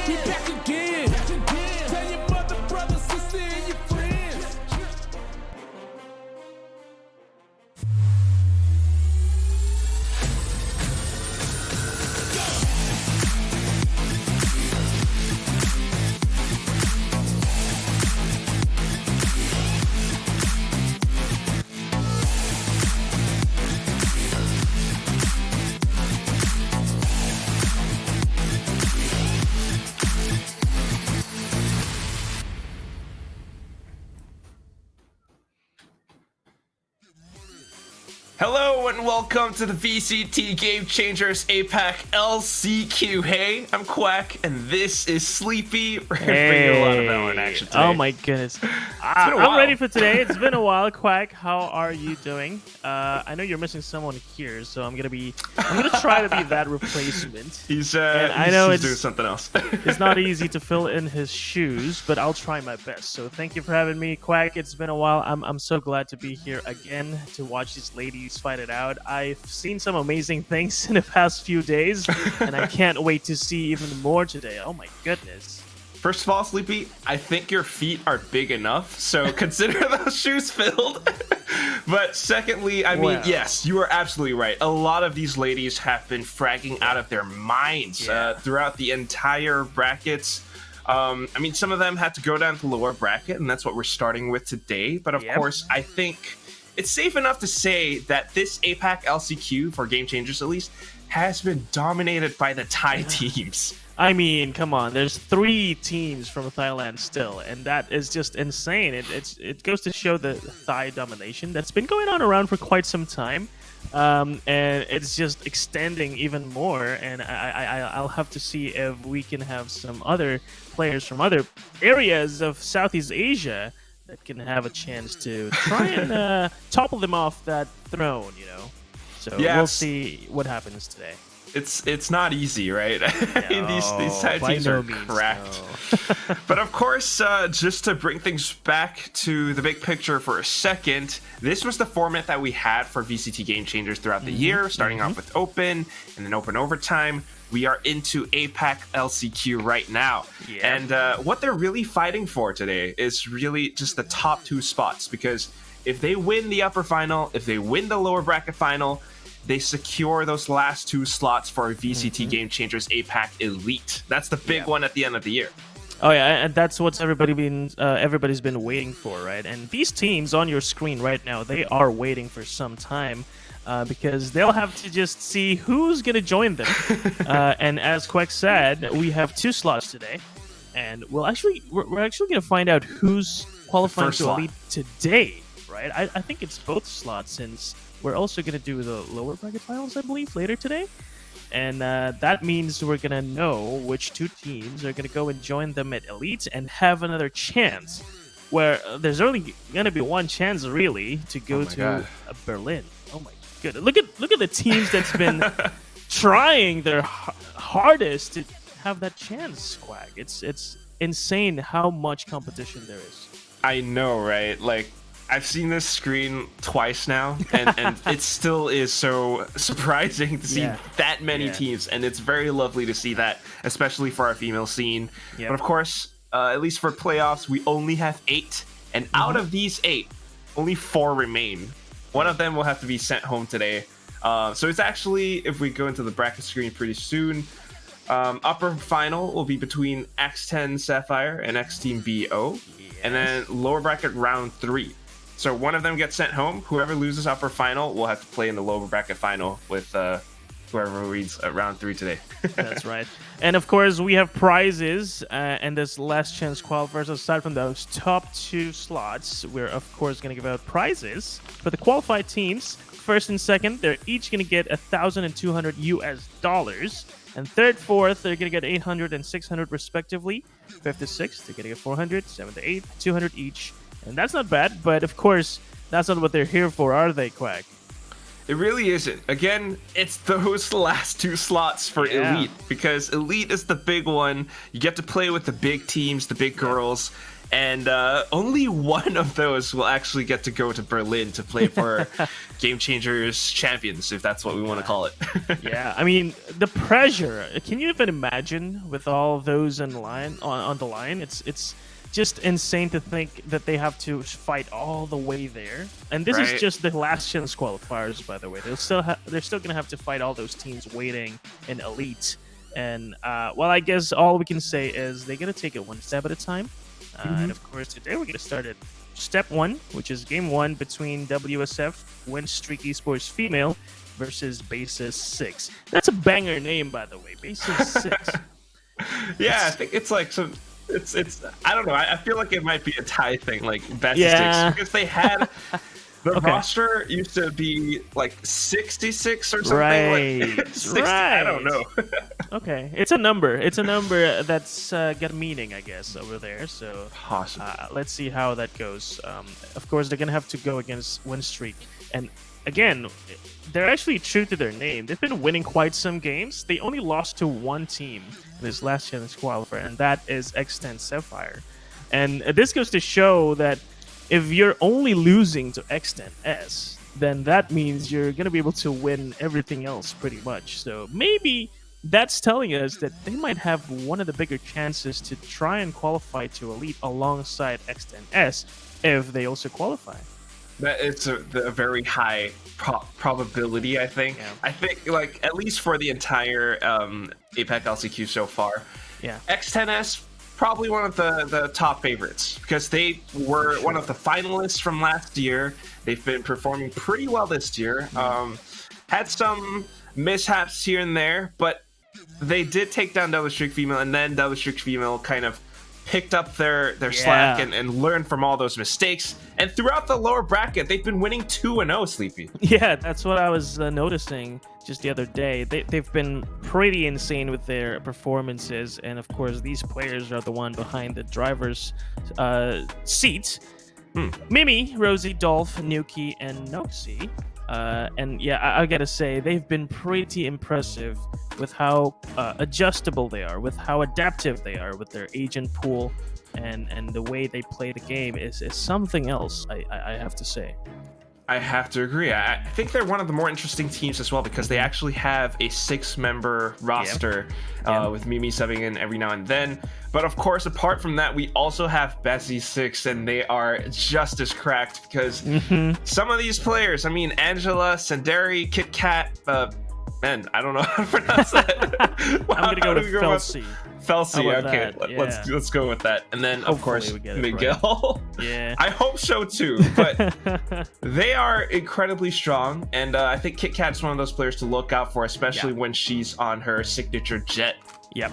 We back again. Tell your mother, brother, sister, and your friends. Hello and welcome to the VCT Game Changers APAC LCQ. Hey, I'm Quack and this is Sleepy. We're bringing a lot of Valorant action today. Oh my goodness. I'm ready for today. It's been a while. Quack, how are you doing? I know you're missing someone here, so I'm gonna try to be that replacement. He's doing something else. It's not easy to fill in his shoes, but I'll try my best. So thank you for having me, Quack. It's been a while. I'm so glad to be here again to watch these ladies fight it out. I've seen some amazing things in the past few days, and I can't wait to see even more today. Oh my goodness. First of all, Sleepy, I think your feet are big enough, so consider those shoes filled. But secondly, I mean, yes, you are absolutely right. A lot of these ladies have been fragging out of their minds throughout the entire brackets. I mean, some of them had to go down to the lower bracket, and that's what we're starting with today. But of course, I think it's safe enough to say that this APAC LCQ, for Game Changers at least, has been dominated by the Thai teams. I mean, come on, there's 3 teams from Thailand still, and that is just insane. It goes to show the Thai domination that's been going on around for quite some time, and it's just extending even more, and I'll have to see if we can have some other players from other areas of Southeast Asia that can have a chance to try and topple them off that throne, you know. So we'll see what happens today. It's not easy, right? These Thai teams are cracked. No. But of course, just to bring things back to the big picture for a second, this was the format that we had for VCT Game Changers throughout the year, starting off with Open and then Open Overtime. We are into APAC LCQ right now. And what they're really fighting for today is really just the top 2 spots, because if they win the upper final, if they win the lower bracket final, they secure those last 2 slots for VCT Game Changers APAC Elite. That's the big one at the end of the year. Oh yeah, and that's what everybody's been waiting for, right? And these teams on your screen right now, they are waiting for some time. Because they'll have to just see who's going to join them. And as Quack said, we have 2 slots today. And we're actually going to find out who's qualifying to Elite today, right? I think it's both slots, since we're also going to do the lower bracket finals, I believe, later today. And that means we're going to know which 2 teams are going to go and join them at Elite and have another chance, where there's only going to be one chance, really, to go to Berlin. Oh my good. Look at the teams that's been trying their hardest to have that chance, Quack. It's insane how much competition there is. I know, right? Like, I've seen this screen twice now, and it still is so surprising to see that many teams, and it's very lovely to see that, especially for our female scene. But of course, at least for playoffs, we only have 8, and out of these 8, only 4 remain. One of them will have to be sent home today. So it's actually, if we go into the bracket screen pretty soon, upper final will be between X10 Sapphire and X Team BO. And then lower bracket round 3. So one of them gets sent home. Whoever loses upper final will have to play in the lower bracket final with whoever reads round 3 today. That's right. And of course, we have prizes and this last chance qualifiers. Aside from those top 2 slots, we're of course going to give out prizes for the qualified teams. First and second, they're each going to get $1,200 US. And third, fourth, they're going to get 800 and 600 respectively. Fifth to sixth, they're going to get 400. Seventh to eighth, 200 each. And that's not bad, but of course, that's not what they're here for, are they, Quack? It really isn't. Again, it's those last two slots for Elite, because Elite is the big one. You get to play with the big teams, the big girls, and only one of those will actually get to go to Berlin to play for Game Changers Champions, if that's what we want to call it. Yeah, I mean, the pressure. Can you even imagine with all those in line on the line? It's just insane to think that they have to fight all the way there. And this is just the last chance qualifiers, by the way. They're still going to have to fight all those teams waiting in Elite. And well, I guess all we can say is they're going to take it one step at a time. And of course, today we're going to start at step 1, which is game 1 between WSF Win Streak Esports Female versus BASSIS 6. That's a banger name, by the way. BASSIS 6. Yeah, I think it's like some. It's I don't know. I feel like it might be a tie thing, like BASSIS 6, because they had the roster used to be like 66 or something. Right. Like 60, I don't know. Okay, it's a number. It's a number that's got meaning, I guess, over there. So let's see how that goes. Of course, they're gonna have to go against Win Streak, and again, they're actually true to their name. They've been winning quite some games. They only lost to one team in this last challenge qualifier, and that is X10 Sapphire. And this goes to show that if you're only losing to X10 S, then that means you're going to be able to win everything else pretty much. So maybe that's telling us that they might have one of the bigger chances to try and qualify to Elite alongside X10 S if they also qualify. That it's a very high probability, I think. Yeah. I think, like, at least for the entire APAC LCQ so far, X10S probably one of the top favorites, because they were one of the finalists from last year. They've been performing pretty well this year. Had some mishaps here and there, but they did take down Double Streak Female, and then Double Streak Female kind of picked up their slack and learned from all those mistakes. And throughout the lower bracket, they've been winning 2-0, Sleepy. Yeah, that's what I was noticing just the other day. They've been pretty insane with their performances. And of course, these players are the one behind the driver's seat. Mimi, Rosie, Dolph, Nuki, and Noxie. And yeah, I gotta say, they've been pretty impressive with how adjustable they are, with how adaptive they are with their agent pool, and the way they play the game is something else, I have to say. I have to agree. I think they're one of the more interesting teams as well, because they actually have a 6-member roster with Mimi subbing in every now and then. But of course, apart from that, we also have BASSIS 6, and they are just as cracked, because some of these players, I mean, Angela, Sanderi, Kit Kat, man, I don't know how to pronounce that. I'm going to go to Felsi. Felsi, okay, let's go with that. And then, of course, Miguel. Right. Yeah. I hope so too, but they are incredibly strong, and I think Kit Kat's one of those players to look out for, especially when she's on her signature jet. Yep.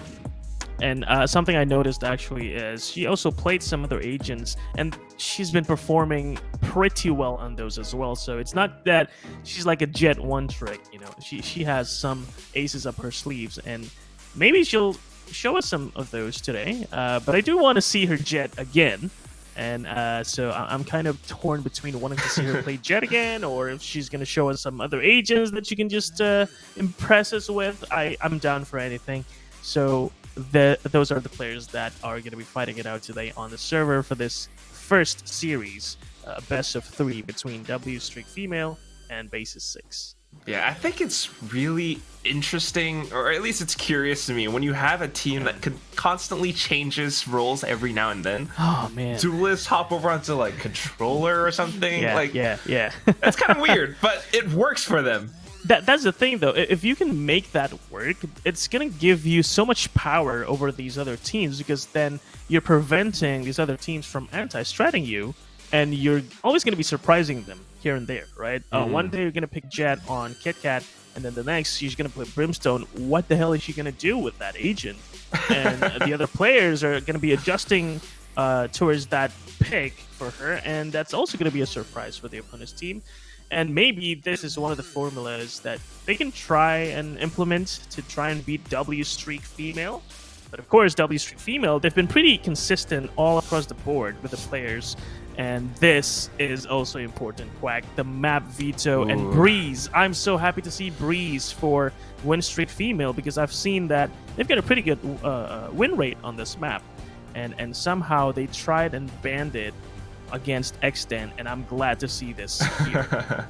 And something I noticed actually is she also played some other agents, and she's been performing pretty well on those as well. So it's not that she's like a jet one trick, you know. She has some aces up her sleeves, and maybe she'll show us some of those today. But I do want to see her jet again, and so I'm kind of torn between wanting to see her play jet again, or if she's going to show us some other agents that she can just impress us with. I'm down for anything. So those are the players that are going to be fighting it out today on the server for this first series, best of 3 between W Streak Female and BASSIS 6. Yeah, I think it's really interesting, or at least it's curious to me, when you have a team that constantly changes roles every now and then. Oh man, duelists hop over onto like controller or something. Yeah. That's kind of weird, but it works for them. That's the thing, though. If you can make that work, it's going to give you so much power over these other teams, because then you're preventing these other teams from anti-stratting you, and you're always going to be surprising them here and there, right? One day you're going to pick Jet on Kit Kat, and then the next she's going to put Brimstone. What the hell is she going to do with that agent? And the other players are going to be adjusting towards that pick for her, and that's also going to be a surprise for the opponent's team. And maybe this is one of the formulas that they can try and implement to try and beat W Streak Female. But of course, W Streak Female, they've been pretty consistent all across the board with the players. And this is also important, Quack. The map veto and Breeze. I'm so happy to see Breeze for Win Streak Female because I've seen that they've got a pretty good win rate on this map. And somehow they tried and banned it against Extend, and I'm glad to see this here.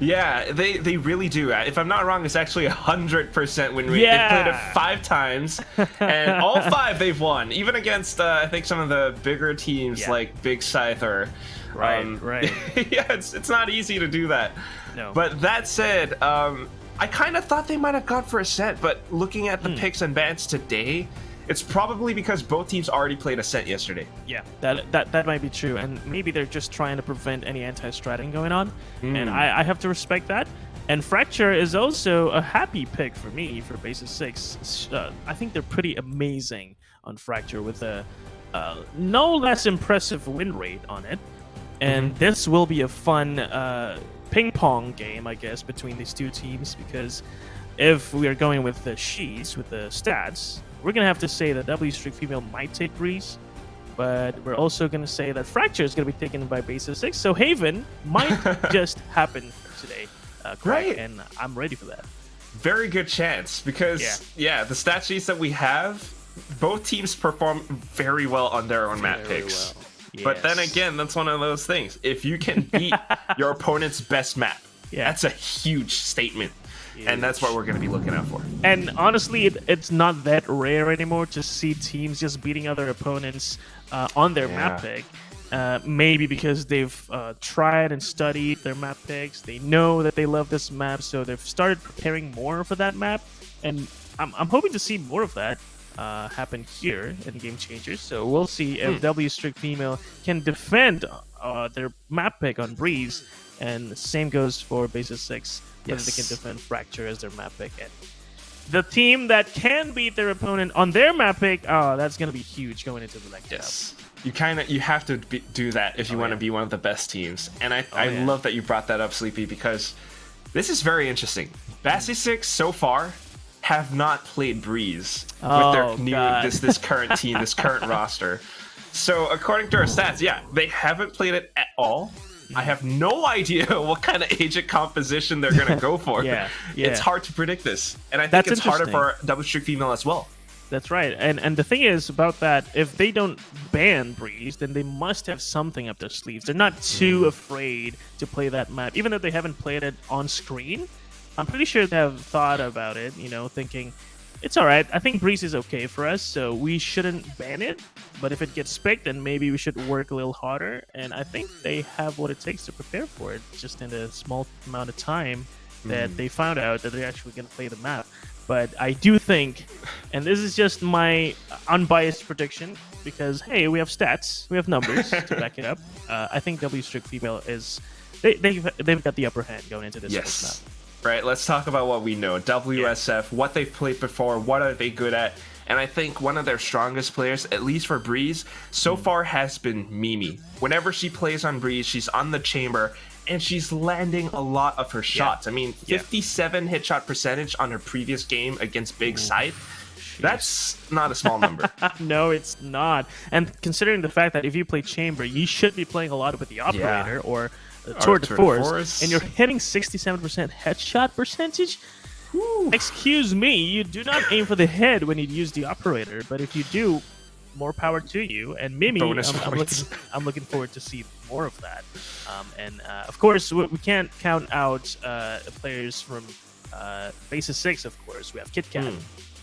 Yeah, they really do. If I'm not wrong, it's actually 100% win rate. Yeah. They've played it 5 times, and all 5 they've won, even against I think some of the bigger teams like Big Scyther. Right. Yeah, it's not easy to do that. No. But that said, I kind of thought they might have gone for a set, but looking at the picks and bans today, it's probably because both teams already played a set yesterday. Yeah, that might be true, and maybe they're just trying to prevent any anti-stratting going on, and I have to respect that. And Fracture is also a happy pick for me for Basis 6. I think they're pretty amazing on Fracture with a no less impressive win rate on it, and this will be a fun ping-pong game, I guess, between these two teams, because if we are going with the sheets, with the stats, we're going to have to say that W Streak Female might take Breeze, but we're also going to say that Fracture is going to be taken by Basis 6, so Haven might just happen today. Right. And I'm ready for that. Very good chance, because, the stat sheets that we have, both teams perform very well on their own map picks. Well. But then again, that's one of those things. If you can beat your opponent's best map, that's a huge statement. And that's what we're going to be looking out for. And honestly, it's not that rare anymore to see teams just beating other opponents on their map pick. Maybe because they've tried and studied their map picks. They know that they love this map, so they've started preparing more for that map. And I'm hoping to see more of that happen here in Game Changers. So we'll see if W Streak Female can defend their map pick on Breeze. And the same goes for Basis 6. Whether they can defend Fracture as their map pick. And the team that can beat their opponent on their map pick, that's going to be huge going into the next round. You have to do that if you want to be one of the best teams. And I love that you brought that up, Sleepy, because this is very interesting. BASSIS 6 so far have not played Breeze with their this current team, this current roster. So according to our stats, they haven't played it at all. I have no idea what kind of agent composition they're going to go for. It's hard to predict this. And I think it's harder for W Streak Female as well. That's right. And the thing is about that, if they don't ban Breeze, then they must have something up their sleeves. They're not too afraid to play that map. Even though they haven't played it on screen, I'm pretty sure they have thought about it, thinking, it's all right. I think Breeze is okay for us, so we shouldn't ban it. But if it gets picked, then maybe we should work a little harder. And I think they have what it takes to prepare for it, just in a small amount of time that they found out that they're actually going to play the map. But I do think, and this is just my unbiased prediction, because, hey, we have stats, we have numbers to back it up. I think W Streak Female is... They've got the upper hand going into this map. Right, let's talk about what we know. WSF, what they've played before, what are they good at? And I think one of their strongest players, at least for Breeze, so far has been Mimi. Whenever she plays on Breeze, she's on the chamber, and she's landing a lot of her shots. I mean, 57 hit shot percentage on her previous game against Big Scythe. That's not a small number. No, it's not. And considering the fact that if you play chamber, you should be playing a lot with the operator or Tour de Force, and you're hitting 67% headshot percentage. Excuse me, you do not aim for the head when you use the operator, but if you do, more power to you. And Mimi, I'm looking forward to see more of that. And of course, we can't count out players from Basis 6. Of course, we have KitKat.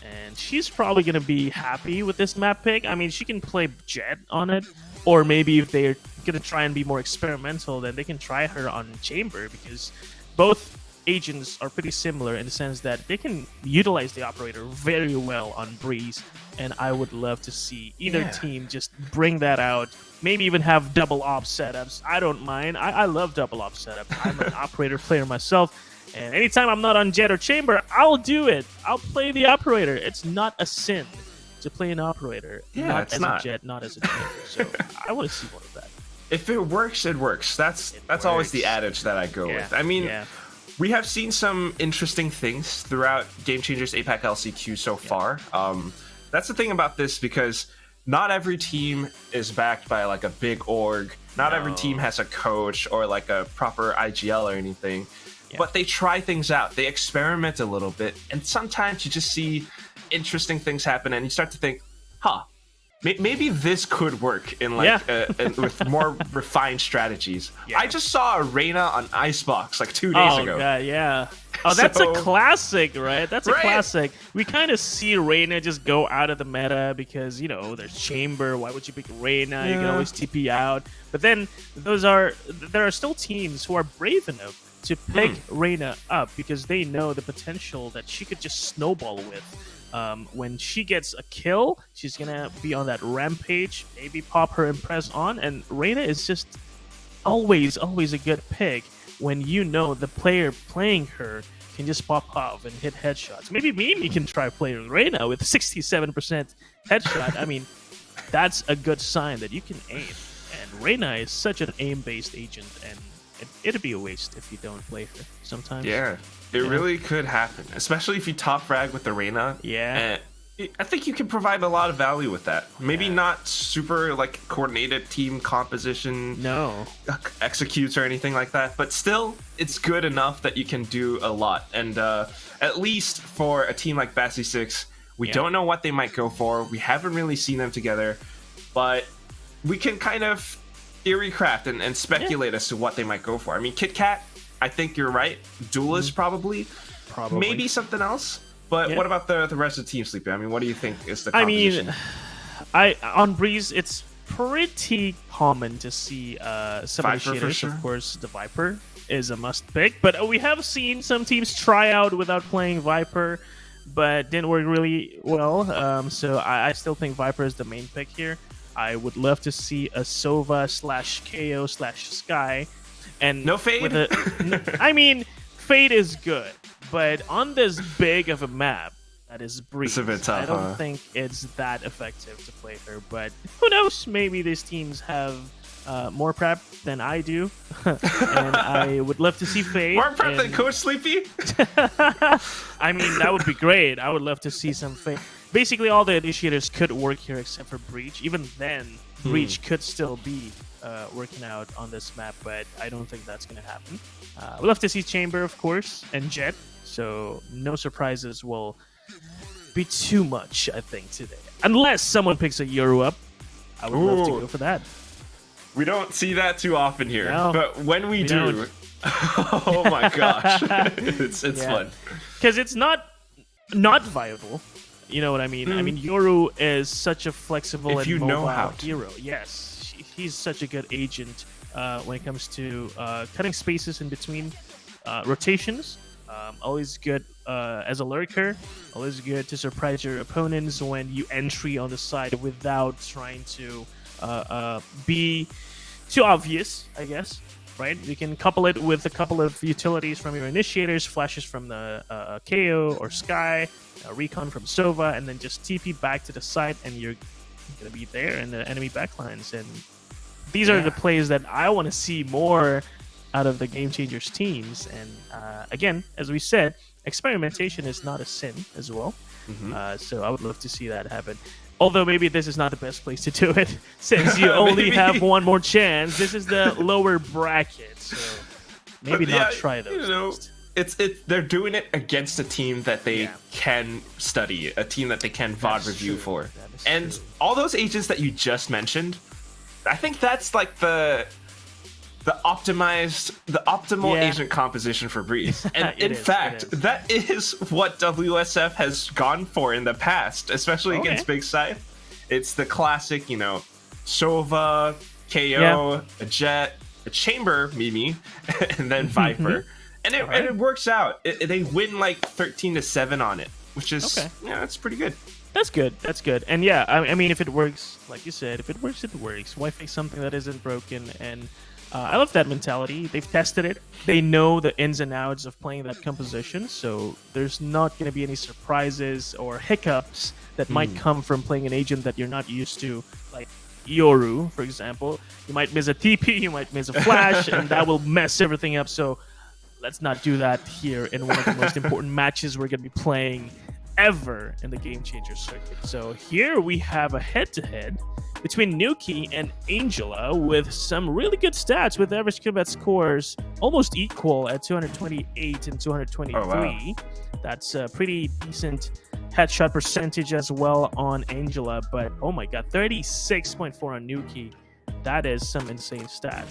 And she's probably going to be happy with this map pick. I mean, she can play Jet on it, or maybe if they're going to try and be more experimental, then they can try her on Chamber, because both agents are pretty similar in the sense that they can utilize the operator very well on Breeze, and I would love to see either team just bring that out, maybe even have double op setups. I don't mind. I love double op setups. I'm an operator player myself, and anytime I'm not on Jet or Chamber, I'll do it. I'll play the operator. It's not a sin to play an operator, not as a Jet, not as a Chamber. So I want to see more of that. If it works, it works. That's always the adage that I go with. I mean, we have seen some interesting things throughout Game Changers APAC LCQ so far. That's the thing about this, because not every team is backed by like a big org. Not every team has a coach or like a proper IGL or anything. Yeah. But they try things out. They experiment a little bit, and sometimes you just see interesting things happen, and you start to think, "Huh, maybe this could work in like with more refined strategies." Yeah. I just saw a Reyna on Icebox like 2 days ago. Oh god, yeah. Oh, that's a classic, right? That's a Right. classic. We kind of see Reyna just go out of the meta because, you know, there's Chamber. Why would you pick Reyna? You can always TP out. But then there are still teams who are brave enough to pick Reyna up because they know the potential that she could just snowball with. When she gets a kill, she's gonna be on that rampage, maybe pop her Impress on, and Reyna is just always a good pick when you know the player playing her can just pop off and hit headshots. Maybe Mimi can try playing Reyna with 67% headshot. I mean, that's a good sign that you can aim. And Reyna is such an aim-based agent, and it'd be a waste if you don't play her sometimes. Yeah, it really could happen, especially if you top frag with the Reyna. Yeah. And I think you can provide a lot of value with that. Maybe not super like coordinated team composition, No. executes or anything like that, but still, it's good enough that you can do a lot. And at least for a team like BASSIS, we don't know what they might go for. We haven't really seen them together, but we can kind of theory craft and speculate as to what they might go for. I mean, KitKat, I think you're right. Duelist probably. Maybe something else. But what about the rest of the team, Sleepy? I mean, what do you think is the composition? I mean, on Breeze, it's pretty common to see some Viper, initiators. for sure. Of course, the Viper is a must pick, but we have seen some teams try out without playing Viper, but didn't work really well. So I still think Viper is the main pick here. I would love to see a Sova / KO / Sky, and No Fade? I mean, Fade is good, but on this big of a map that is Breeze, It's a bit tough, I don't think it's that effective to play her. But who knows? Maybe these teams have more prep than I do, and I would love to see Fade. More prep than Coach Sleepy? I mean, that would be great. I would love to see some Fade. Basically, all the initiators could work here except for Breach. Even then, Breach could still be working out on this map, but I don't think that's going to happen. We'd love to see Chamber, of course, and Jet, so no surprises will be too much, I think, today. Unless someone picks a Yoru up, I would love to go for that. We don't see that too often here, No, but when we do, don't. oh my gosh, it's fun. Because it's not viable. You know what I mean? I mean, Yoru is such a flexible If and you know mobile how to. hero. Yes, he's such a good agent when it comes to cutting spaces in between rotations. Always good as a lurker. Always good to surprise your opponents when you entry on the side without trying to be too obvious, I guess. Right? You can couple it with a couple of utilities from your initiators, flashes from the KO or Sky, recon from Sova, and then just TP back to the side, and you're going to be there in the enemy backlines. And these are the plays that I want to see more out of the Game Changers teams. And again, as we said, experimentation is not a sin as well. So I would love to see that happen. Although maybe this is not the best place to do it, since you only have one more chance. This is the lower bracket, so maybe not try those. You know, next. they're doing it against a team that they can study, a team that they can VOD review for. And all those agents that you just mentioned, I think that's like the optimal agent composition for Breeze. And in fact, that is what WSF has gone for in the past, especially against Big Scythe. It's the classic, you know, Sova, KO, a Jet, a Chamber, Mimi, and then Viper. And it works out. They win like 13-7 on it, which is, that's pretty good. That's good. That's good. And yeah, I mean, if it works, like you said, if it works, it works. Why fix something that isn't broken? And I love that mentality. They've tested it. They know the ins and outs of playing that composition, so there's not going to be any surprises or hiccups that might come from playing an agent that you're not used to, like Yoru, for example. You might miss a TP, you might miss a flash, and that will mess everything up. So let's not do that here in one of the most important matches we're going to be playing ever in the Game Changer circuit. So here we have a head-to-head between Nuki and Angela with some really good stats, with average combat scores almost equal at 228 and 223. Oh, wow. That's a pretty decent headshot percentage as well on Angela, but oh my god, 36.4 on Nuki. That is some insane stat.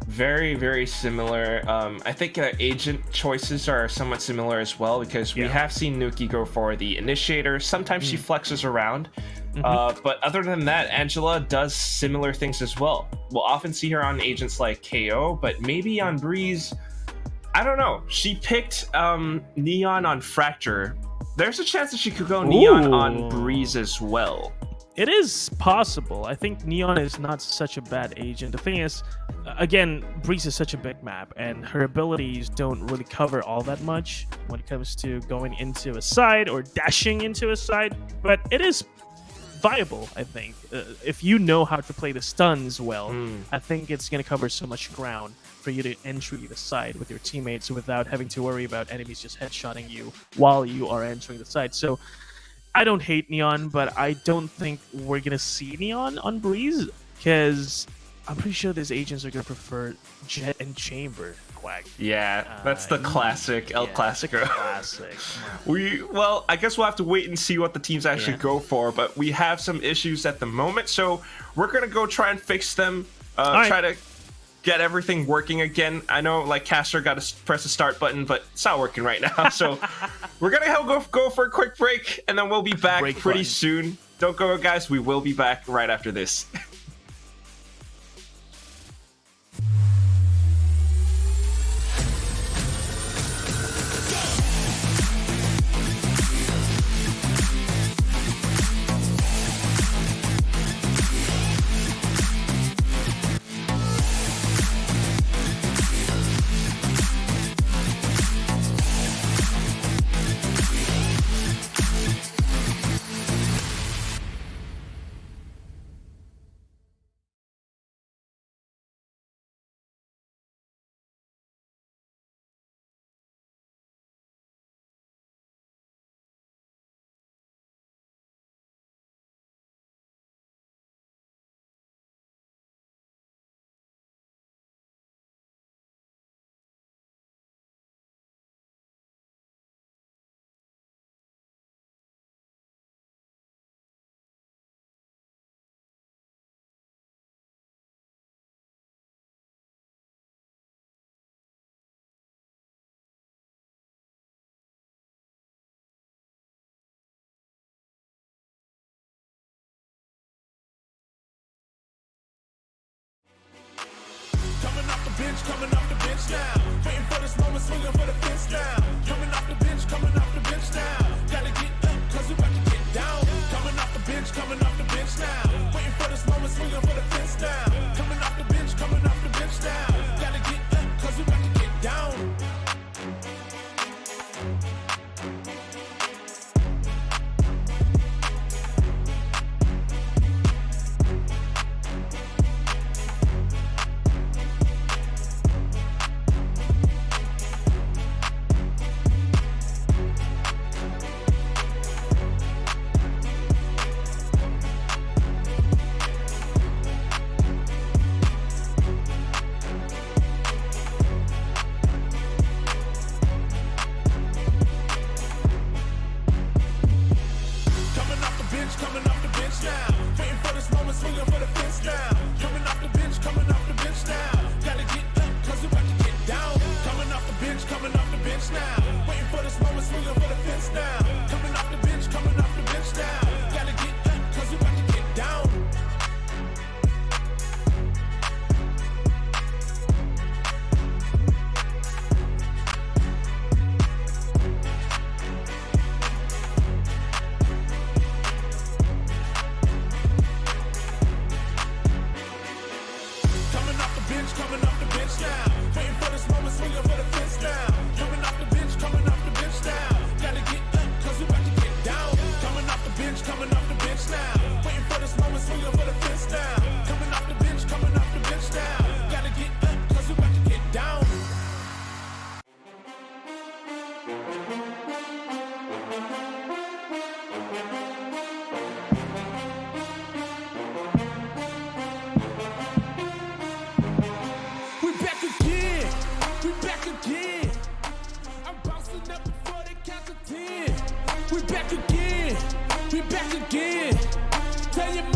Very, very similar. I think agent choices are somewhat similar as well, because we have seen Nuki go for the initiator. Sometimes she flexes around, but other than that, Angela does similar things as well. We'll often see her on agents like KO, but maybe on Breeze, I don't know. She picked Neon on Fracture. There's a chance that she could go Neon on Breeze as well. It is possible. I think Neon is not such a bad agent. The thing is, again, Breeze is such a big map, and her abilities don't really cover all that much when it comes to going into a side or dashing into a side, but it is viable, I think. If you know how to play the stuns well, I think it's going to cover so much ground for you to entry the side with your teammates without having to worry about enemies just headshotting you while you are entering the side. So I don't hate Neon, but I don't think we're going to see Neon on Breeze, because I'm pretty sure these agents are going to prefer Jet and Chamber. Quack. Yeah, that's the classic El Clasico. Classic. Well, I guess we'll have to wait and see what the teams actually go for, but we have some issues at the moment, so we're going to go try and fix them, try to get everything working again. I know, like, Caster got to press the start button, but it's not working right now. So we're going to go for a quick break, and then we'll be back pretty soon. Don't go, guys. We will be back right after this. Coming off the bench now. Waiting for this moment, swinging for the fence now. Coming off the bench now. Gotta get up, cause we about to get down. Coming off the bench now. Waiting for this moment, swinging for the fence now. Coming off the bench now. Gotta get up, cause we about to get down.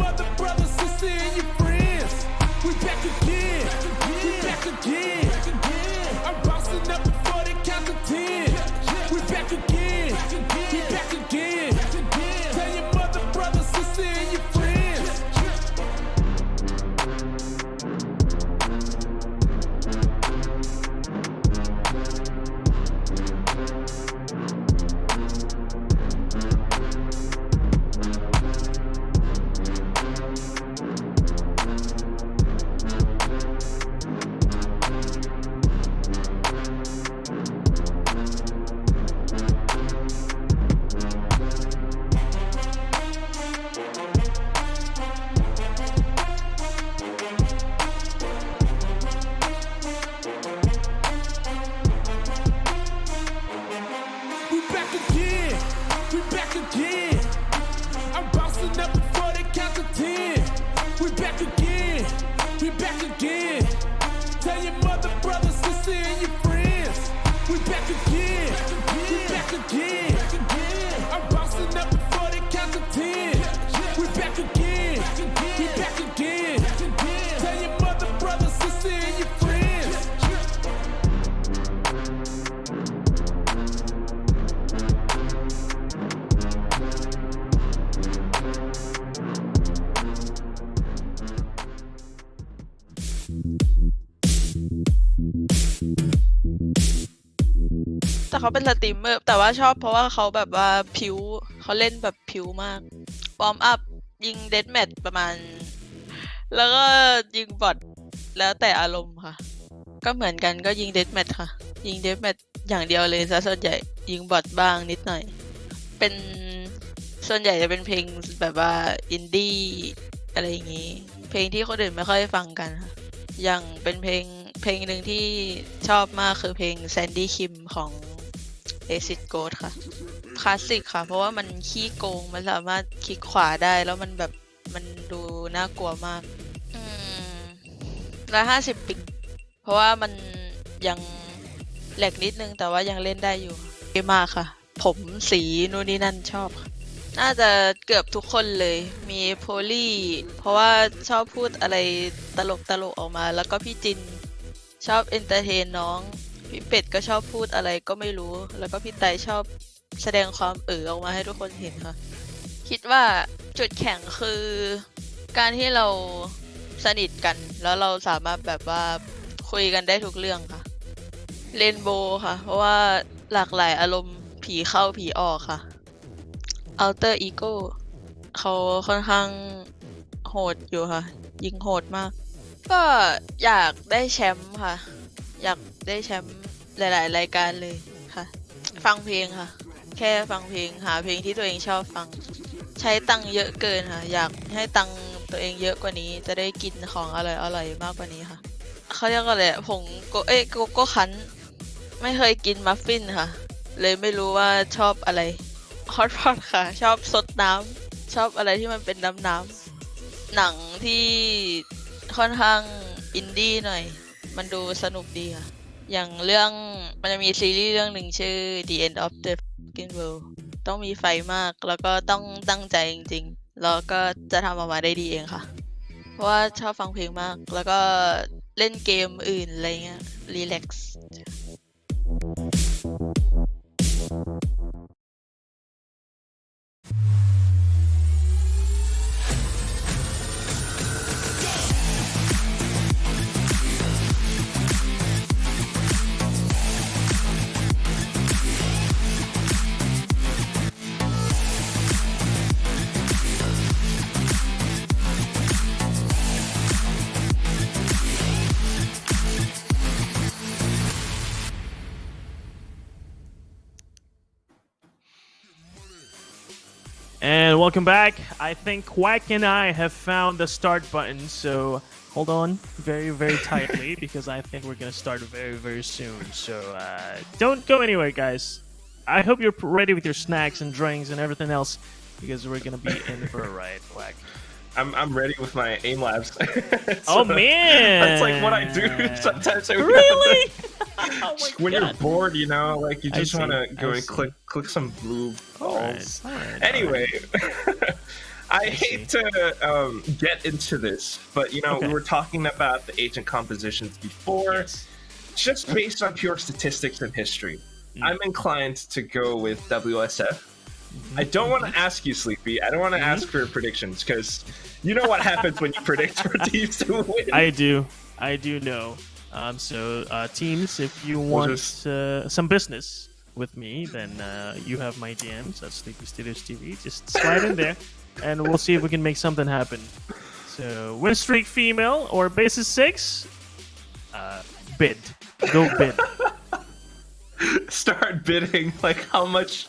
mother, brother, sister, and your friends. We back again. We back again. I'm bossing up before they count to 10. We back again. We back again. Tell your mother, brother, sister, and your friends. We back again. We back again. I'm bouncing up before they count to 10. We back again. We back again. Tell your mother, brother, sister, and your friends. We back again. We back again. I'm bouncing up before they count to 10. We back again. We back again. Tell your mother, brother, sister, and your friends. แต่เขาเป็นสตรีมเมอร์แต่ว่าชอบเพราะว่าเขาแบบว่าผิวเขาเล่นแบบผิวมากวอร์มอัพยิงเดธแมทประมาณแล้วก็ยิงบอทแล้วแต่อารมณ์ค่ะก็เหมือนกันก็ยิงเดธแมทค่ะยิงเดธแมทอย่างเดียวเลยซะส่วนใหญ่ยิงบอทบ้างนิดหน่อยเป็นส่วนใหญ่จะเป็นเพลงแบบว่าอินดี้อะไรอย่างงี้เพลงที่คนอื่นไม่ค่อยฟังกันค่ะอย่างเป็นเพลงหนึ่งที่ชอบมากคือเพลง Sandy Kim ของ ACID Ghost ค่ะคลาสสิกค่ะเพราะว่ามันขี้โกงมันสามารถคลิกขวาได้แล้วมันแบบมันดูน่ากลัวมาก150 ปิกเพราะว่ามันยังแหลกนิดนึงแต่ว่ายังเล่นได้อยู่ดีมากค่ะผมสีนู่นนี่นั่นชอบค่ะน่าจะเกือบทุกคนเลยมีโพลี่เพราะว่าชอบพูดอะไรตลกออกมาแล้วก็พี่จินชอบเอนเตอร์เทนน้องพี่เป็ดก็ชอบพูดอะไรก็ไม่รู้แล้วก็พี่ไตชอบแสดงความออกมาให้ทุกคนเห็นค่ะคิดว่าจุดแข็งคือการที่เราสนิทกันแล้วเราสามารถแบบว่าคุยกันได้ทุกเรื่องค่ะเรนโบว์ค่ะเพราะว่าหลากหลายอารมณ์ผีเข้าผีออกค่ะอัลเตอร์อีโก้เขาค่อนข้างโหดอยู่ค่ะยิงโหดมากก็อยากได้แชมป์ค่ะอยากได้แชมป์หลายๆรายการเลยค่ะฟังเพลงค่ะแค่ฟังเพลงหาเพลงที่ตัวเองชอบฟังใช้ตังค์เยอะเกินค่ะอยากให้ตังค์ตัวเองเยอะกว่านี้จะได้กินของอร่อยมากกว่านี้ค่ะเขาเรียกว่าอะไรผงโกคันไม่เคยกินมัฟฟินค่ะเลยไม่รู้ว่าชอบอะไรฮอตพอตค่ะชอบซดน้ำชอบอะไรที่มันเป็นน้ำหนังที่ค่อนข้างอินดี้หน่อยมันดูสนุกดีค่ะอย่างเรื่องมันจะมีซีรีส์เรื่องหนึ่งชื่อ The End of the Fucking World ต้องมีไฟมากแล้วก็ต้องตั้งใจจริงๆแล้วก็จะทำออกมาได้ดีเองค่ะเพราะว่าชอบฟังเพลงมากแล้วก็เล่นเกมอื่นอะไรเงี้ยรีแลกซ์ And welcome back. I think Quack and I have found the start button, so hold on very, very tightly because I think we're going to start very, very soon. So don't go anywhere, guys. I hope you're ready with your snacks and drinks and everything else because we're going to be in for a ride, Quack. I'm ready with my aim labs. So oh man, that's like what I do sometimes. Really? Oh my when God. you're bored, you know, like you just want to go and click some blue balls. All right. Anyway, I hate to get into this, but we were talking about the agent compositions before. Yes. Just based on pure statistics and history, I'm inclined to go with WSF. I don't want to ask you, Sleepy. I don't want to ask for your predictions because you know what happens when you predict for teams to win. I do know. So teams, if you want some business with me, then you have my DMs at Sleepy Studios TV. Just slide in there, and we'll see if we can make something happen. So win streak female or basis 6, bid. Go bid. Start bidding. Like how much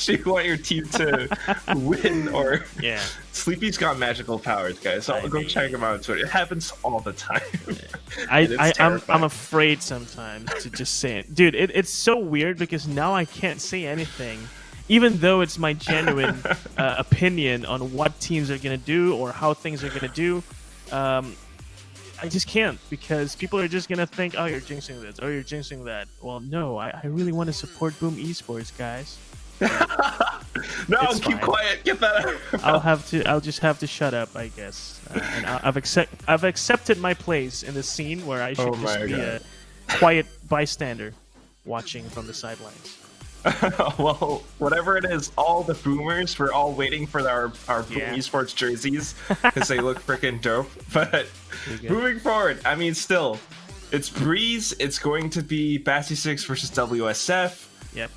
do you want your team to win? Or Sleepy's got magical powers, guys. So go check him out on Twitter. It happens all the time. I'm afraid sometimes to just say it, dude. It's so weird because now I can't say anything, even though it's my genuine opinion on what teams are gonna do or how things are gonna do. I just can't because people are just gonna think, oh, you're jinxing this, or you're jinxing that. Well, no, I really want to support Boom Esports, guys. No, keep quiet. Get that out. I'll just have to shut up, I guess. And I've accepted my place in the scene where I should just be a quiet bystander, watching from the sidelines. Well, whatever it is, all the boomers, we're all waiting for our Boom Esports jerseys because they look freaking dope. But moving forward, I mean, still, it's Breeze. It's going to be BASSIS versus WSF. Yep.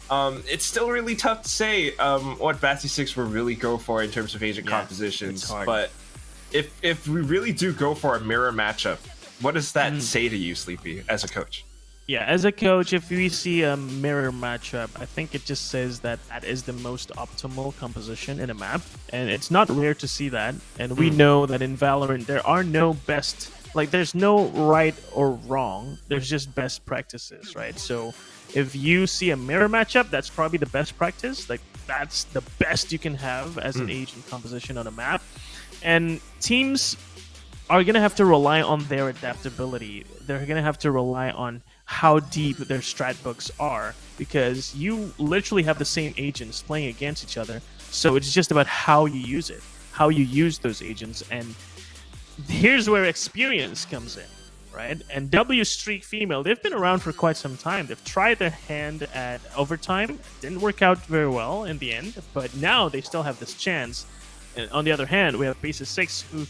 It's still really tough to say what BASSIS will really go for in terms of agent compositions. But if we really do go for a mirror matchup, what does that say to you, Sleepy, as a coach? Yeah, as a coach, if we see a mirror matchup, I think it just says that is the most optimal composition in a map, and it's not rare to see that. And we know that in Valorant, there are no there's no right or wrong. There's just best practices, right? So if you see a mirror matchup, that's probably the best practice. Like that's the best you can have as an agent composition on a map. And teams are gonna have to rely on their adaptability. They're gonna have to rely on how deep their strat books are, because you literally have the same agents playing against each other. So it's just about how you use it, how you use those agents. And here's where experience comes in, right? And W Streak Female, they've been around for quite some time. They've tried their hand at overtime. Didn't work out very well in the end, but now they still have this chance. And on the other hand, we have Basis 6 who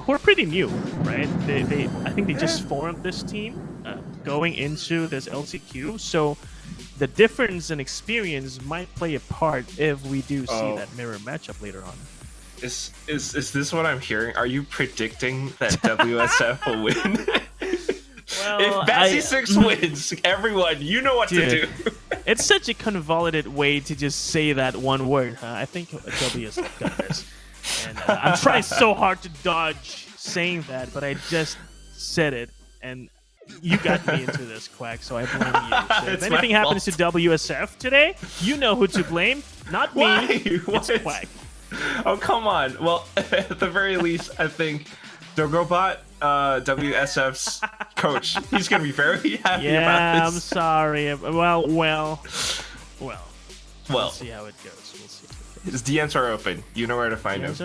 are pretty new, right? I think they just formed this team going into this LCQ. So the difference in experience might play a part if we do see that mirror matchup later on. Is this what I'm hearing? Are you predicting that WSF will win? Well, if BASSIS wins, everyone, you know what to do. It's such a convoluted way to just say that one word, huh? I think WSF got this. And I'm trying so hard to dodge saying that, but I just said it, and you got me into this, Quack, so I blame you. So if anything happens to WSF today, you know who to blame, not me. Why? It's Quack. Oh, come on. Well, at the very least, I think Dogobot, WSF's coach, he's going to be very happy about this. I'm sorry. Well. We'll see how it goes. His DMs are open. You know where to find him.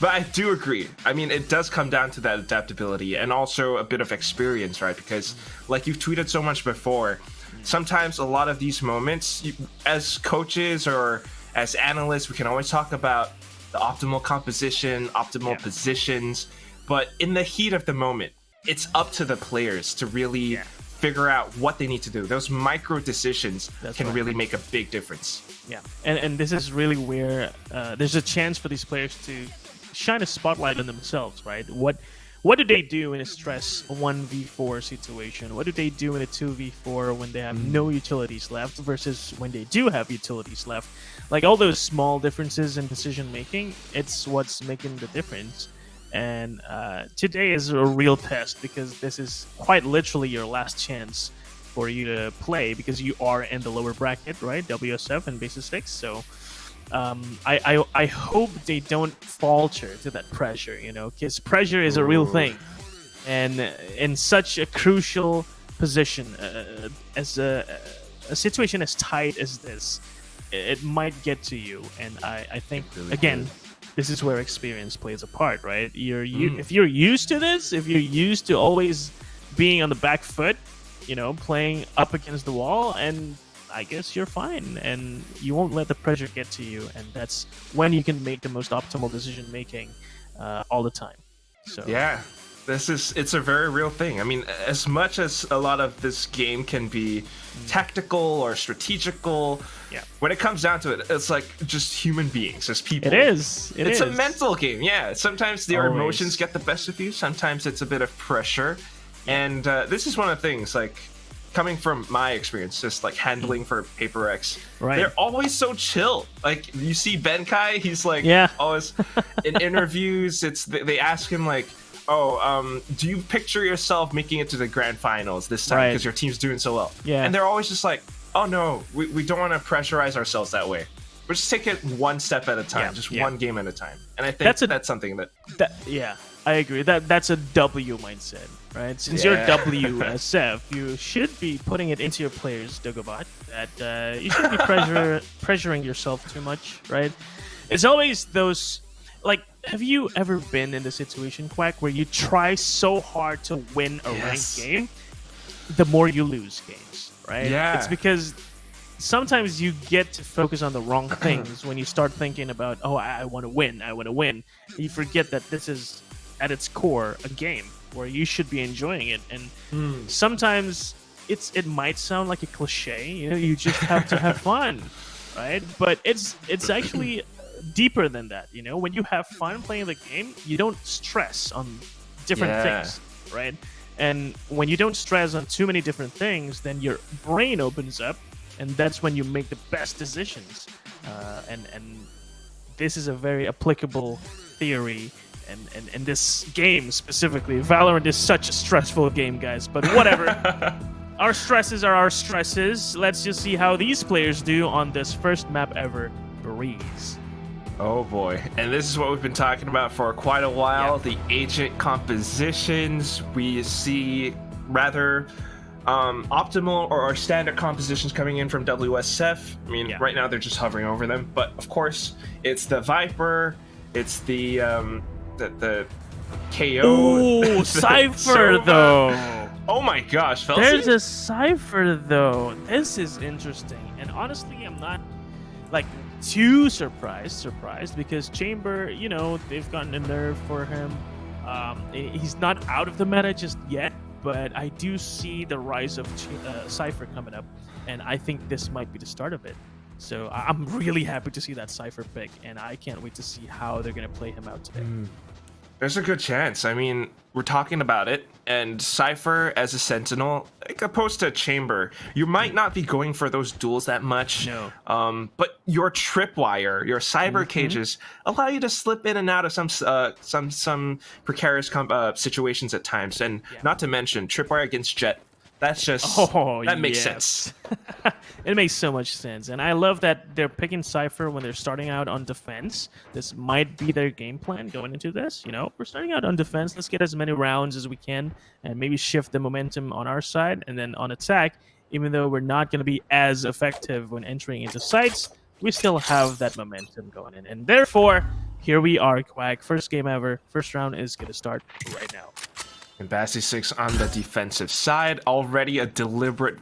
But I do agree. I mean, it does come down to that adaptability and also a bit of experience, right? Because like you've tweeted so much before, sometimes a lot of these moments, as coaches or as analysts, we can always talk about the optimal composition, optimal positions. But in the heat of the moment, it's up to the players to really figure out what they need to do. Those micro decisions can really make a big difference. Yeah, and this is really where there's a chance for these players to shine a spotlight on themselves, right? What do they do in a stress 1v4 situation? What do they do in a 2v4 when they have no utilities left versus when they do have utilities left? Like all those small differences in decision making, it's what's making the difference. And today is a real test because this is quite literally your last chance for you to play because you are in the lower bracket, right? WSF and Basis 6. So I hope they don't falter to that pressure, you know, because pressure is a real thing. And in such a crucial position, as a situation as tight as this, it might get to you. And I think, again, this is where experience plays a part, right? If you're used to this, if you're used to always being on the back foot, playing up against the wall, and I guess you're fine, and you won't let the pressure get to you, and that's when you can make the most optimal decision making all the time. So yeah, it's a very real thing. I mean, as much as a lot of this game can be tactical or strategical, when it comes down to it, it's like just human beings, just people. It's a mental game. Yeah, sometimes your emotions get the best of you. Sometimes it's a bit of pressure, and this is one of the things, like, coming from my experience, just like handling for Paper X, they're always so chill. Like, you see Benkai, he's like always in interviews. They ask him like, do you picture yourself making it to the grand finals this time because your team's doing so well? And they're always just like, oh no, we don't want to pressurize ourselves that way. We'll just take it one step at a time, one game at a time. And I think that's something that I agree. That's a W mindset, right? Since you're WSF, you should be putting it into your players, Dogobot, that you shouldn't be pressuring yourself too much, right? It's always those, like, have you ever been in the situation, Quack, where you try so hard to win a ranked game, the more you lose games, right? Yeah. It's because sometimes you get to focus on the wrong things when you start thinking about, I want to win. You forget that this is, at its core, a game where you should be enjoying it. And sometimes it might sound like a cliche, you just have to have fun, right? But it's actually deeper than that. When you have fun playing the game, you don't stress on different things, right? And when you don't stress on too many different things, then your brain opens up, and that's when you make the best decisions. And this is a very applicable theory. And this game specifically, Valorant is such a stressful game, guys, but whatever. Our stresses are our stresses. Let's just see how these players do on this first map ever, Breeze. Oh boy, and this is what we've been talking about for quite a while. The agent compositions, we see rather optimal or standard compositions coming in from WSF. I mean, right now they're just hovering over them, but of course it's the Viper, it's the KO. Oh, Cypher though. Oh my gosh, Felsi? There's a Cypher though. This is interesting, and honestly, I'm not like too surprised because Chamber, they've gotten a nerf for him. He's not out of the meta just yet, but I do see the rise of Cypher coming up, and I think this might be the start of it. So I'm really happy to see that Cypher pick, and I can't wait to see how they're going to play him out today. There's a good chance. I mean, we're talking about it, and Cypher as a Sentinel, like opposed to Chamber, you might not be going for those duels that much. No. But your tripwire, your cyber cages allow you to slip in and out of some precarious situations at times, and not to mention tripwire against Jet. That's just that makes sense. It makes so much sense, and I love that they're picking Cypher when they're starting out on defense. This might be their game plan going into this. We're starting out on defense. Let's get as many rounds as we can, and maybe shift the momentum on our side. And then on attack, even though we're not going to be as effective when entering into sites, we still have that momentum going in. And therefore, here we are, Quack. First game ever. First round is going to start right now. And BASSIS 6 on the defensive side, already a deliberate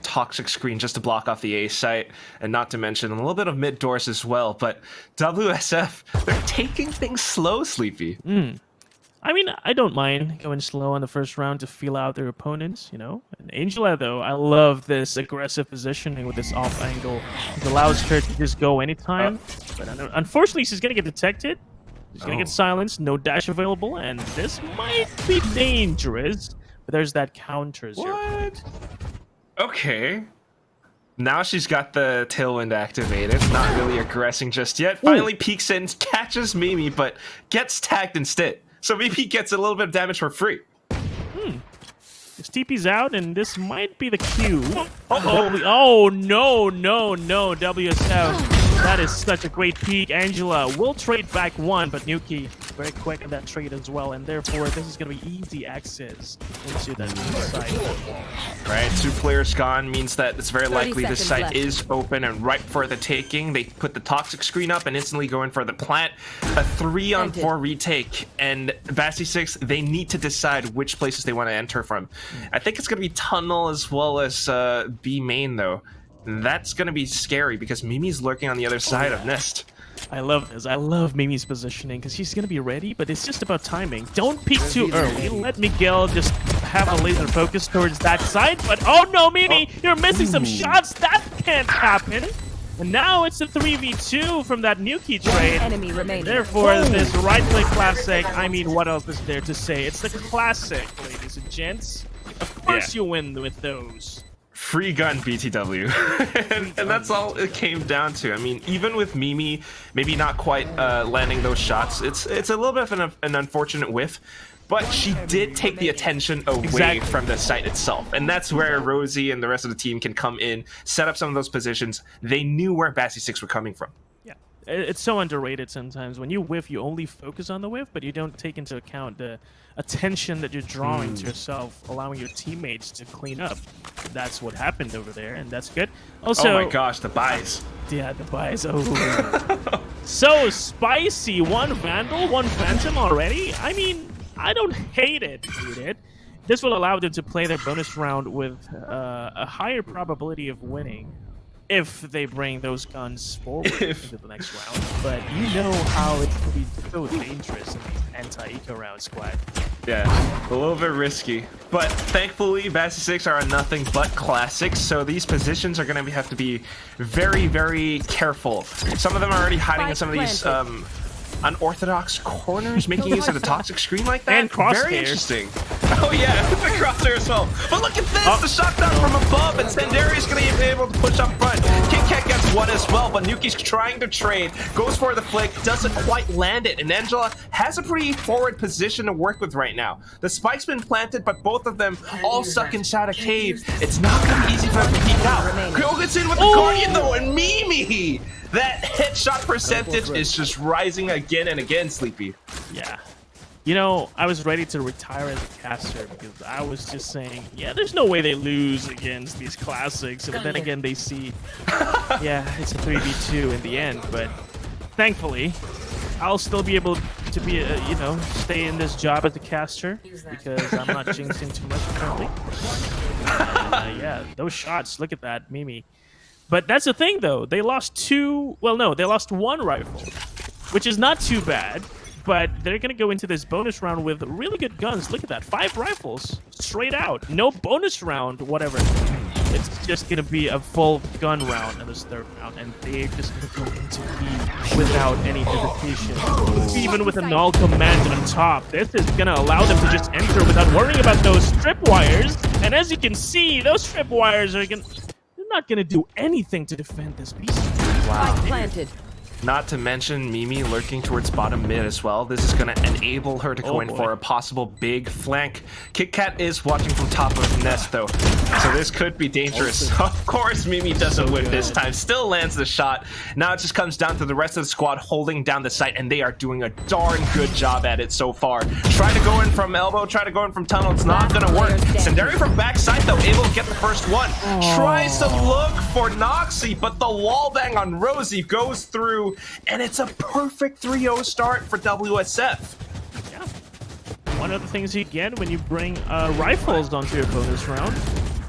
toxic screen just to block off the A site, and not to mention a little bit of mid doors as well. But WSF, they're taking things slow, Sleepy. I mean, I don't mind going slow on the first round to feel out their opponents, And Angela, though, I love this aggressive positioning with this off angle. It allows her to just go anytime. But unfortunately, she's going to get detected. She's going to get silenced, no dash available, and this might be dangerous. But there's that counter. What? Okay. Now she's got the tailwind activated, not really aggressing just yet. Finally peeks in, catches Mimi, but gets tagged instead. So Mimi gets a little bit of damage for free. This TP's out, and this might be the cue. Oh, no, WSF. That is such a great peek. Angela will trade back one, but Nuki very quick in that trade as well, and therefore this is going to be easy access into that site. Right, 2 players gone means that it's very 30 likely this seconds site left. is open and ripe for the taking. They put the toxic screen up and instantly go in for the plant. A 3-on-4 retake, and BASSIS, they need to decide which places they want to enter from. I think it's going to be tunnel as well as B main though. That's going to be scary because Mimi's lurking on the other side of Nest. I love this. I love Mimi's positioning because she's going to be ready, but it's just about timing. Don't peek too early. Let Miguel just have a laser focus towards that side, but oh no, Mimi, you're missing some shots. That can't happen. And now it's a 3v2 from that Nuki trade. Enemy remaining. Therefore, this right-click classic, I mean, what else is there to say? It's the classic, ladies and gents. Of course you win with those. Free gun BTW. and that's all it came down to. I mean, even with Mimi maybe not quite landing those shots, it's a little bit of an unfortunate whiff, but she did take the attention away from the site itself. And that's where Rosie and the rest of the team can come in, set up some of those positions. They knew where BASSIS were coming from. Yeah, it's so underrated sometimes. When you whiff, you only focus on the whiff, but you don't take into account the attention that you're drawing to yourself, allowing your teammates to clean up. That's what happened over there, and that's good. Also, oh my gosh, the buys. Yeah, the buys. Oh, so spicy. 1 Vandal, 1 Phantom already. I mean, I don't hate it. This will allow them to play their bonus round with a higher probability of winning if they bring those guns forward into the next round. But you know how it can be so dangerous in these anti-eco round squad. Yeah, a little bit risky. But thankfully, BASSIS are nothing but classics, so these positions are going to have to be very, very careful. Some of them are already hiding in some of these unorthodox corners, making use of the toxic screen like that. And crosshairs. Very interesting. Oh yeah, the crosshair as well. But look at this, the shot down from above, and Sandari's going to be able to push up front. Kit Kat gets one as well, but Nuki's trying to trade, goes for the flick, doesn't quite land it, and Angela has a pretty forward position to work with right now. The spike's been planted, but both of them all stuck inside a cave. It's not going to be easy for them to peek out. Kyo gets in with the Guardian though, and Mimi! That headshot percentage is just rising again and again, Sleepy. Yeah. You know, I was ready to retire as a caster because I was just saying, yeah, there's no way they lose against these classics. And then again, they see, yeah, it's a 3v2 in the end. But thankfully, I'll still be able to be, you know, stay in this job as a caster because I'm not jinxing too much currently. And, yeah, those shots, look at that, Mimi. But that's the thing, though. They lost they lost 1 rifle, which is not too bad. But they're going to go into this bonus round with really good guns. Look at that. 5 rifles straight out. No bonus round, whatever. It's just going to be a full gun round in this 3rd round. And they're just going to go into B without any hesitation. Even with a null command on top. This is going to allow them to just enter without worrying about those tripwires. And as you can see, those tripwires are going to... not going to do anything to defend this beast. Wow. Planted. Not to mention Mimi lurking towards bottom mid as well. This is going to enable her to go in for a possible big flank. Kit Kat is watching from top of Nest though, so this could be dangerous. Of course, Mimi doesn't win this time. Still lands the shot. Now it just comes down to the rest of the squad holding down the site, and they are doing a darn good job at it so far. Try to go in from elbow, try to go in from tunnel. It's not going to work. Sandari from backside though, able to get the first one. Tries to look for Noxie, but the wall bang on Rosie goes through. And it's a perfect 3-0 start for WSF. Yeah. One of the things you get when you bring rifles onto your bonus round,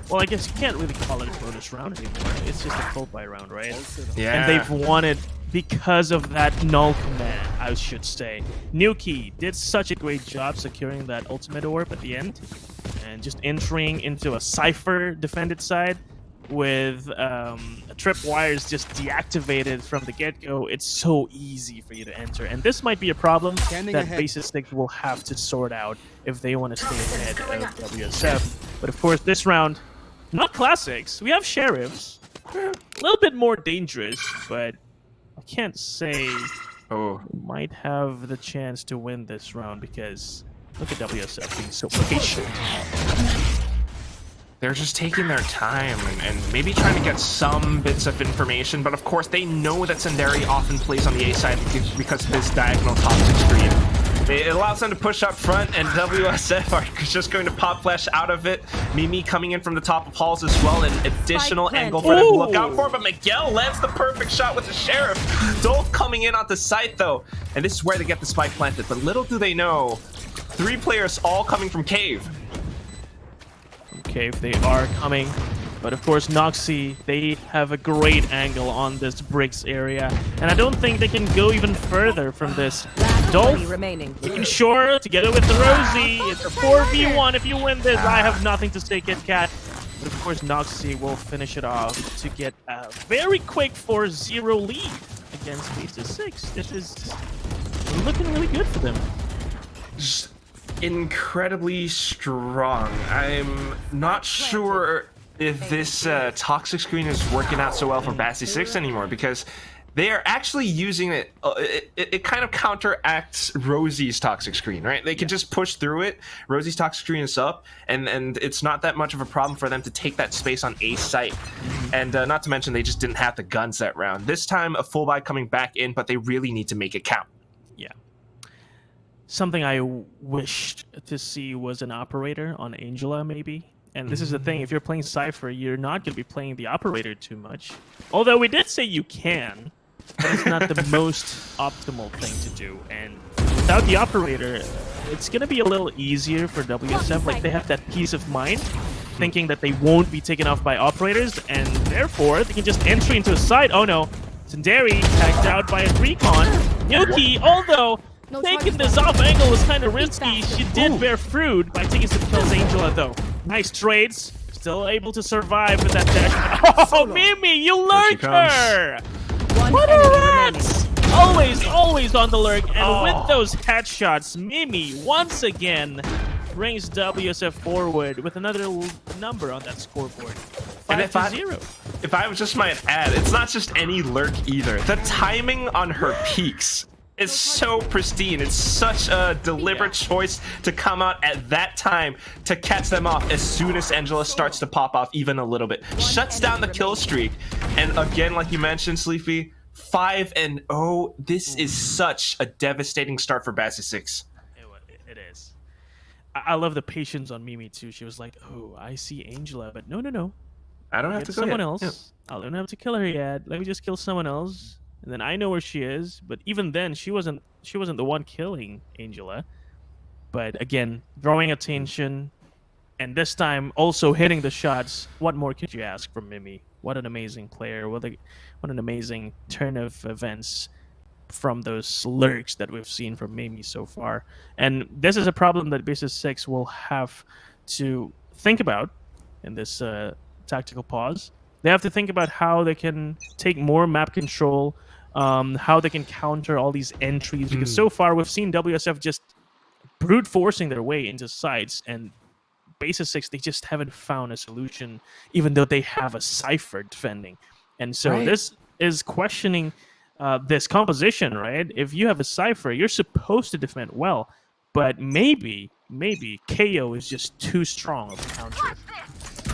well, I guess you can't really call it a bonus round anymore. It's just a full buy round, right? Yeah. And they've won it because of that null command, I should say. Nuki did such a great job securing that ultimate orb at the end, and just entering into a Cypher defended side with tripwires just deactivated from the get-go. It's so easy for you to enter, and this might be a problem that BASSIS will have to sort out if they want to stay ahead of WSF. But of course, this round, not classics. We have sheriffs, a little bit more dangerous, but I can't say we might have the chance to win this round because look at WSF being so patient. They're just taking their time and maybe trying to get some bits of information, but of course they know that Sundari often plays on the A side because of this diagonal toxic screen. It allows them to push up front, and WSF are just going to pop flash out of it. Mimi coming in from the top of halls as well, an additional angle for them to look out for, but Miguel lands the perfect shot with the Sheriff. Dolph coming in onto site though, and this is where they get the spike planted, but little do they know, 3 players all coming from Cave. Cave, they are coming, but of course Noxy, they have a great angle on this bricks area, and I don't think they can go even further from this. Dolph looking sure together with the Rosie. It's a 4v1. If you win this, I have nothing to say, Kit Kat. But of course Noxy will finish it off to get a very quick 4-0 lead against BASSIS. This is looking really good for them. Incredibly strong. I'm not sure if this toxic screen is working out so well for BASSIS anymore, because they are actually using it. It kind of counteracts Rosie's toxic screen, right? They can just push through it. Rosie's toxic screen is up, and it's not that much of a problem for them to take that space on A site. And not to mention, they just didn't have the guns that round. This time, a full buy coming back in, but they really need to make it count. Yeah. Something I wished to see was an operator on Angela, maybe. And this is the thing, if you're playing Cypher, you're not going to be playing the operator too much. Although we did say you can, but it's not the most optimal thing to do. And without the operator, it's going to be a little easier for WSF. Like, they have that peace of mind, thinking that they won't be taken off by operators, and therefore they can just enter into a site. Oh no, Sundari tagged out by a recon. Yuki, although taking this off angle was kind of risky, she did bear fruit by taking some kills. Angela, though. Nice trades. Still able to survive with that dash. Oh, Mimi, you lurked her! What a rat! Always on the lurk. And with those headshots, Mimi, once again, brings WSF forward with another number on that scoreboard. 5-0. If I just might add, it's not just any lurk either. The timing on her peaks is so pristine. It's such a deliberate choice to come out at that time to catch them off as soon as Angela starts to pop off even a little bit. Shuts down the kill streak. And again, like you mentioned, Sleepy, 5-0. This is such a devastating start for BASSIS. It is. I love the patience on Mimi too. She was like, "Oh, I see Angela, but no. I don't have to kill someone else. Yeah. I don't have to kill her yet. Let me just kill someone else." And then I know where she is, but even then, she wasn't the one killing Angela. But again, drawing attention, and this time also hitting the shots. What more could you ask from Mimi? What an amazing player! What an amazing turn of events from those lurks that we've seen from Mimi so far. And this is a problem that BASSIS will have to think about in this tactical pause. They have to think about how they can take more map control, how they can counter all these entries, because so far we've seen WSF just brute forcing their way into sites, and BASSIS, they just haven't found a solution, even though they have a Cypher defending. And so this is questioning this composition, right? If you have a Cypher, you're supposed to defend well, but maybe KO is just too strong of a counter.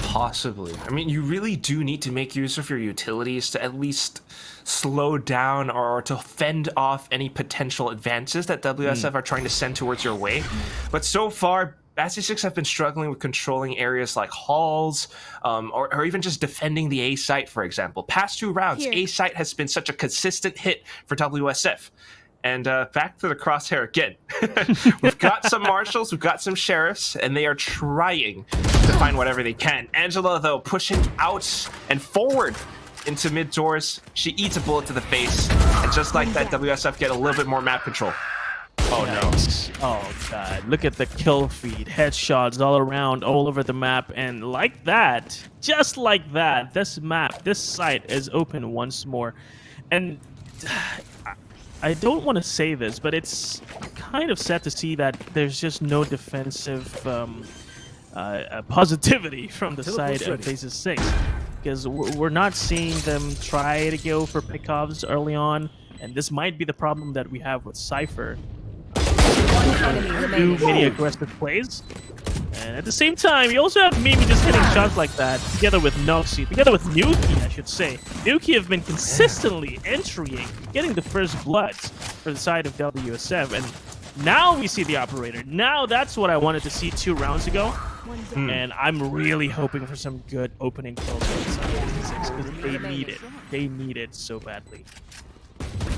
Possibly. I mean, you really do need to make use of your utilities to at least slow down or to fend off any potential advances that WSF are trying to send towards your way. But so far, BASSIS have been struggling with controlling areas like halls, or even just defending the A site, for example. Past 2 rounds, A site has been such a consistent hit for WSF. And back to the crosshair again. We've got some marshals, we've got some sheriffs, and they are trying to find whatever they can. Angela, though, pushing out and forward into mid doors. She eats a bullet to the face, and just like that, WSF get a little bit more map control. Oh Nice. No. Oh god, look at the kill feed. Headshots all around, all over the map, and like that, just like that, this site is open once more. And I don't want to say this, but it's kind of sad to see that there's just no defensive positivity from the side of BASSIS, because we're not seeing them try to go for pickoffs early on, and this might be the problem that we have with Cypher. Do many aggressive plays, and And at the same time, you also have Mimi just hitting shots like that, together with Noxie, together with Nuki, I should say. Nuki have been consistently entering, getting the first bloods for the side of WSF, and now we see the operator. Now that's what I wanted to see 2 rounds ago, and I'm really hoping for some good opening kills on the side of BASSIS, because they need it. They need it so badly.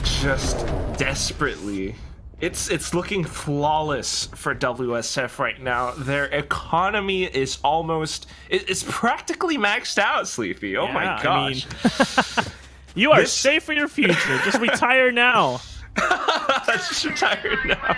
Just desperately. It's looking flawless for WSF right now. Their economy is almost... It's practically maxed out, Sleepy. Oh my gosh. I mean, you are safe for your future. Just retire now. Just retire now.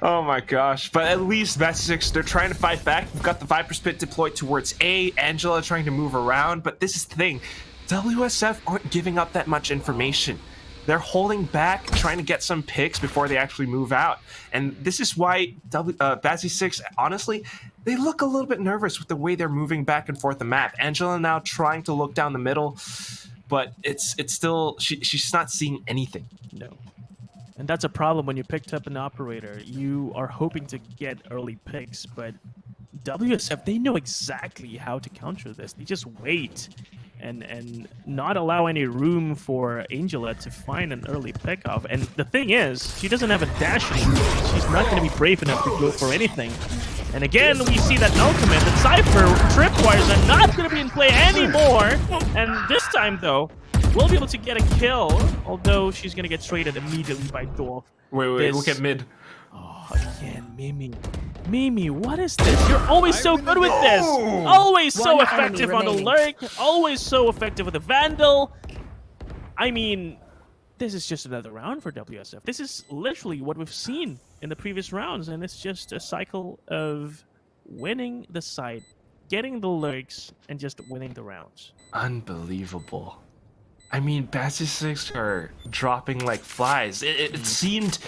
Oh my gosh. But at least BASSIS, they're trying to fight back. We've got the Viper Spit deployed towards A. Angela trying to move around. But this is the thing. WSF aren't giving up that much information. They're holding back, trying to get some picks before they actually move out. And this is why BASSIS, honestly, they look a little bit nervous with the way they're moving back and forth the map. Angela now trying to look down the middle, but it's still, she's not seeing anything. No. And that's a problem when you picked up an operator. You are hoping to get early picks, but WSF, they know exactly how to counter this. They just wait and not allow any room for Angela to find an early pick-off. And the thing is, she doesn't have a dash anymore. She's not going to be brave enough to go for anything. And again, we see that no command, that Cypher tripwires are not going to be in play anymore. And this time, though, we'll be able to get a kill, although she's going to get traded immediately by Dolph. Wait, look at mid. Oh, again, Mimi. Mimi, what is this? You're always so good with this. Always so effective on the lurk. Always so effective with the Vandal. I mean, this is just another round for WSF. This is literally what we've seen in the previous rounds, and it's just a cycle of winning the site, getting the lurks, and just winning the rounds. Unbelievable. I mean, BASSIS are dropping like flies. It seemed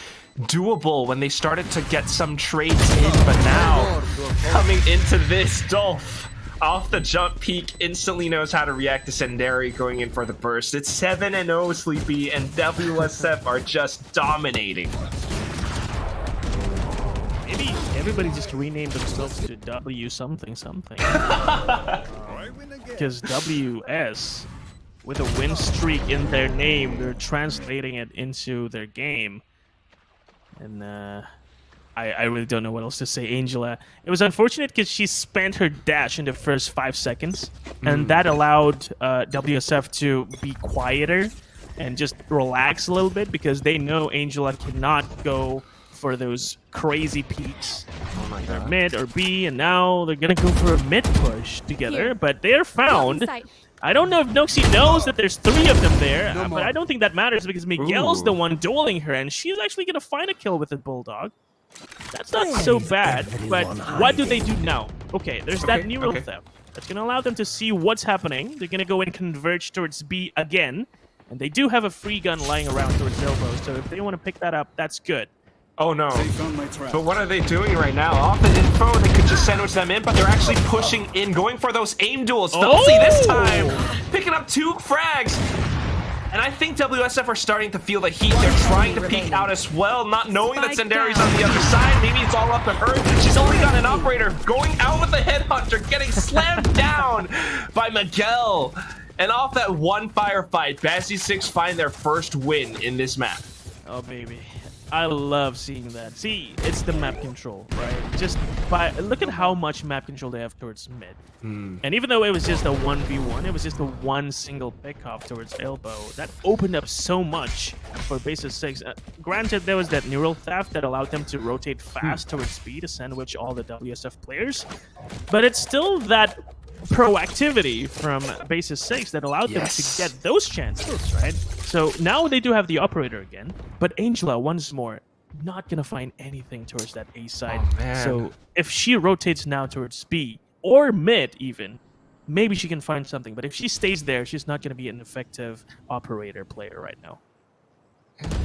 doable when they started to get some trades in, but now coming into this, Dolph off the jump peak instantly knows how to react to Senderi going in for the burst. It's 7-0 Sleepy, and WSF are just dominating. Maybe everybody just renamed themselves to W something something. Because WS, with a win streak in their name, they're translating it into their game. And I really don't know what else to say. Angela, it was unfortunate because she spent her dash in the first 5 seconds, and that allowed WSF to be quieter and just relax a little bit, because they know Angela cannot go for those crazy peaks. Oh my god. Mid or B, and now they're gonna go for a mid push together, but they're found. I don't know if Noxie knows that there's 3 of them there, but I don't think that matters, because Miguel's the one dueling her, and she's actually going to find a kill with the Bulldog. That's not so bad, but what do they do now? Okay, there's that neural theft. That's going to allow them to see what's happening. They're going to go and converge towards B again, and they do have a free gun lying around towards elbow, so if they want to pick that up, that's good. Oh no. But what are they doing right now? Off the info, they could just sandwich them in, but they're actually pushing in, going for those aim duels. Felcy this time, picking up 2 frags. And I think WSF are starting to feel the heat. They're trying to peek out as well, not knowing that Senderi's on the other side. Maybe it's all up to her. She's only got an operator going out with the headhunter, getting slammed down by Miguel. And off that one firefight, BASSIS find their first win in this map. Oh, baby. I love seeing that. See, it's the map control, right? Just look at how much map control they have towards mid. And even though it was just a 1v1, it was just a one single pick-off towards elbow. That opened up so much for BASSIS. Granted, there was that neural theft that allowed them to rotate fast towards B to sandwich all the WSF players. But it's still that proactivity from BASSIS that allowed them to get those chances, right? So now they do have the operator again, but Angela, once more, not gonna find anything towards that A side. So if she rotates now towards B, or mid even, maybe she can find something. But if she stays there, she's not gonna be an effective operator player right now.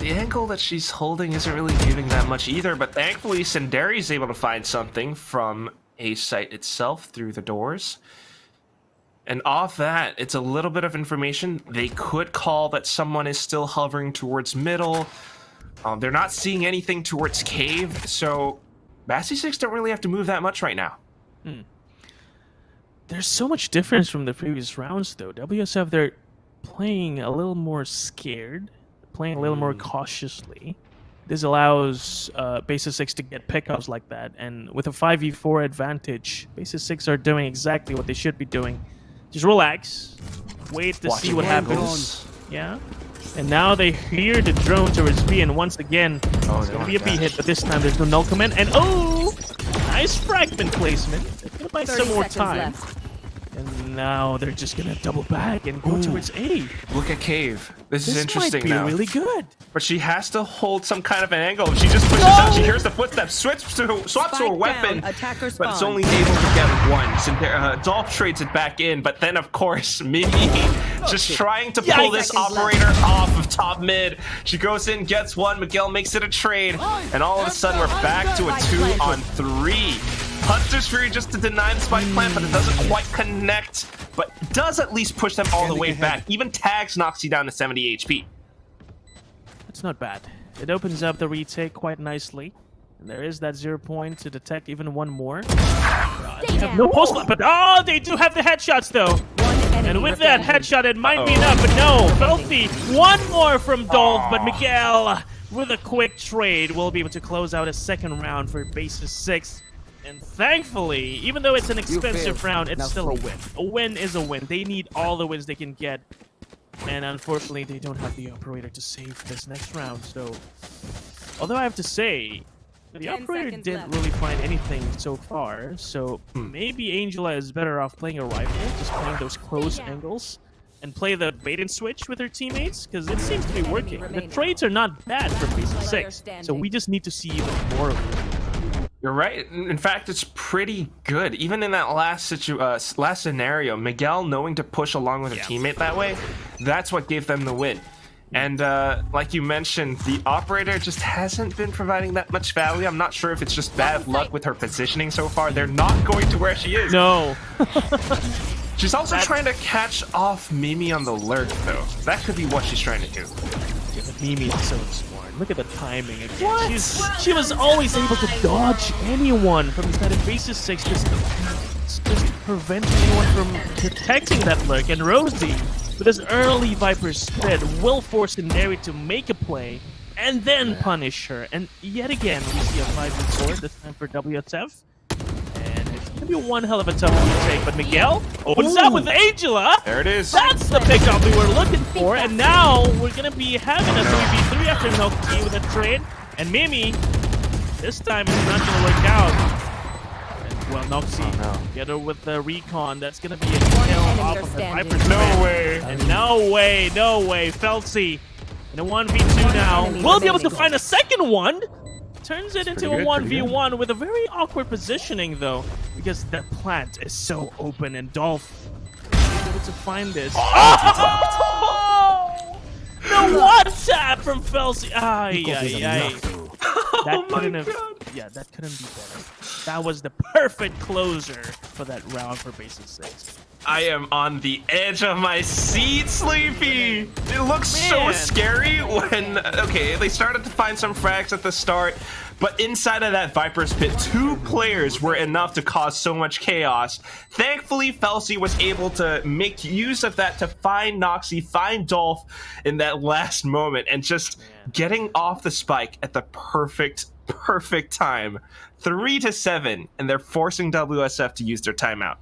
The angle that she's holding isn't really giving that much either, but thankfully Senderi's able to find something from A site itself through the doors. And off that, it's a little bit of information. They could call that someone is still hovering towards middle. They're not seeing anything towards cave, so BASSIS don't really have to move that much right now. There's so much difference from the previous rounds, though. WSF, they're playing a little more scared, playing a little more cautiously. This allows Basis 6 to get pickups like that, and with a 5v4 advantage, Basis 6 are doing exactly what they should be doing. Just relax, wait to see what happens. Yeah. And now they hear the drone towards B, and once again, it's going to be a B hit, but this time there's no null command. And nice fragment placement. They're going to buy some more time. Left. And now they're just going to double back and go towards A. Look at Cave. This is This interesting might be now. really good. But she has to hold some kind of an angle. If she just pushes out, she hears the footsteps, swaps to her Spike weapon, down, attacker but it's spawn. only able to get one. So Dolph trades it back in, but then of course Mimi just trying to pull this Seconds operator off of top mid. She goes in, gets one. Miguel makes it a trade, and all of a sudden we're back to a 2-on-3. Hunter's Fury just to deny the spike plant, but it doesn't quite connect, but does at least push them all the way back. Even tags Noxie down to 70 HP. That's not bad. It opens up the retake quite nicely. And there is that 0 point to detect even one more. They have no post, but they do have the headshots though. And with that headshot, it might be enough, but no. Filthy, one more from Dolph, but Miguel, with a quick trade, will be able to close out a second round for Basis 6. And thankfully, even though it's an expensive round, it's still a win. A win is a win. They need all the wins they can get. And unfortunately, they don't have the operator to save this next round. So, although I have to say, the operator didn't really find anything so far. So maybe Angela is better off playing a rifle, just playing those close angles, and play the bait and switch with her teammates, because it seems to be working. The trades are not bad for Basis 6, so we just need to see even more of them. You're right. In fact, it's pretty good. Even in that last scenario, Miguel knowing to push along with a teammate that way, that's what gave them the win. And like you mentioned, the operator just hasn't been providing that much value. I'm not sure if it's just bad luck with her positioning so far. They're not going to where she is. No. She's also trying to catch off Mimi on the lurk, though. That could be what she's trying to do. Yeah, but Mimi is so smart. Look at the timing again. She was always able to dodge anyone from inside of Basis 6, just preventing anyone from detecting that lurk. And Rosie, with his early Viper spit, will force Inari to make a play and then punish her. And yet again, we see a 5v4, this time for WSF. And it's going to be one hell of a tough retake. But Miguel opens up with Angela. There it is. That's the pickup we were looking for, and now we're gonna be having a 3v3 after Noxie with a trade, and Mimi, this time it's not gonna work out. And, well, Noxie, get her with the recon, that's gonna be a kill off of the Viper spin. No way. And no way, Felsi, in a 1v2 now, we'll be able to find a second one. Turns it into a 1v1 with a very awkward positioning, though, because the plant is so open, and Dolph is able to find this. Oh! The one-tap from Felsi. That couldn't have. Yeah, that couldn't be better. That was the perfect closer for that round for Basis 6. I am on the edge of my seat, Sleepy. It looks so scary when, okay, they started to find some frags at the start, but inside of that Viper's pit, 2 players were enough to cause so much chaos. Thankfully, Felsi was able to make use of that to find Noxie, find Dolph in that last moment, and just getting off the spike at the perfect time. 3-7, and they're forcing WSF to use their timeout.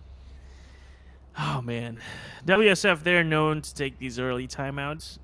Oh man, WSF, they're known to take these early timeouts.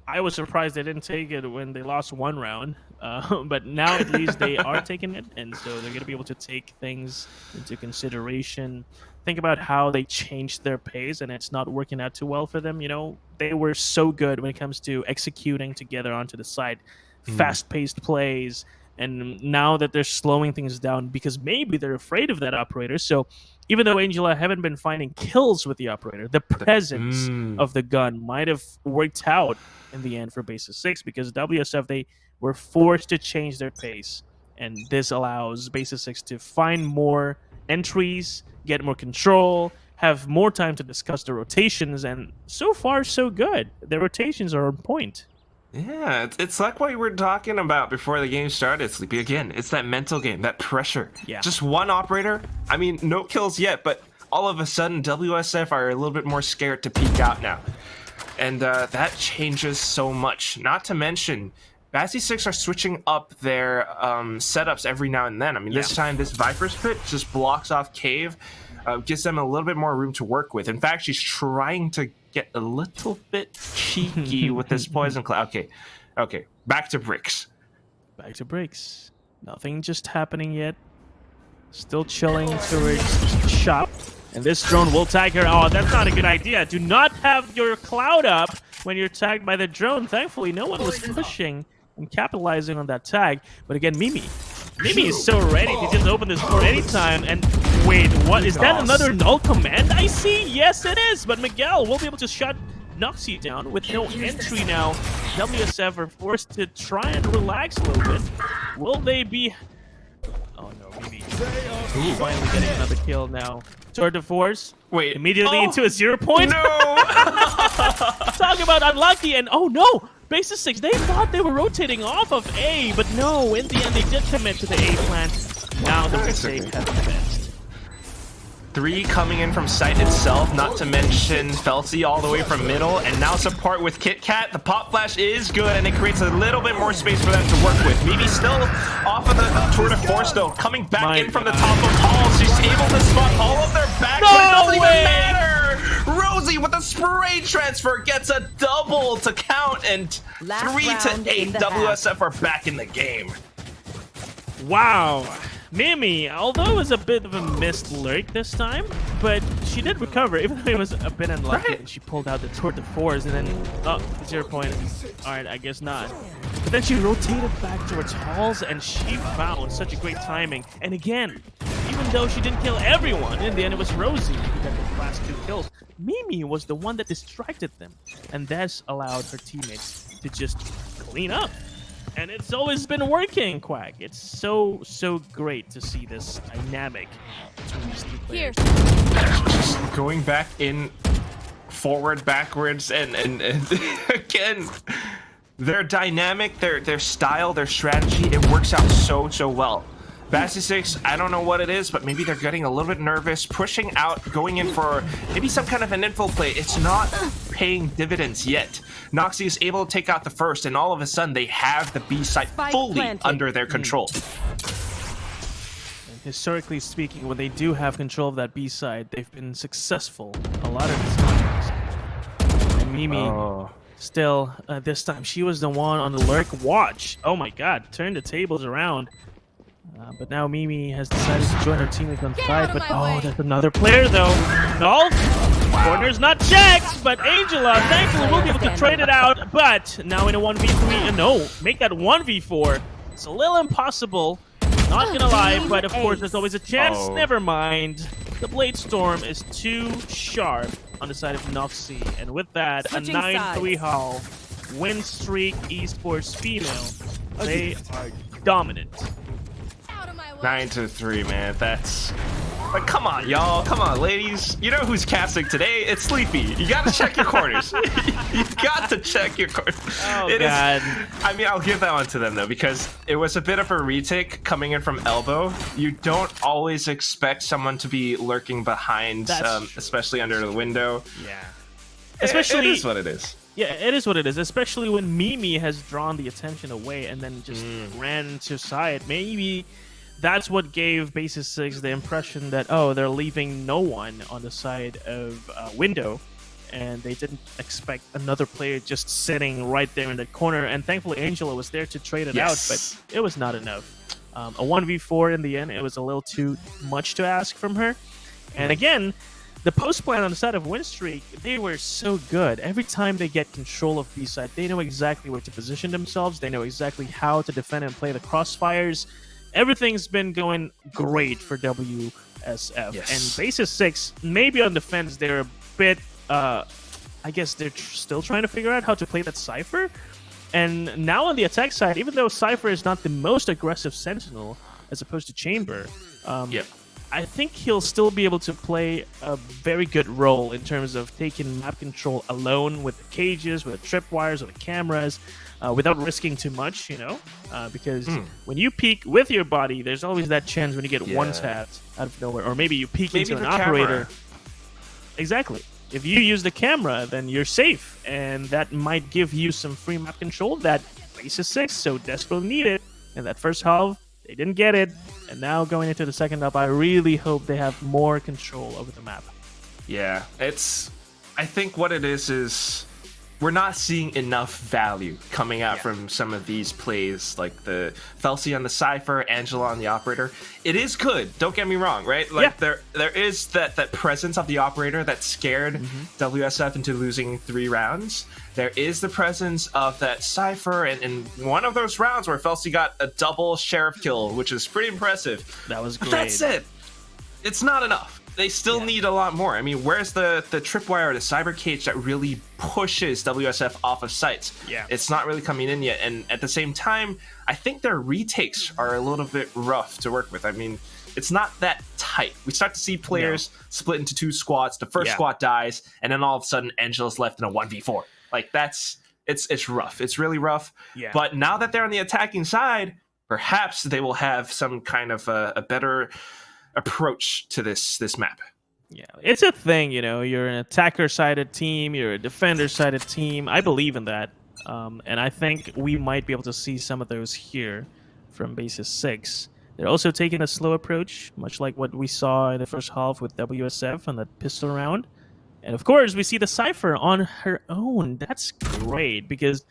I was surprised they didn't take it when they lost one round, but now at least they are taking it, and so they're going to be able to take things into consideration. Think about how they changed their pace, and it's not working out too well for them. You know, they were so good when it comes to executing together onto the side, fast-paced plays, and now that they're slowing things down because maybe they're afraid of that operator. So even though Angela haven't been finding kills with the operator, the presence of the gun might have worked out in the end for Basis 6, because WSF, they were forced to change their pace, and this allows Basis 6 to find more entries, get more control, have more time to discuss the rotations, and so far so good. The rotations are on point. Yeah, it's like what we were talking about before the game started, Sleepy. Again, it's that mental game, that pressure. Yeah. Just one operator. I mean, no kills yet, but all of a sudden, WSF are a little bit more scared to peek out now. And that changes so much. Not to mention, BASSIS are switching up their setups every now and then. I mean, this time, this Viper's Pit just blocks off Cave, gives them a little bit more room to work with. In fact, she's trying to get a little bit cheeky with this Poison Cloud. Okay, back to Bricks. Back to Bricks. Nothing just happening yet. Still chilling towards shop. And this drone will tag her. Oh, that's not a good idea. Do not have your cloud up when you're tagged by the drone. Thankfully, no one was pushing and capitalizing on that tag. But again, Mimi is so ready to just open this door anytime. And wait, what? Is that another null command I see? Yes, it is. But Miguel will be able to shut Noxie down with no entry now. WSF are forced to try and relax a little bit. Will they be... Oh no, Mimi. Finally getting another kill now. Tour de force. Wait. Immediately into a 0 point. No! Talk about unlucky, and oh no! BASSIS 6, they thought they were rotating off of A, but no, in the end they did commit to the A plant. Now the mistake has commenced. 3 coming in from site itself, not to mention Felty all the way from middle, and now support with Kit Kat. The pop flash is good, and it creates a little bit more space for them to work with. Mimi still off of the tour de force though, coming back in from the top of halls. She's able to spot all of their back, but it doesn't even matter. Rosie with a spray transfer gets a double to count, and 3 to 8. WSF are back in the game. Wow. Mimi, although it was a bit of a missed lurk this time, but she did recover, even though it was a bit unlucky. And she pulled out the tour de force, and then, 0 point. Alright, I guess not. But then she rotated back towards halls, and she found such a great timing. And again, even though she didn't kill everyone, in the end it was Rosie who got the last 2 kills. Mimi was the one that distracted them, and that's allowed her teammates to just clean up. And it's always been working, Quack. It's so great to see this dynamic between these 2 players. Just going back in, forward, backwards, and again, their dynamic, their style, their strategy, it works out so well. BASSIS, I don't know what it is, but maybe they're getting a little bit nervous, pushing out, going in for maybe some kind of an info play. It's not paying dividends yet. Noxie is able to take out the first, and all of a sudden they have the B site fully under their control. And historically speaking, when they do have control of that B side, they've been successful a lot of the times. And Mimi, still, this time, she was the one on the lurk watch. Oh my god, turned the tables around. But now Mimi has decided to join her teammates on side. But there's another player though. No, corner's not checked. But Angela, thankfully, will be able to trade it out. But now in a 1v3, no, make that 1v4. It's a little impossible. Not gonna lie, but of course there's always a chance. Never mind. The Blade Storm is too sharp on the side of Noxie, and with that, a 9-3 haul, win streak esports female. They are dominant. 9-3, man. That's like, come on, y'all. Come on, ladies. You know who's casting today? It's Sleepy. You gotta check your corners. You got to check your corners. Oh, God. I mean, I'll give that one to them, though, because it was a bit of a retake coming in from elbow. You don't always expect someone to be lurking behind, especially under the window. Yeah. Especially, it is what it is. Yeah, it is what it is, especially when Mimi has drawn the attention away and then just ran to side. Maybe that's what gave BASSIS 6 the impression that, oh, they're leaving no one on the side of window, and they didn't expect another player just sitting right there in the corner. And thankfully, Angela was there to trade it out, but it was not enough. A 1v4 in the end, it was a little too much to ask from her. And again, the post plan on the side of Winstreak, they were so good. Every time they get control of B side, they know exactly where to position themselves. They know exactly how to defend and play the crossfires. Everything's been going great for WSF. And BASSIS 6, maybe on defense, they're a bit, I guess they're still trying to figure out how to play that Cypher. And now on the attack side, even though Cypher is not the most aggressive Sentinel, as opposed to Chamber, I think he'll still be able to play a very good role in terms of taking map control alone with the cages, with the tripwires, with the cameras, without risking too much, because when you peek with your body, there's always that chance when you get one tapped out of nowhere, or maybe you peek into an operator. Exactly. If you use the camera, then you're safe, and that might give you some free map control that BASSIS 6 so desperately needed. In that first half, they didn't get it, and now going into the second half, I really hope they have more control over the map. Yeah, I think what it is we're not seeing enough value coming out from some of these plays, like the Felsi on the Cypher, Angela on the Operator. It is good, don't get me wrong, right? Like there is that presence of the Operator that scared WSF into losing 3 rounds. There is the presence of that Cypher, and in one of those rounds where Felsi got a double Sheriff kill, which is pretty impressive. That was great. But that's it. It's not enough. They still need a lot more. I mean, where's the tripwire or the cyber cage that really pushes WSF off of sites? Yeah. It's not really coming in yet. And at the same time, I think their retakes are a little bit rough to work with. I mean, it's not that tight. We start to see players split into 2 squads. The first squad dies, and then all of a sudden, Angela's left in a 1v4. Like, it's rough. It's really rough. Yeah. But now that they're on the attacking side, perhaps they will have some kind of a better approach to this map. Yeah, it's a thing, you're an attacker-sided team, you're a defender-sided team. I believe in that, and I think we might be able to see some of those here from BASSIS 6. They're also taking a slow approach, much like what we saw in the first half with WSF on that pistol round. And of course, we see the Cypher on her own. That's great, because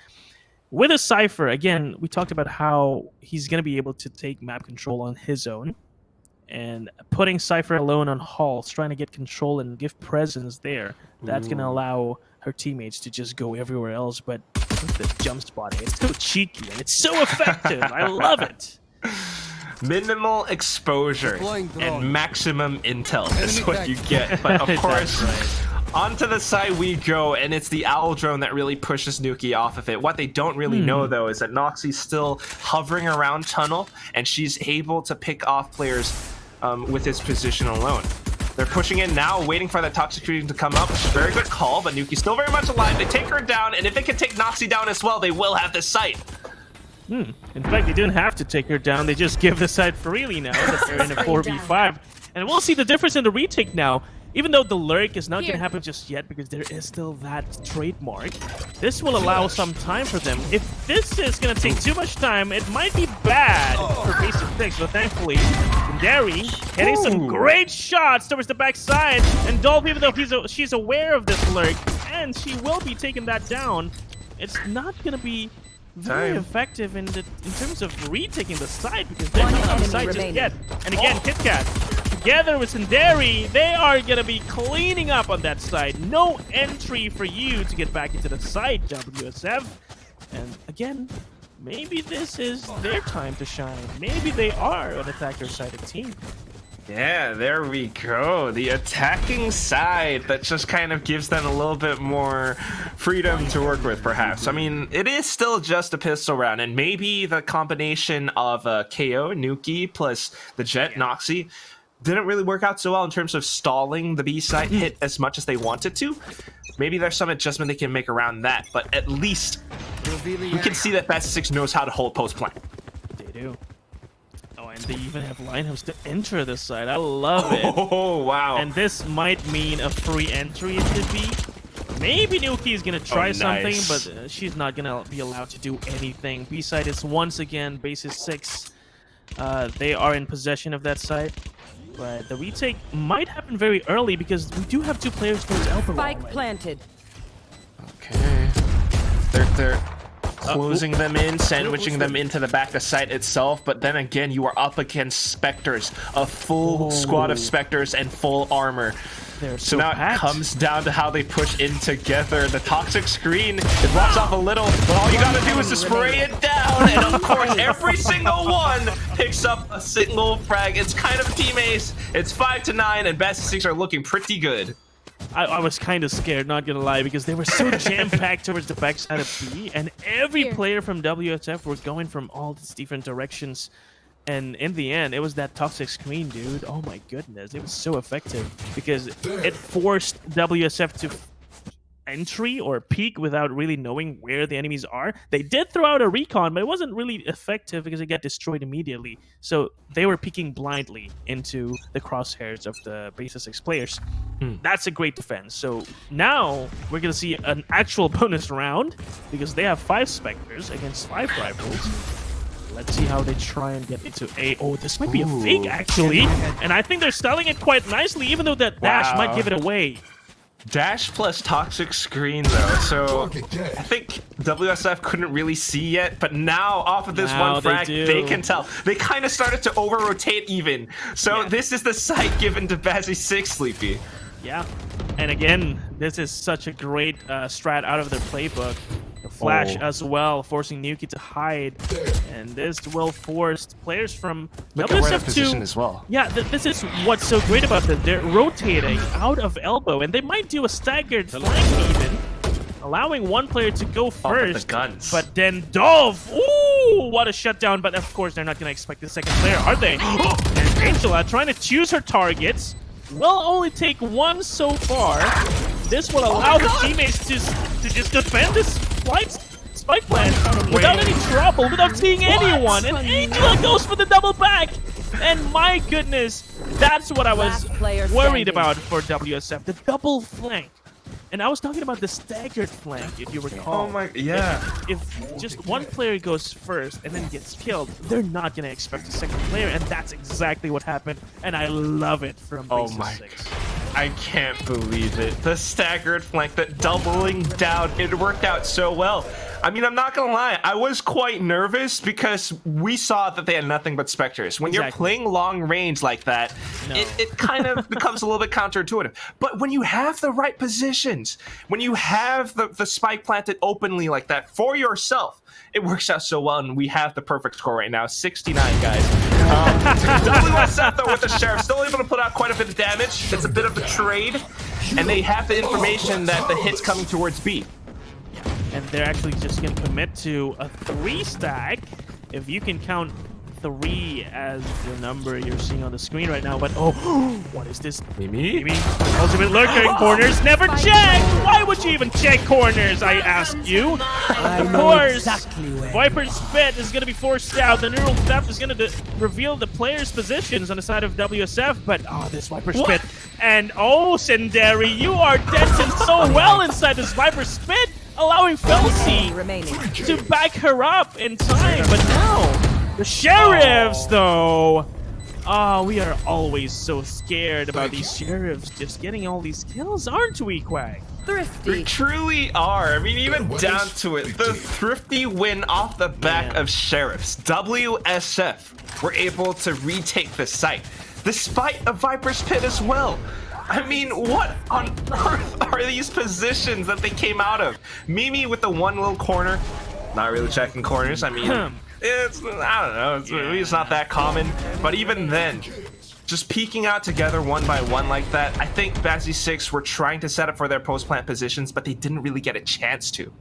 with a Cypher, again, we talked about how he's going to be able to take map control on his own. And putting Cypher alone on halls, trying to get control and give presence there, that's going to allow her teammates to just go everywhere else. But the jump spotting, it's so cheeky and it's so effective. I love it. Minimal exposure and maximum intel is what you get. But of course, onto the side we go, and it's the Owl drone that really pushes Nuki off of it. What they don't really know, though, is that Noxie's still hovering around tunnel, and she's able to pick off players with his position alone. They're pushing in now, waiting for that toxic shooting to come up. Very good call, but Nuki's still very much alive. They take her down, and if they can take Noxie down as well, they will have this site. In fact, they didn't have to take her down. They just give the site freely now that they're in a 4v5. And we'll see the difference in the retake now. Even though the lurk is not going to happen just yet because there is still that trademark, this will allow some time for them. If this is going to take too much time, it might be bad for BASSIS 6, but thankfully, Dari hitting some great shots towards the backside, and Dolph, even though she's aware of this lurk, and she will be taking that down, it's not going to be very effective in terms of retaking the side, because they're not on the side just yet. And again, KitKat, together with Sindari, they are going to be cleaning up on that side. No entry for you to get back into the side, WSF. And again, maybe this is their time to shine. Maybe they are an attacker-sided team. Yeah, there we go. The attacking side that just kind of gives them a little bit more freedom to work with, perhaps. I mean, it is still just a pistol round, and maybe the combination of KO, Nuki, plus the Jet, Noxie, didn't really work out so well in terms of stalling the B side hit as much as they wanted to. Maybe there's some adjustment they can make around that, but at least we can see that BASSIS 6 knows how to hold post plant. They do. Oh, and they even have lineups to enter this side. I love it. Oh, wow. And this might mean a free entry into B. Maybe Nuki is going to try something, but she's not going to be allowed to do anything. B side is once again BASSIS 6. They are in possession of that side. But the retake might happen very early because we do have 2 players towards Alpha. Spike planted. Okay. They're closing them in, sandwiching them into the back of site itself, but then again, you are up against Spectres, a full squad of Spectres and full armor. So now it comes down to how they push in together. The toxic screen, it blocks off a little, but all you gotta do is to spray it down, and of course, every single one picks up a single frag. It's kind of a team ace. It's 5-9, and BASSIS 6 are looking pretty good. I was kind of scared, not gonna lie, because they were so jam-packed towards the backside of B, and every player from WSF were going from all these different directions. And in the end, it was that toxic screen, dude. Oh my goodness, it was so effective because it forced WSF to entry or peek without really knowing where the enemies are. They did throw out a recon, but it wasn't really effective because it got destroyed immediately. So they were peeking blindly into the crosshairs of the BASSIS 6 players. That's a great defense. So now we're going to see an actual bonus round because they have 5 Spectres against 5 Rivals. Let's see how they try and get into A. Oh, this might be a fake, actually. And I think they're selling it quite nicely, even though that dash might give it away. Dash plus toxic screen, though. So I think WSF couldn't really see yet, but now off of this one frag, they can tell. They kind of started to over-rotate even. So this is the sight given to BASSIS 6, Sleepy. Yeah. And again, this is such a great strat out of their playbook. The flash as well, forcing Nuki to hide, and this will force players from WSF position as well. Yeah, this is what's so great about them. They're rotating out of elbow, and they might do a staggered flank even, allowing one player to go first. But then Dove, ooh, what a shutdown! But of course, they're not going to expect the second player, are they? And Angela trying to choose her targets. Will only take one so far. This will allow the teammates to just defend this spike plant without any trouble, without seeing anyone. And Angela goes for the double back. And my goodness, that's what I was worried about for WSF, the double flank. And I was talking about the staggered flank, if you recall. Oh my, yeah. If just one player goes first and then gets killed, they're not going to expect a second player, and that's exactly what happened. And I love it from BASSIS 6. I can't believe it. The staggered flank, that doubling down, it worked out so well. I mean, I'm not gonna lie, I was quite nervous because we saw that they had nothing but Spectres. When you're playing long range like that, it kind of becomes a little bit counterintuitive. But when you have the right positions, when you have the spike planted openly like that for yourself, it works out so well, and we have the perfect score right now, 69, guys. WSF, though, with the Sheriff, still able to put out quite a bit of damage. It's a bit of a trade, and they have the information that the hit's coming towards B. And they're actually just going to commit to a 3 stack, if you can count 3 as the number you're seeing on the screen right now. But oh, what is this? Mimi? Ultimate lurker in corners, never check! Why would you even check corners, I ask you? Of course, Viper's Spit is going to be forced out. The neural theft is going to reveal the players' positions on the side of WSF. But oh, this Viper's Spit. And oh, Senderi, you are dented so well inside this Viper's Spit, allowing Felsi to back her up in time. But no. The Sheriffs, though. Oh, we are always so scared about these Sheriffs just getting all these kills, aren't we, Quag? We truly are. I mean, even down to it, the thrifty win off the back of Sheriffs. WSF were able to retake the site, despite a Viper's Pit as well. I mean, what on earth are these positions that they came out of? Mimi with the one little corner, not really checking corners. I mean, it's, I don't know, it's not that common. But even then, just peeking out together one by one like that, I think BASSIS 6 were trying to set up for their post-plant positions, but they didn't really get a chance to.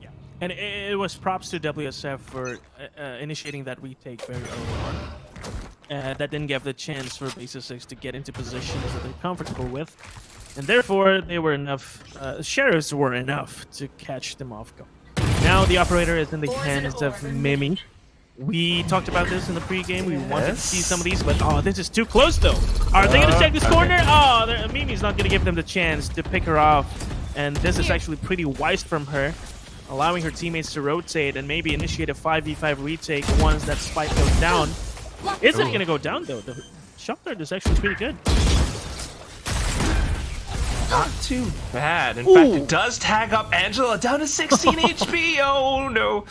Yeah, and it was props to WSF for initiating that retake very early on. That didn't give the chance for BASSIS 6 to get into positions that they're comfortable with. And therefore, they were enough, Sheriffs were enough to catch them off guard. Now the operator is in the hands of Mimi. We talked about this in the pregame. We wanted to see some of these, but oh, this is too close though. Are they going to check this corner? Oh, Mimi's not going to give them the chance to pick her off. And this is actually pretty wise from her, allowing her teammates to rotate and maybe initiate a 5v5 retake once that spike goes down. Is it going to go down though? The shot dart is actually pretty good. Not too bad. In fact, it does tag up Angela down to 16 HP. Oh no.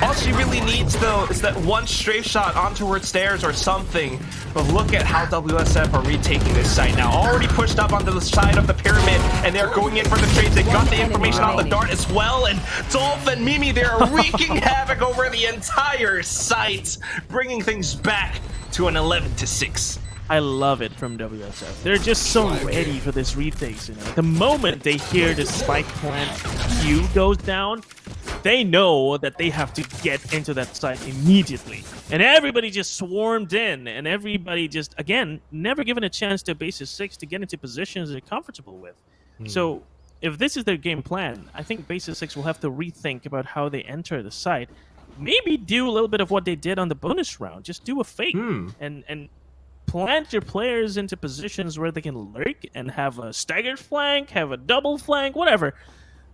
All she really needs though is that one strafe shot onto her stairs or something. But look at how WSF are retaking this site now. Already pushed up onto the side of the pyramid, and they're going in for the trades. They got the information on the dart as well, and Dolph and Mimi, they're wreaking havoc over the entire site, bringing things back to an 11-6. I love it from WSF. They're just so ready for this retakes, you know. The moment they hear the spike plant Q goes down, they know that they have to get into that site immediately. And everybody just swarmed in, and everybody just, again, never given a chance to Basis 6 to get into positions they're comfortable with. So if this is their game plan, I think Basis 6 will have to rethink about how they enter the site. Maybe do a little bit of what they did on the bonus round. Just do a fake and plant your players into positions where they can lurk and have a staggered flank, have a double flank, whatever.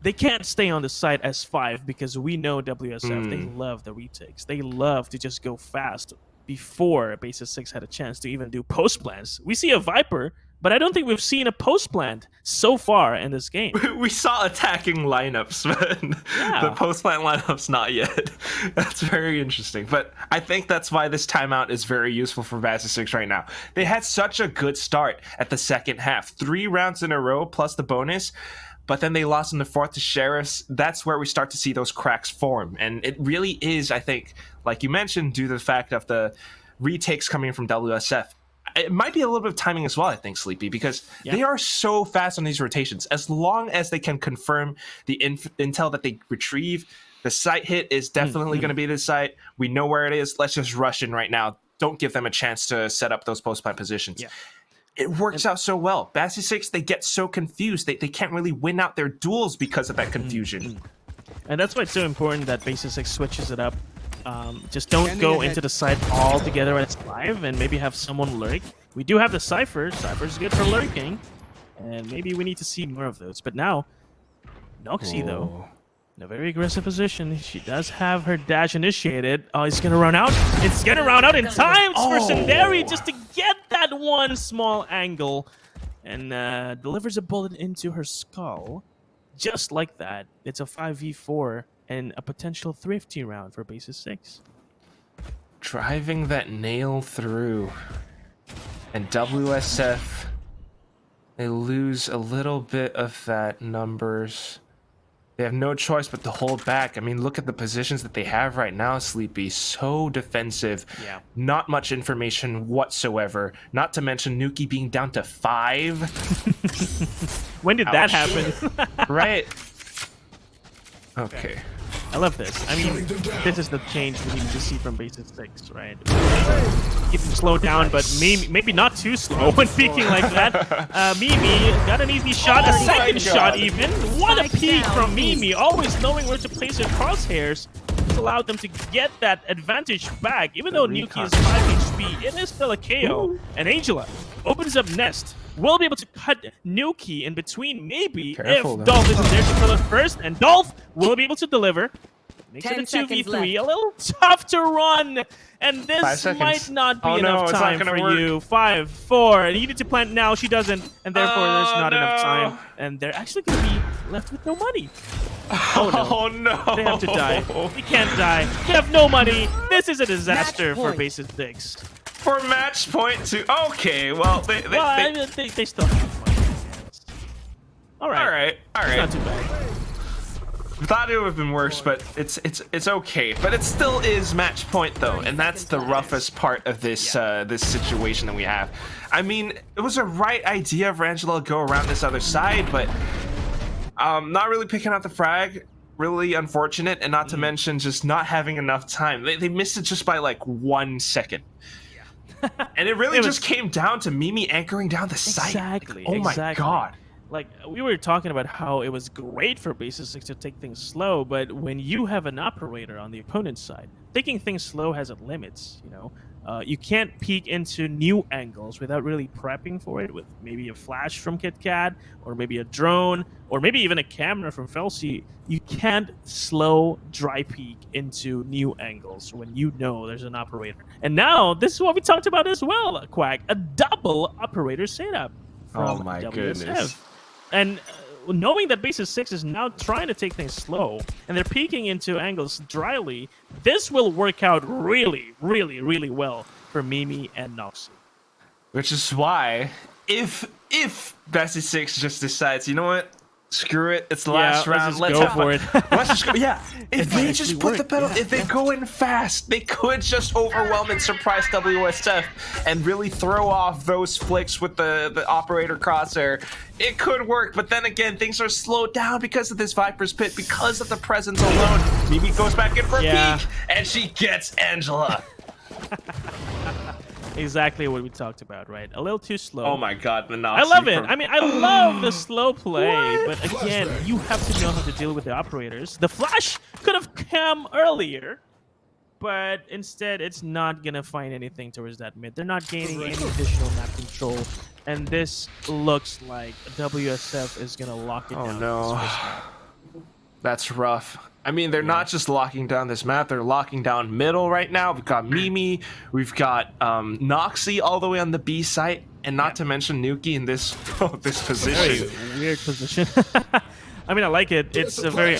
They can't stay on the site as 5 because we know WSF, they love the retakes. They love to just go fast before Basis 6 had a chance to even do post plans. We see a Viper, but I don't think we've seen a post plant so far in this game. We saw attacking lineups, but the post plant lineups not yet. That's very interesting. But I think that's why this timeout is very useful for BASSIS 6 right now. They had such a good start at the second half. 3 rounds in a row plus the bonus. But then they lost in the fourth to Sheriffs. That's where we start to see those cracks form. And it really is, I think, like you mentioned, due to the fact of the retakes coming from WSF. It might be a little bit of timing as well, I think, Sleepy, because they are so fast on these rotations. As long as they can confirm the intel that they retrieve, the site hit is definitely going to be the site. We know where it is. Let's just rush in right now. Don't give them a chance to set up those post-plant positions. It works out so well. BASSIS 6, they get so confused. They can't really win out their duels because of that confusion. And that's why it's so important that BASSIS 6 switches it up. Just don't go into the site all together when it's live and maybe have someone lurk. We do have the Cypher. Cypher's good for lurking. And maybe we need to see more of those. But now, Noxie, though, in a very aggressive position. She does have her dash initiated. Oh, it's going to run out. It's going to run out in time for Sundari just to get that one small angle. And delivers a bullet into her skull. Just like that. It's a 5v4 and a potential thrifty round for Basis 6. Driving that nail through. And WSF, they lose a little bit of that numbers. They have no choice but to hold back. I mean, look at the positions that they have right now, Sleepy. So defensive. Yeah. Not much information whatsoever. Not to mention Nuki being down to 5. When did that happen? Right. Okay. I love this. I mean, this is the change we need to see from Basis 6, right? Keep them slowed down, but maybe not too slow when peeking like that. Mimi got an easy shot, a second shot even. What a peek from Mimi, always knowing where to place her crosshairs. It's allowed them to get that advantage back. Even though Nuki is 5 HP, it is still a KO. And Angela opens up Nest. Will be able to cut Nuki in between, maybe, if Dolph isn't there to kill it first. And Dolph will be able to deliver. Makes it a 2v3. A little tough to run. And this might not be enough time for you. 5, 4. Needed to plant now. She doesn't. And therefore, there's not enough time. And they're actually going to be left with no money. Oh no. They have to die. They can't die. They have no money. This is a disaster for Basis 6. For match point 2. Okay, well, they still have money. All right. It's not too bad. Thought it would have been worse, but it's okay. But it still is match point though, and that's the roughest part of this this situation that we have. I mean, it was a right idea for Angela to go around this other side, but not really picking out the frag. Really unfortunate, and not to mention just not having enough time. They missed it just by like 1 second. And it really just came down to Mimi anchoring down the site. Exactly. Oh my god. Like, we were talking about how it was great for Basis 6 to take things slow, but when you have an operator on the opponent's side, taking things slow has its limits, you know? You can't peek into new angles without really prepping for it with maybe a flash from KitKat, or maybe a drone, or maybe even a camera from Felsi. You can't slow dry peek into new angles when you know there's an operator. And now, this is what we talked about as well, Quack. A double operator setup from WSF. Goodness. And knowing that Basis 6 is now trying to take things slow, and they're peeking into angles dryly, this will work out really, really, really well for Mimi and Noxie. Which is why, if BASSIS 6 just decides, you know what? Screw it. It's the last round. Let's go for it. Let's just go. Yeah. If they just put the pedal, if they go in fast, they could just overwhelm and surprise WSF and really throw off those flicks with the operator crosshair. It could work, but then again, things are slowed down because of this Viper's Pit, because of the presence alone. Mimi goes back in for a Yeah. peek, and she gets Angela. Exactly what we talked about, right? A little too slow. Oh my god, the I Noxie love it. from- I mean, I love the slow play, but again, you have to know how to deal with the operators. The flash could have come earlier, but instead, it's not gonna find anything towards that mid. They're not gaining any additional map control, and this looks like WSF is gonna lock it Oh down. no. this first map. That's rough. I mean, they're not just locking down this map, they're locking down middle right now. We've got Mimi, we've got Noxie all the way on the B site, and not to mention Nuki in this this position. Very weird position. I mean, I like it. It's a very...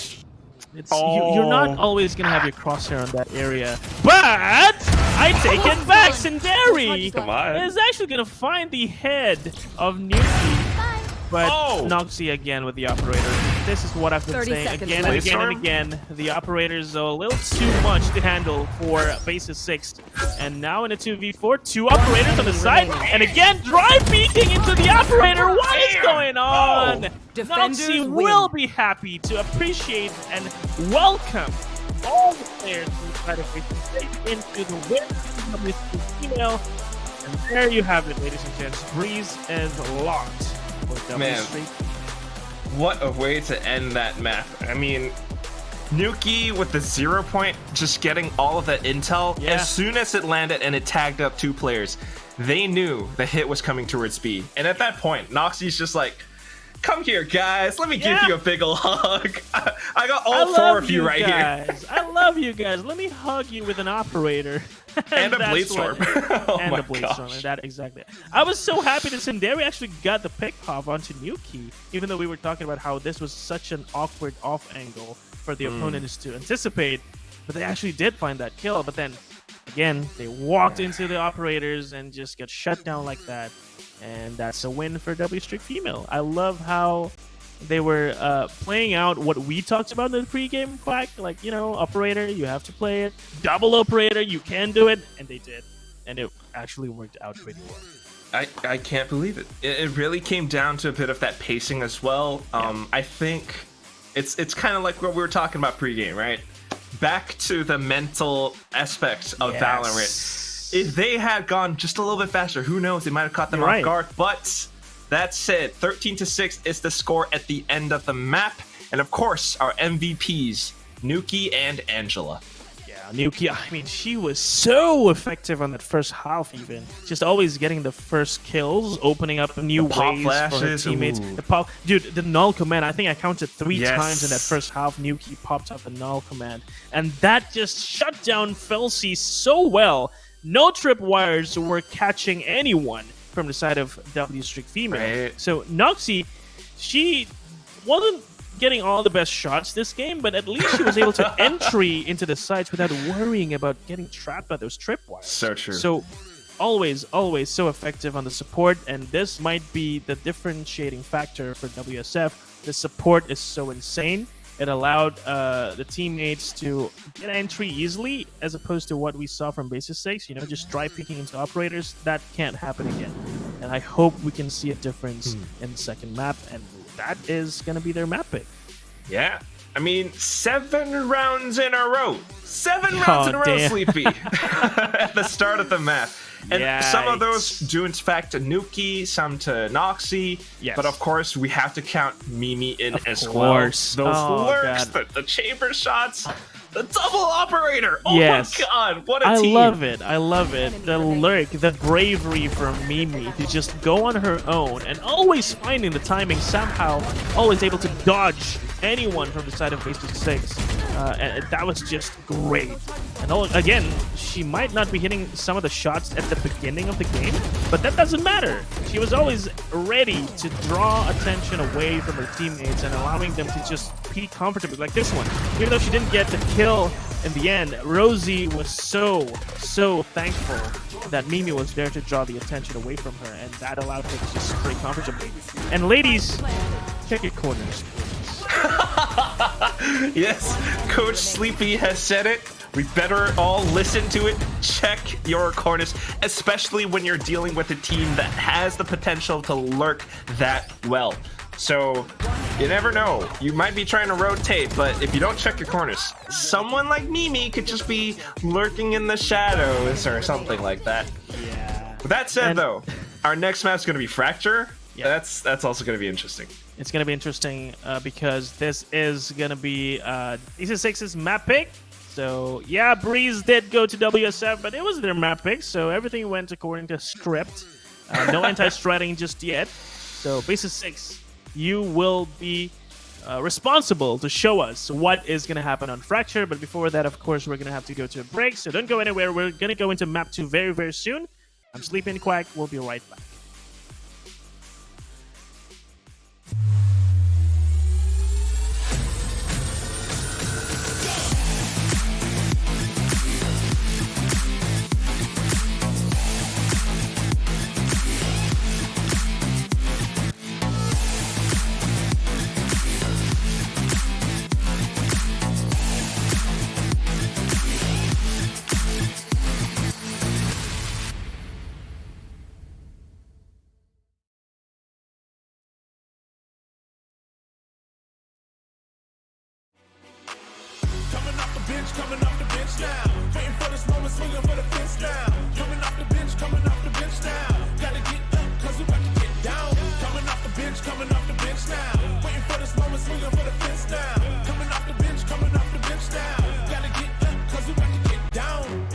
you're not always going to have your crosshair on that area. But I take it back. Sinderi Come on. is actually going to find the head of Nuki. But Noxie again with the operator. This is what I've been 30 saying seconds again left. and again and again. The operator's a little too much to handle for BASSIS 6. And now in a 2v4, 2 operators on the side. And again, drive peeking into the operator. What is going on? Defenders Noxie win. will be happy to appreciate and welcome all the players who try to face into the win of this female. And there you have it, ladies and gents. Breeze is locked for Man. W3. What a way to end that map. I mean, Nuki with the 0 point, just getting all of that intel. Yeah. As soon as it landed and it tagged up 2 players, they knew the hit was coming towards B. And at that point, Noxie's just like, come here, guys. Let me give you a big ol' hug. I got all 4 of you right here. I love you guys. Let me hug you with an operator. And a That's blade storm. Oh and my a blade gosh. storm. That exactly. I was so happy that Sinderi actually got the pick off onto Nuki, even though we were talking about how this was such an awkward off angle for the opponents to anticipate. But they actually did find that kill. But then again, they walked into the operators and just got shut down like that. And that's a win for W Strict Female. I love how they were playing out what we talked about in the pregame quack. Like, you know, operator, you have to play it. Double operator, you can do it. And they did. And it actually worked out pretty well. I can't believe it. It really came down to a bit of that pacing as well. I think it's kind of like what we were talking about pregame, right? Back to the mental aspects of Valorant. If they had gone just a little bit faster, who knows? They might have caught them off guard. But that said, 13-6 is the score at the end of the map. And of course, our MVPs, Nuki and Angela. Yeah, Nuki, I mean, she was so effective on that first half even. Just always getting the first kills, opening up new pop ways flashes, for her teammates. ooh. The pop, dude, the null command, I think I counted 3 Yes. times in that first half. Nuki popped up a null command. And that just shut down Felsi so well. No tripwires were catching anyone from the side of W Strict Female. Right. So Noxie, she wasn't getting all the best shots this game, but at least she was able to entry into the sites without worrying about getting trapped by those tripwires. So true. So always so effective on the support, and this might be the differentiating factor for WSF. The support is so insane. It allowed the teammates to get entry easily, as opposed to what we saw from BASSIS 6, you know, just dry picking into operators. That can't happen again. And I hope we can see a difference in the second map, and that is going to be their map pick. Yeah. I mean, 7 rounds in a row. 7 rounds in a row, damn. Sleepy. At the start of the map. And some of those due in fact to Nuki, some to Noxie. Yes. But of course, we have to count Mimi in as course. well. Those Oh, lurks, God. the chamber shots, the double operator. Oh Yes. my god, what a I team. love it. I love it. The lurk, the bravery from Mimi to just go on her own and always finding the timing somehow, always able to dodge anyone from the side of BASSIS 6. And that was just great. And again, she might not be hitting some of the shots at the beginning of the game, but that doesn't matter. She was always ready to draw attention away from her teammates and allowing them to just peek comfortably, like this one. Even though she didn't get the kill in the end, Rosie was so thankful that Mimi was there to draw the attention away from her, and that allowed her to just play comfortably. And ladies, check your corners, please. Yes, Coach Sleepy has said it. We better all listen to it. Check your corners, especially when you're dealing with a team that has the potential to lurk that well. So You never know. You might be trying to rotate, but if you don't check your corners, someone like Mimi could just be lurking in the shadows or something like that. Yeah. With that said, though, our next map's going to be Fracture. Yeah. That's also going to be interesting. It's going to be interesting because this is going to be EC6's map pick. So, yeah, Breeze did go to WSF, but it was their map pick, so everything went according to script. No anti-striding just yet. So, BASSIS, you will be responsible to show us what is going to happen on Fracture. But before that, of course, we're going to have to go to a break. So don't go anywhere. We're going to go into map 2 very, very soon. I'm Sleeping Quack. We'll be right back. Coming off the bench now. Waiting for this moment, swinging for the fence now. Coming off the bench now. Gotta get up, cause we about to get down. Coming off the bench now. Waiting for this moment, swinging for the fence now. Coming off the bench now. Gotta get up, cause we about to get down.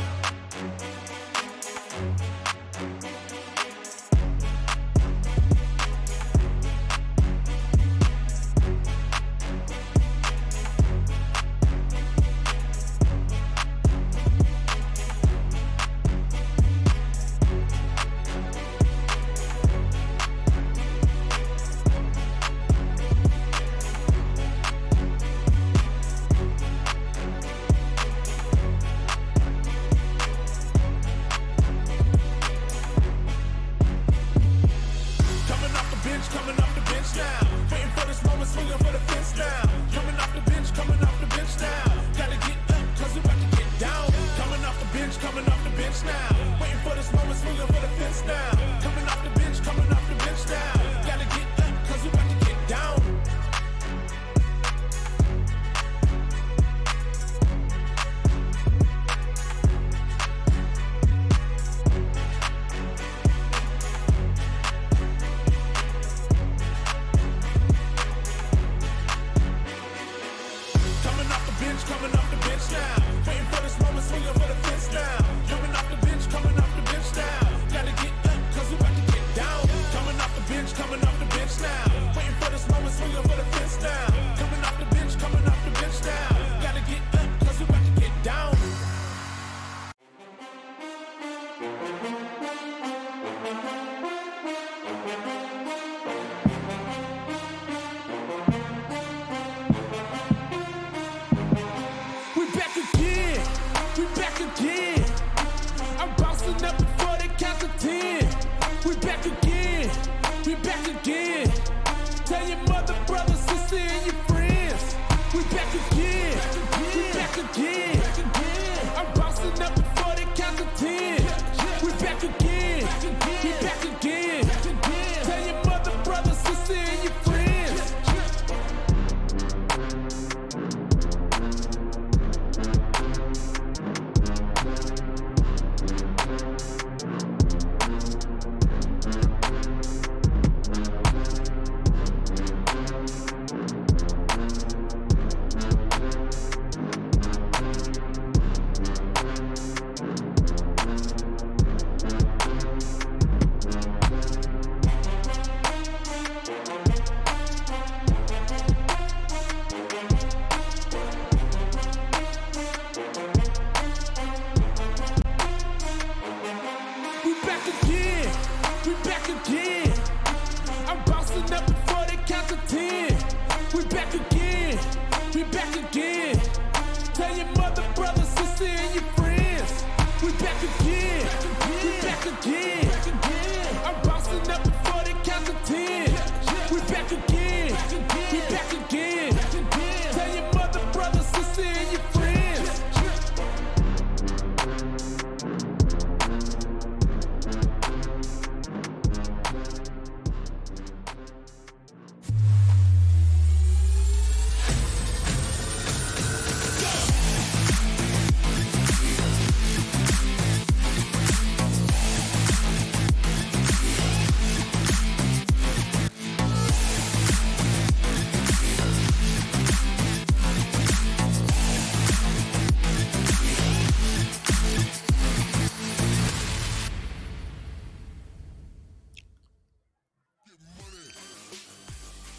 Coming off the bench now. Waiting for this moment, swinging for the fence now. Coming off the bench now. Gotta get up, cause we about to get down. Coming off the bench now. Waiting for this moment, swinging for the fence now. Coming off the bench now. Gotta get up, cause we about to get down. Coming off the bench now. Waiting for this moment, swinging for the fence now. Coming off the bench now. Gotta get up, cause we about to get down. Coming off the bench now. Waiting for this moment, swinging for the fence now. Coming off the bench now. Gotta get up, cause we about to get down. We back again. I'm bouncing up before they count to 10. We back again. Tell your mother, brother, sister, and your friends. We back again. I'm bouncing up before they count to 10. We back again. Tell your mother, brother, sister, and your friends.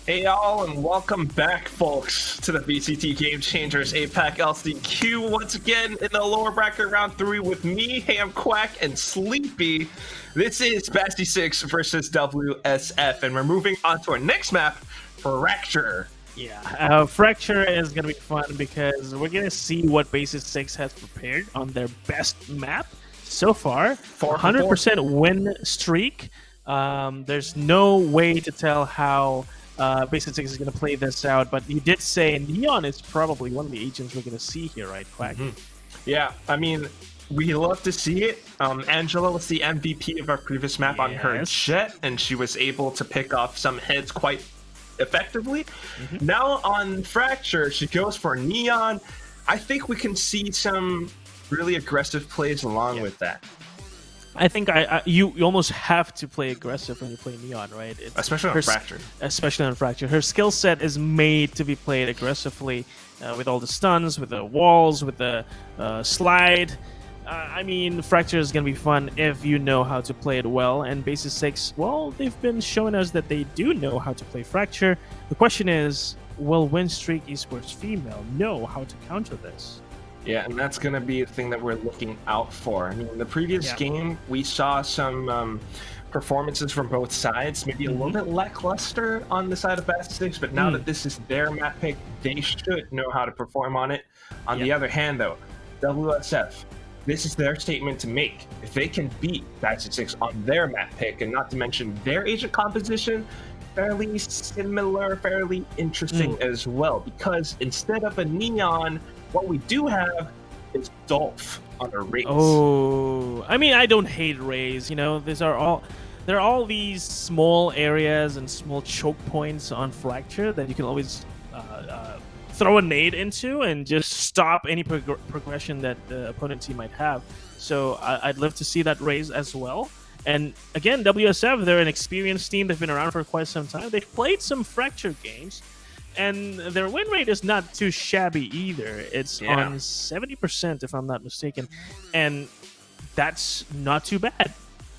Hey y'all, and welcome back, folks, to the VCT Game Changers APAC LCQ once again in the lower bracket round 3 with me, Ham Quack, and Sleepy. This is BASSIS versus WSF, and we're moving on to our next map, Fracture. Yeah, Fracture is going to be fun because we're going to see what BASSIS 6 has prepared on their best map so far. 100% win streak. There's no way to tell how BASSIS 6 is going to play this out, but you did say Neon is probably one of the agents we're going to see here, right, Quack? Yeah, I mean, we love to see it. Angela was the MVP of our previous map on her Jet, and she was able to pick off some heads quite effectively. Now on Fracture, she goes for Neon. I think we can see some really aggressive plays along with that. I think you almost have to play aggressive when you play Neon, right? Especially on Fracture. Especially on Fracture. Her skill set is made to be played aggressively with all the stuns, with the walls, with the slide. I mean, Fracture is going to be fun if you know how to play it well. And BASSIS 6, well, they've been showing us that they do know how to play Fracture. The question is, will Win Streak Esports Female know how to counter this? Yeah, and that's going to be the thing that we're looking out for. I mean, in the previous game, we saw some performances from both sides, maybe a little bit lackluster on the side of BASSIS 6, but now that this is their map pick, they should know how to perform on it. On the other hand, though, WSF, this is their statement to make. If they can beat BASSIS 6 on their map pick, and not to mention their agent composition, fairly similar, fairly interesting as well, because instead of a Neon, what we do have is Dolph on a Raze. Oh, I mean, I don't hate Raze. You know, there are all these small areas and small choke points on Fracture that you can always throw a nade into and just stop any progression that the opponent team might have. So I'd love to see that Raze as well. And again, WSF, they're an experienced team. They've been around for quite some time. They've played some Fracture games. And their win rate is not too shabby either. It's on 70%, if I'm not mistaken. And that's not too bad.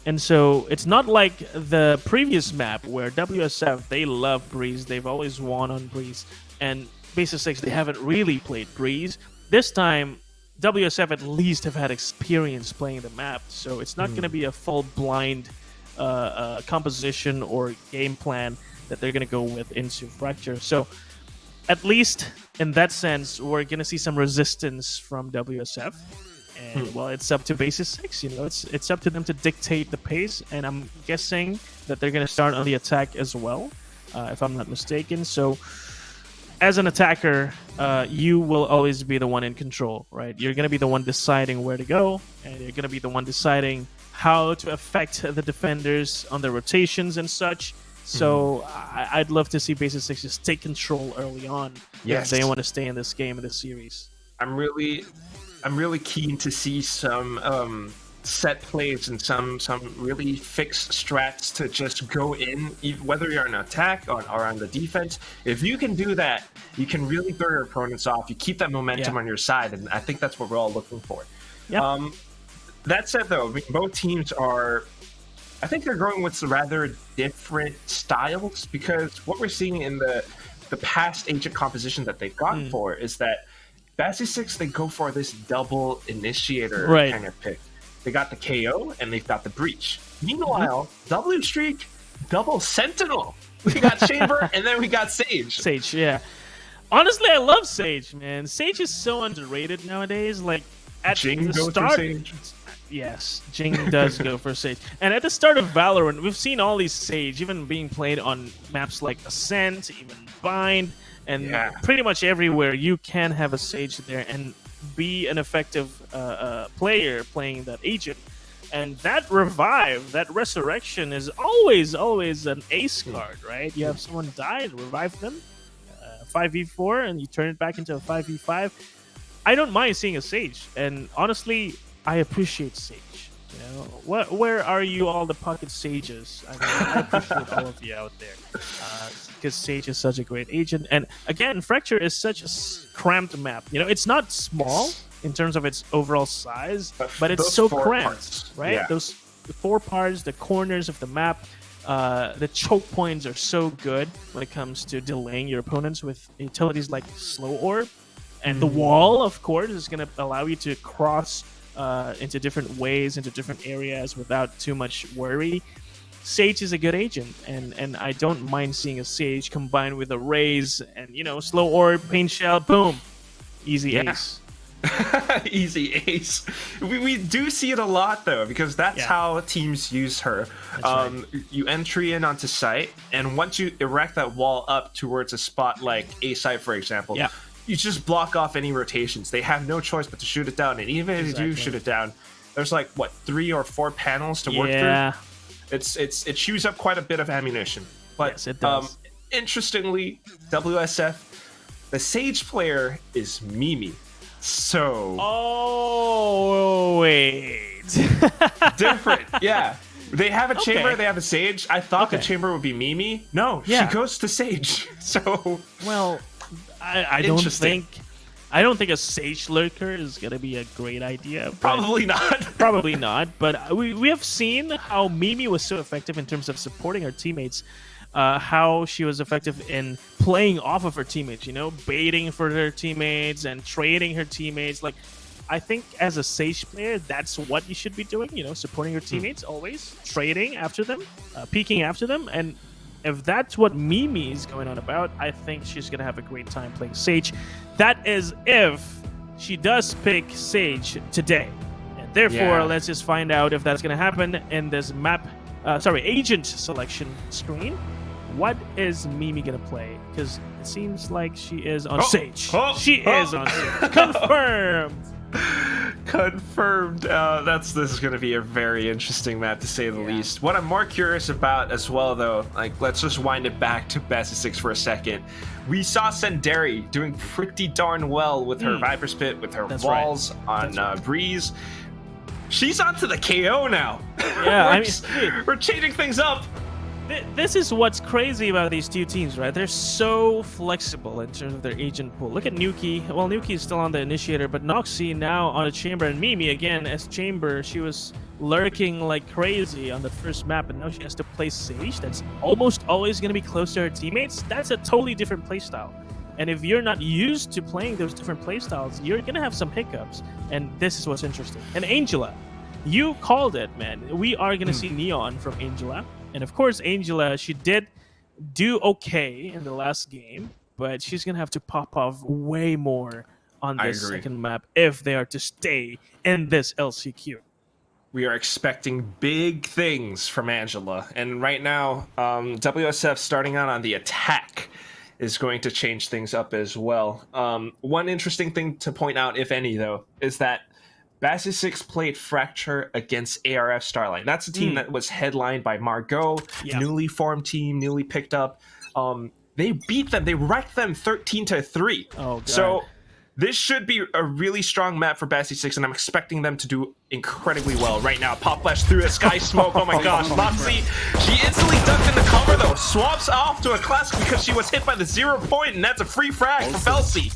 And so it's not like the previous map where WSF, they love Breeze. They've always won on Breeze. And BASSIS 6, they haven't really played Breeze. This time, WSF at least have had experience playing the map. So it's not going to be a full blind composition or game plan that they're going to go with into Fracture. So at least in that sense, we're going to see some resistance from WSF. And, well, it's up to BASSIS 6. You know, it's up to them to dictate the pace. And I'm guessing that they're going to start on the attack as well, if I'm not mistaken. So as an attacker, you will always be the one in control, right? You're going to be the one deciding where to go. And you're going to be the one deciding how to affect the defenders on their rotations and such. So I'd love to see BASSIS 6 just take control early on if they want to stay in this game, in this series. I'm really keen to see some set plays and some really fixed strats to just go in, whether you're on attack or on the defense. If you can do that, you can really throw your opponents off. You keep that momentum on your side, and I think that's what we're all looking for. Yep. That said, though, I mean, both teams are... I think they're going with some rather different styles, because what we're seeing in the past agent composition that they've gone for is that BASSIS 6, they go for this double initiator kind of pick. They got the KO and they've got the breach. Meanwhile, W Streak, double sentinel. We got Chamber and then we got Sage. Sage, yeah. Honestly, I love Sage, man. Sage is so underrated nowadays. Like at Jing the goes start, for Sage. Yes, Jing does go for Sage. And at the start of Valorant, we've seen all these Sage even being played on maps like Ascent, even Bind, and pretty much everywhere you can have a Sage there and be an effective player playing that agent. And that revive, that resurrection is always an ace card, right? You have someone die and revive them, 5v4, and you turn it back into a 5v5. I don't mind seeing a Sage, and honestly, I appreciate Sage. You know, where are you, all the pocket Sages? I mean, I appreciate all of you out there, because Sage is such a great agent. And again, Fracture is such a cramped map. You know, it's not small in terms of its overall size, but it's so cramped, right? Yeah. Those 4 parts, the corners of the map, The choke points are so good when it comes to delaying your opponents with utilities like Slow Orb. And the wall, of course, is going to allow you to cross into different ways, into different areas without too much worry. Sage is a good agent, and I don't mind seeing a Sage combined with a Raze and, Slow Orb, Pain Shell, boom. Easy ace. Easy ace. We do see it a lot, though, because that's how teams use her. Right. You entry in onto site, and once you erect that wall up towards a spot like A site, for example, you just block off any rotations. They have no choice but to shoot it down, and even if you do shoot it down, there's like, 3 or 4 panels to work through? It chews up quite a bit of ammunition. But yes, it does. Interestingly, WSF, the Sage player is Mimi. So. Oh, wait. Different. Yeah. They have a chamber, they have a Sage. I thought the chamber would be Mimi. No, she goes to Sage. So. Well, I don't think a Sage Lurker is going to be a great idea. Probably not. Probably not. But we have seen how Mimi was so effective in terms of supporting her teammates. How she was effective in playing off of her teammates, baiting for her teammates and trading her teammates. Like, I think as a Sage player, that's what you should be doing, supporting your teammates always, trading after them, peeking after them. And if that's what Mimi is going on about, I think she's going to have a great time playing Sage. That is if she does pick Sage today. And therefore, let's just find out if that's going to happen in this agent selection screen. What is Mimi going to play? Because it seems like she is on Sage. She is on Sage. Confirmed. Confirmed. This is going to be a very interesting map, to say the least. What I'm more curious about as well, though, let's just wind it back to BASSIS for a second. We saw Senderi doing pretty darn well with her Viper Spit, with her walls on Breeze. She's onto the KO now. Yeah, we're changing things up. This is what's crazy about these two teams, right? They're so flexible in terms of their agent pool. Look at Nuki. Well, Nuki is still on the initiator, but Noxy now on a chamber, and Mimi again as chamber. She was lurking like crazy on the first map, and now she has to play Sage. That's almost always going to be close to her teammates. That's a totally different playstyle. And if you're not used to playing those different playstyles, you're going to have some hiccups. And this is what's interesting. And Angela, you called it, man. We are going to see Neon from Angela. And of course, Angela, she did do okay in the last game, but she's going to have to pop off way more on this second map if they are to stay in this LCQ. We are expecting big things from Angela. And right now, WSF starting out on the attack is going to change things up as well. One interesting thing to point out, if any, though, is that BASSIS played Fracture against ARF Starlight. That's a team that was headlined by Margot, newly formed team, newly picked up. They beat them. They wrecked them 13-3. Oh, God. So this should be a really strong map for BASSIS, and I'm expecting them to do incredibly well right now. Pop Flash through a Sky Smoke. Oh my gosh. Moxie, she instantly ducked in the cover, though. Swaps off to a Classic because she was hit by the 0 point, and that's a free frag for Felsi.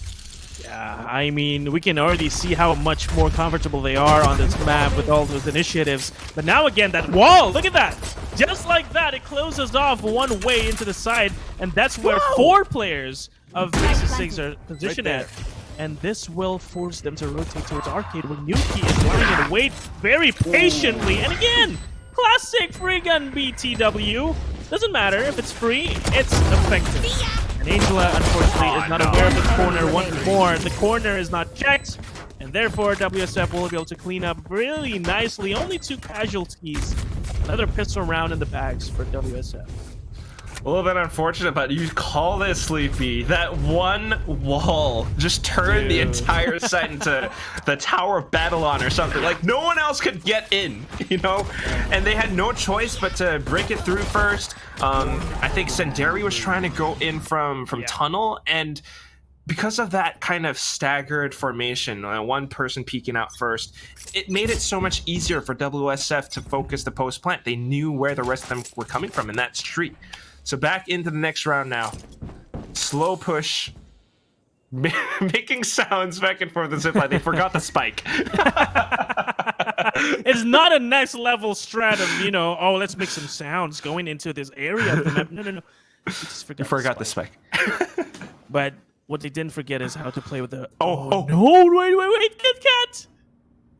Yeah, I mean, we can already see how much more comfortable they are on this map with all those initiatives. But now again, that wall, look at that! Just like that, it closes off one way into the side, and that's where 4 players of BASSIS are positioned at. And this will force them to rotate towards Arcade, where Nuki is lying in wait very patiently. And again, classic free gun BTW. Doesn't matter if it's free, it's effective. And Angela, unfortunately, is not aware of the corner once more. The corner is not checked, and therefore WSF will be able to clean up really nicely. Only 2 casualties. Another pistol round in the bags for WSF. A little bit unfortunate, but you call this, Sleepy. That one wall just turned the entire site into the Tower of Babylon or something. Like, no one else could get in, And they had no choice but to break it through first. I think Senderi was trying to go in from tunnel, and because of that kind of staggered formation, one person peeking out first, it made it so much easier for WSF to focus the post plant. They knew where the rest of them were coming from in that street. So back into the next round now. Slow push. Making sounds back and forth the zipline. They forgot the spike. It's not a next level strat of, you know, oh, let's make some sounds going into this area of the map. No. We just forgot the spike. But what they didn't forget is how to play with the. Oh. No! Wait! Kit Kat!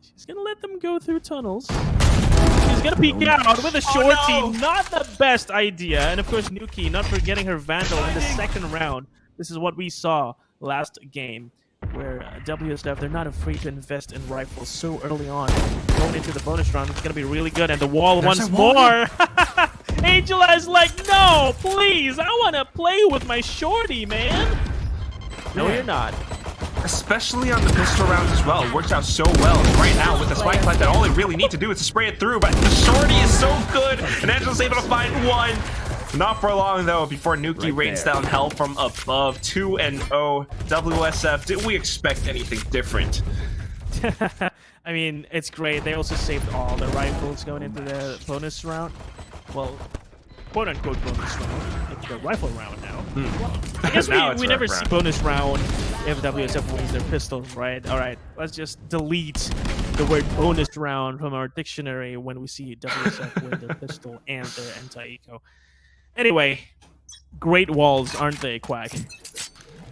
She's gonna let them go through tunnels. She's gonna peek out with a shorty. Not the best idea. And of course, Nuki not forgetting her Vandal in the second round. This is what we saw last game, where WSF, they're not afraid to invest in rifles so early on. Going into the bonus round, it's gonna be really good. And the wall once more. Angela is like, no, please, I want to play with my shorty, man. No, you're not. Especially on the pistol rounds as well. It works out so well right now with the spike plant that all they really need to do is to spray it through. But the shorty is so good, and Angela's able to find one. Not for long, though, before Nuki rains down hell from above. 2-0. WSF, did we expect anything different? I mean, it's great. They also saved all the rifles going into the bonus round. Well, quote-unquote bonus round. It's the rifle round now. I guess we never see bonus round if WSF wins their pistols, right? All right, let's just delete the word bonus round from our dictionary when we see WSF win their pistol and their anti-eco. Anyway, great walls, aren't they, Quack?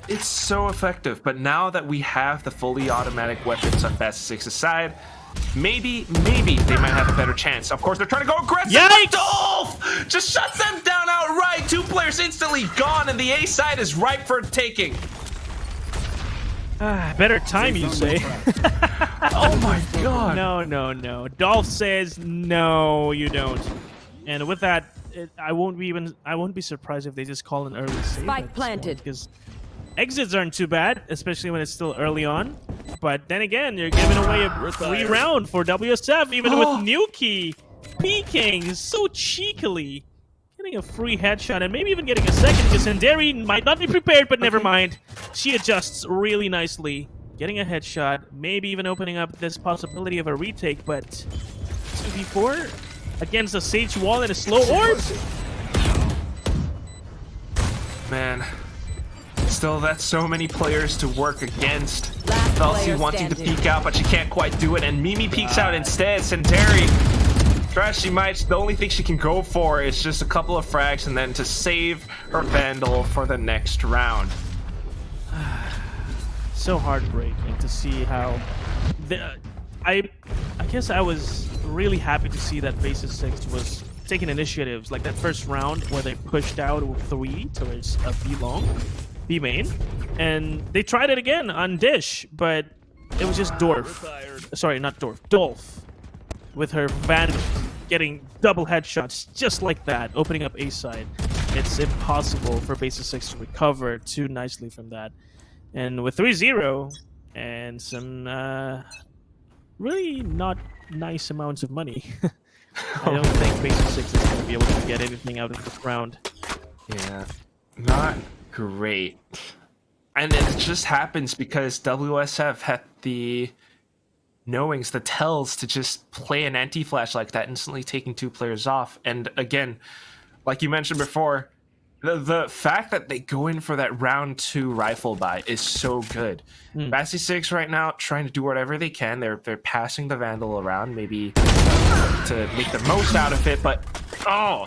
It's so effective, but now that we have the fully automatic weapons on BASSIS side, maybe they might have a better chance. Of course, they're trying to go aggressive. Yikes! Dolph just shuts them down outright. 2 players instantly gone, and the A side is ripe for taking. Better time, you say? Oh my god. No. Dolph says no, you don't. And with that, I won't be surprised if they just call an early save. Spike planted. Because exits aren't too bad, especially when it's still early on. But then again, you're giving away a 3-round for WSF, even with Nuki peeking so cheekily, getting a free headshot and maybe even getting a second. Because Senderi might not be prepared, but never mind. She adjusts really nicely, getting a headshot, maybe even opening up this possibility of a retake. But 2v4 against a Sage wall and a slow orb. Man. Still, that's so many players to work against. Felsi wanting to peek out, but she can't quite do it, and Mimi peeks out instead. Senteri tries she might. The only thing she can go for is just a couple of frags and then to save her Vandal for the next round. So heartbreaking to see how I guess I was really happy to see that BASSIS was taking initiatives, like that first round where they pushed out with 3 towards a B main, and they tried it again on Dish, but it was just Dolph with her Vandal getting double headshots just like that, opening up A side. It's impossible for BASSIS to recover too nicely from that. And with 3-0 and some really not nice amounts of money, I don't think BASSIS is going to be able to get anything out of this round. Yeah, not great. And it just happens because WSF had the knowings, the tells to just play an anti-flash like that, instantly taking 2 players off. And again, like you mentioned before, the fact that they go in for that round 2 rifle buy is so good. BASSIS right now trying to do whatever they can. They're passing the Vandal around, maybe to make the most out of it, but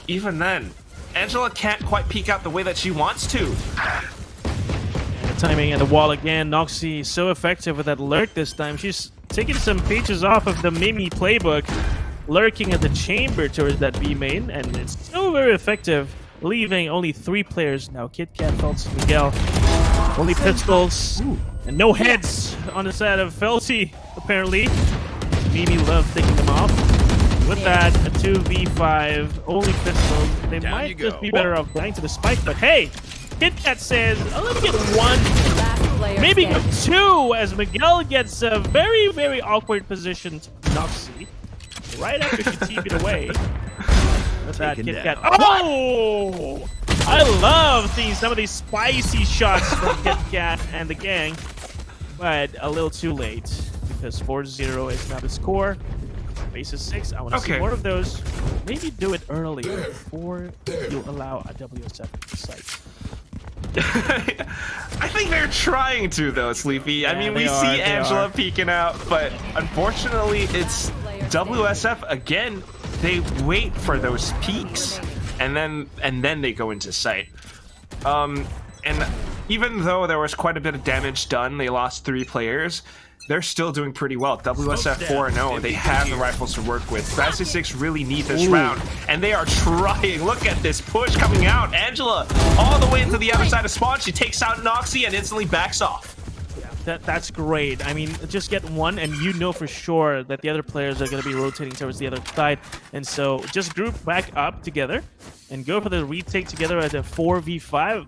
even then, Angela can't quite peek out the way that she wants to. And the timing at the wall again. Noxie so effective with that lurk this time. She's taking some pages off of the Mimi playbook, lurking at the chamber towards that B main, and it's so very effective, leaving only 3 players now. Kit Kat, Felsi, Miguel. Only pistols and no heads on the side of Felsi, apparently. Mimi loves taking them off. With that, a 2v5, only pistols. They might just be better off going to the spike, but hey, Kit Kat says, let me get 1, maybe 2, as Miguel gets a very, very awkward position to Noxie right after she TP'd away. With that, Kit Kat. Oh! I love seeing some of these spicy shots from Kit Kat and the gang, but a little too late because 4-0 is now the score. BASSIS, I want to see more of those. Maybe do it early before you allow a WSF to site. I think they're trying to, though, Sleepy. I mean, we see Angela peeking out, but unfortunately, it's WSF again, they wait for those peaks and then they go into sight. And even though there was quite a bit of damage done, they lost 3 players. They're still doing pretty well. WSF 4-0. They have the rifles to work with. BASSIS really need this round, and they are trying. Look at this push coming out. Angela all the way into the other side of spawn. She takes out Noxy and instantly backs off. That's great. I mean, just get one, and you know for sure that the other players are going to be rotating towards the other side. And so just group back up together and go for the retake together at a 4v5.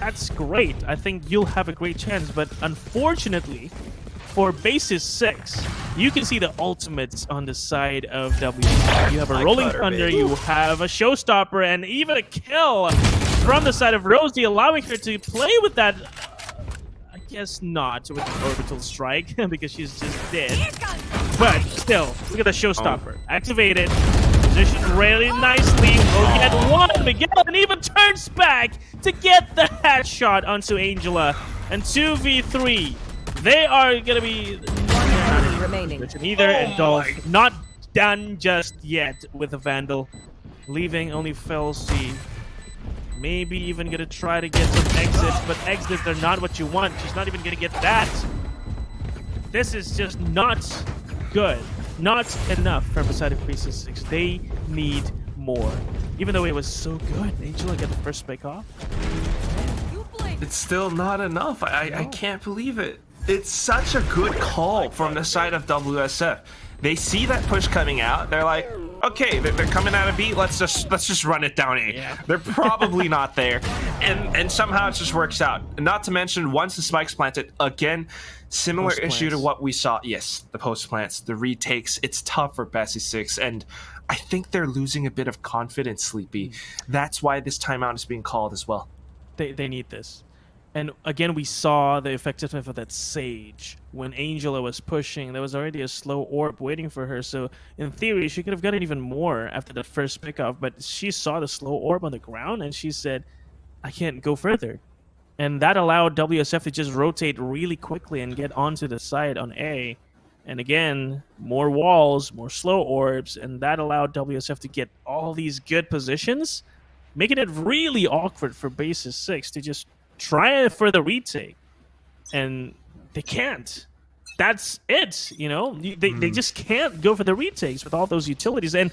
That's great. I think you'll have a great chance. But unfortunately, for BASSIS 6, you can see the ultimates on the side of W. You have a Rolling Thunder, you have a Showstopper, and even a kill from the side of Rosie, allowing her to play with that. I guess not with the Orbital Strike, because she's just dead. But still, look at the Showstopper. Activated. Positioned really nicely. Will get one. Miguel and even turns back to get the headshot onto Angela. And 2v3. They are going to be remaining. Either and Dolph not done just yet with the Vandal. Leaving only Felsi. Maybe even going to try to get some exits, but exits are not what you want. She's not even going to get that. This is just not good. Not enough from the side of BASSIS 6. They need more. Even though it was so good. Angela got the first pick off. It's still not enough. I can't believe it. It's such a good call from the side of WSF. They see that push coming out. They're like, okay, they're coming out of B. Let's just run it down A. Yeah. They're probably not there, and somehow it just works out. Not to mention, once the spike's planted, again, similar issue to what we saw. Yes, the post plants, the retakes. It's tough for BASSIS 6, and I think they're losing a bit of confidence, Sleepy. That's why this timeout is being called as well. They need this. And again, we saw the effectiveness of that Sage. When Angela was pushing, there was already a slow orb waiting for her. So in theory, she could have gotten even more after the first pickoff. But she saw the slow orb on the ground, and she said, I can't go further. And that allowed WSF to just rotate really quickly and get onto the side on A. And again, more walls, more slow orbs, and that allowed WSF to get all these good positions, making it really awkward for BASSIS 6 to just try for the retake, and they can't. That's it, you know? They just can't go for the retakes with all those utilities. And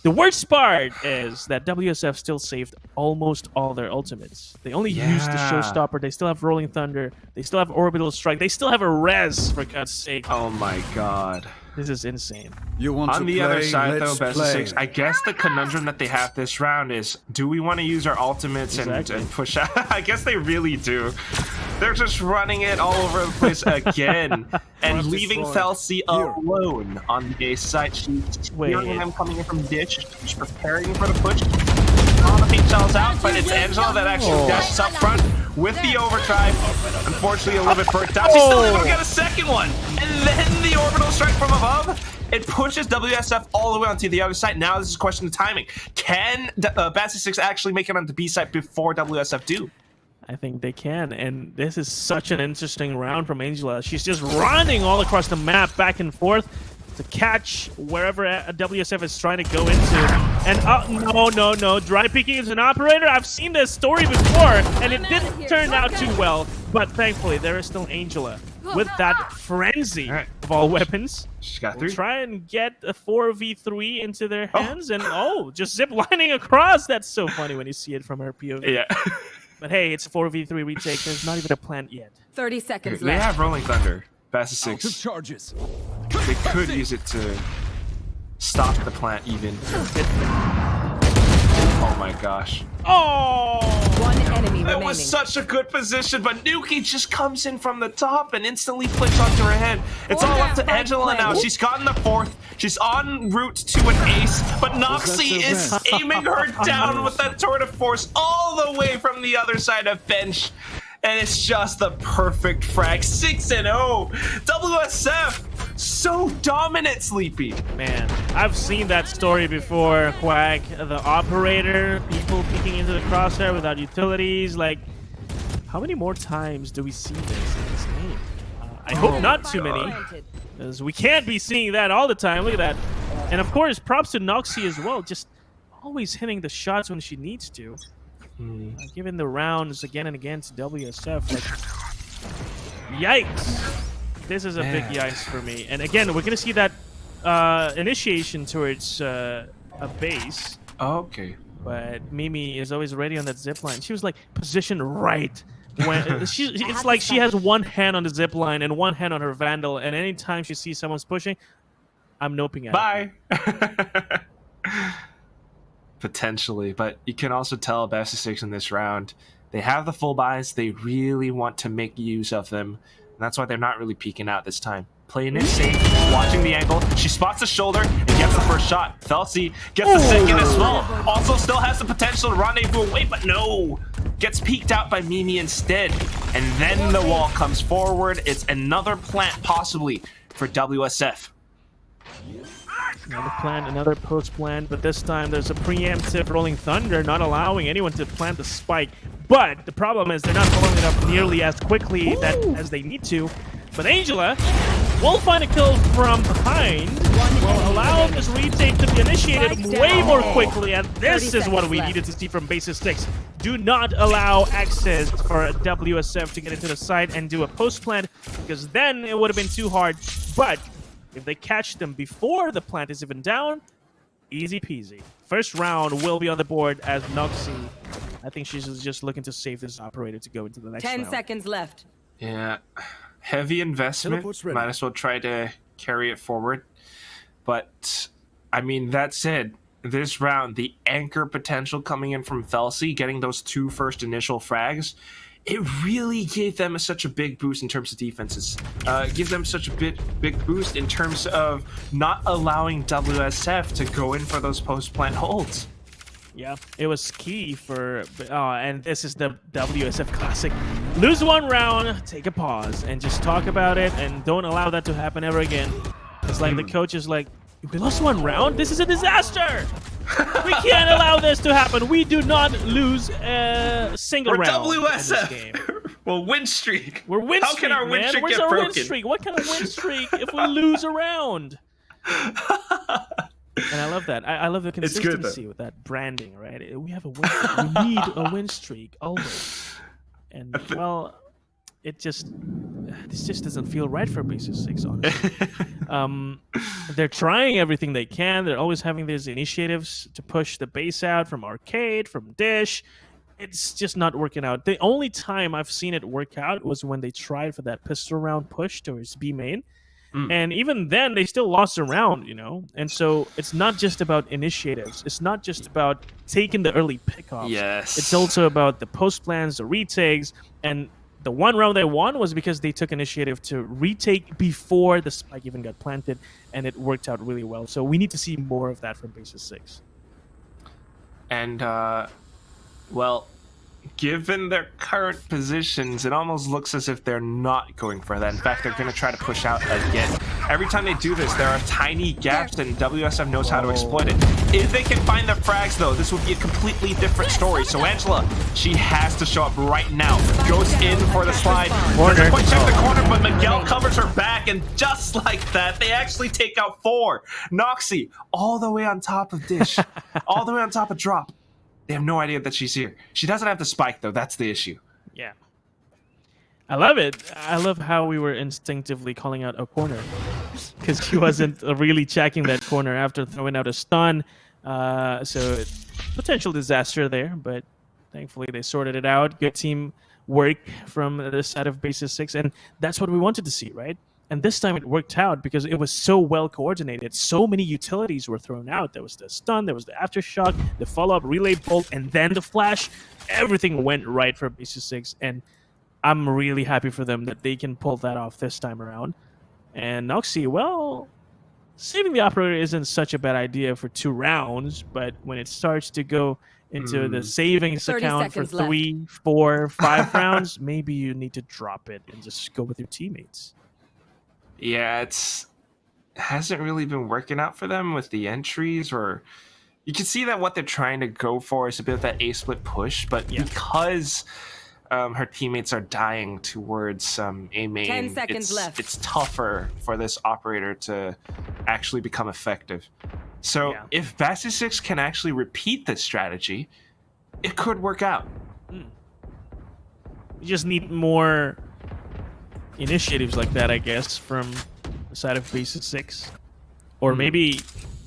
the worst part is that WSF still saved almost all their ultimates. They only used the Showstopper. They still have Rolling Thunder. They still have Orbital Strike. They still have a Res, for God's sake. Oh my god. This is insane. You want On to the play, other side, though, let's BASSIS play. 6, I guess the conundrum that they have this round is, do we want to use our ultimates and push out? I guess they really do. They're just running it all over the place again and leaving Felsi alone on the A side. She's hearing them coming in from ditch. She's preparing for the push. All the paint shells out, but it's Angela that actually dashes up front with the overdrive. Unfortunately, a little bit burnt out. She's still able to get a second one. And then the orbital strike from above. It pushes WSF all the way onto the other side. Now this is a question of timing. Can BASSIS 6 actually make it onto the B side before WSF do? I think they can, and this is such an interesting round from Angela. She's just running all across the map, back and forth, to catch wherever a WSF is trying to go into. And no, dry peeking is an operator. I've seen this story before, and it didn't turn out too well. But thankfully, there is still Angela with that frenzy of all weapons. She's got 3. We'll try and get a 4v3 into their hands, and just zip lining across. That's so funny when you see it from her POV. Yeah. But hey, it's a 4v3 retake. There's not even a plant yet. 30 seconds They left. have Rolling Thunder. BASSIS 6. Charges. They could use it to stop the plant even. Oh my gosh. Oh! One enemy That remaining. was such a good position, but Nuki just comes in from the top and instantly flicks onto her head. It's all up to Angela now. She's gotten the 4th. She's en route to an ace, but Noxy is aiming her down with that Tour de Force all the way from the other side of bench. And it's just the perfect frag. 6-0. WSF. So dominant, Sleepy. Man, I've seen that story before, Quack. The operator, people peeking into the crosshair without utilities. Like, how many more times do we see this in this game? I hope not too many. As we can't be seeing that all the time. Look at that. And of course, props to Noxie as well. Just always hitting the shots when she needs to. Giving the rounds again and again to WSF. Like, yikes. This is a big yikes for me. And again, we're going to see that initiation towards a base. Okay. But Mimi is always ready on that zip line. She was like positioned right when it's like she has one hand on the zip line and one hand on her Vandal, and anytime she sees someone's pushing, I'm noping at Bye. Potentially, but you can also tell BASSIS in this round, they have the full buys. They really want to make use of them. And that's why they're not really peeking out this time. Playing it safe, watching the angle. She spots the shoulder and gets the first shot. Felsi gets the second as well. Also still has the potential to rendezvous away, but no. Gets peeked out by Mimi instead. And then the wall comes forward. It's another plant possibly for WSF. Another plant, another post plant, but this time there's a preemptive Rolling Thunder, not allowing anyone to plant the spike. But the problem is they're not following it up nearly as quickly as they need to. But Angela will find a kill from behind, will allow this retake to be initiated way more quickly, and this is what we needed to see from BASSIS 6. Do not allow access for WSF to get into the site and do a post plant, because then it would have been too hard. But if they catch them before the plant is even down, easy peasy. First round will be on the board as Noxie. I think she's just looking to save this operator to go into the next round. 10 seconds left. Yeah, heavy investment. Might as well try to carry it forward. But, I mean, that said, this round, the anchor potential coming in from Felsi, getting those two first initial frags, it really gave them such a big boost in terms of defenses. Give them such a big boost in terms of not allowing WSF to go in for those post-plant holds. Yeah, it was key for, and this is the WSF classic. Lose one round, take a pause, and just talk about it, and don't allow that to happen ever again. It's like the coach is like, we lost one round? This is a disaster! We can't allow this to happen. We do not lose a single round in this game. Well, win streak. We're win streak, How can our win man? streak Where's get our broken? win streak? What kind of win streak if we lose a round? And I love that. I love the consistency with that branding, right? We have a win streak. We need a win streak always. And well, this just doesn't feel right for BASSIS 6, honestly. They're trying everything they can. They're always having these initiatives to push the base out from arcade, from dish. It's just not working out. The only time I've seen it work out was when they tried for that pistol round push towards B main. And even then, they still lost a round, you know? And so it's not just about initiatives. It's not just about taking the early pickoffs. Yes. It's also about the post plans, the retakes, and the one round they won was because they took initiative to retake before the spike even got planted, and it worked out really well. So we need to see more of that from BASSIS 6. And, well, given their current positions, it almost looks as if they're not going for that. In fact, they're going to try to push out again. Every time they do this, there are tiny gaps, and WSF knows how to exploit it. If they can find the frags, though, this would be a completely different story. So Angela, she has to show up right now. Goes in for the slide. Doesn't quite check the corner, but Miguel covers her back, and just like that, they actually take out 4. Noxie, all the way on top of Dish. All the way on top of Drop. They have no idea that she's here. She doesn't have the spike, though. That's the issue. Yeah. I love it. I love how we were instinctively calling out a corner because she wasn't really checking that corner after throwing out a stun. So potential disaster there, but thankfully they sorted it out. Good team work from the side of BASSIS 6, and that's what we wanted to see, right? And this time it worked out because it was so well coordinated. So many utilities were thrown out. There was the stun, there was the aftershock, the follow-up relay bolt, and then the flash. Everything went right for BASSIS 6, and I'm really happy for them that they can pull that off this time around. And Noxie, well, saving the operator isn't such a bad idea for 2 rounds, but when it starts to go into the savings account for 3, 4, 5 rounds, maybe you need to drop it and just go with your teammates. Yeah, it hasn't really been working out for them with the entries, or you can see that what they're trying to go for is a bit of that A-split push, but because her teammates are dying towards A main. 10 seconds left. It's tougher for this operator to actually become effective. So Yeah. if BASSIS can actually repeat this strategy, it could work out. You just need more initiatives like that, I guess, from the side of BASSIS. Or maybe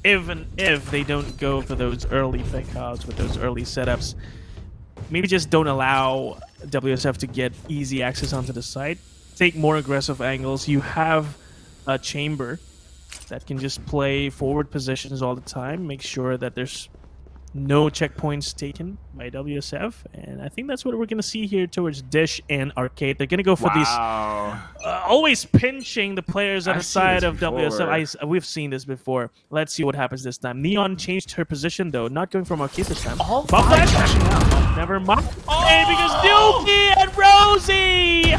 even if they don't go for those early pickouts with those early setups, maybe just don't allow WSF to get easy access onto the site. Take more aggressive angles. You have a chamber that can just play forward positions all the time. Make sure that there's no checkpoints taken by WSF, and I think that's what we're gonna see here towards Dish and Arcade. They're gonna go for these, always pinching the players on the side of WSF. We've seen this before. Let's see what happens this time. Neon changed her position though, not going from Arcade this time. Bump flash. Never mind. And because Dookie and Rosie,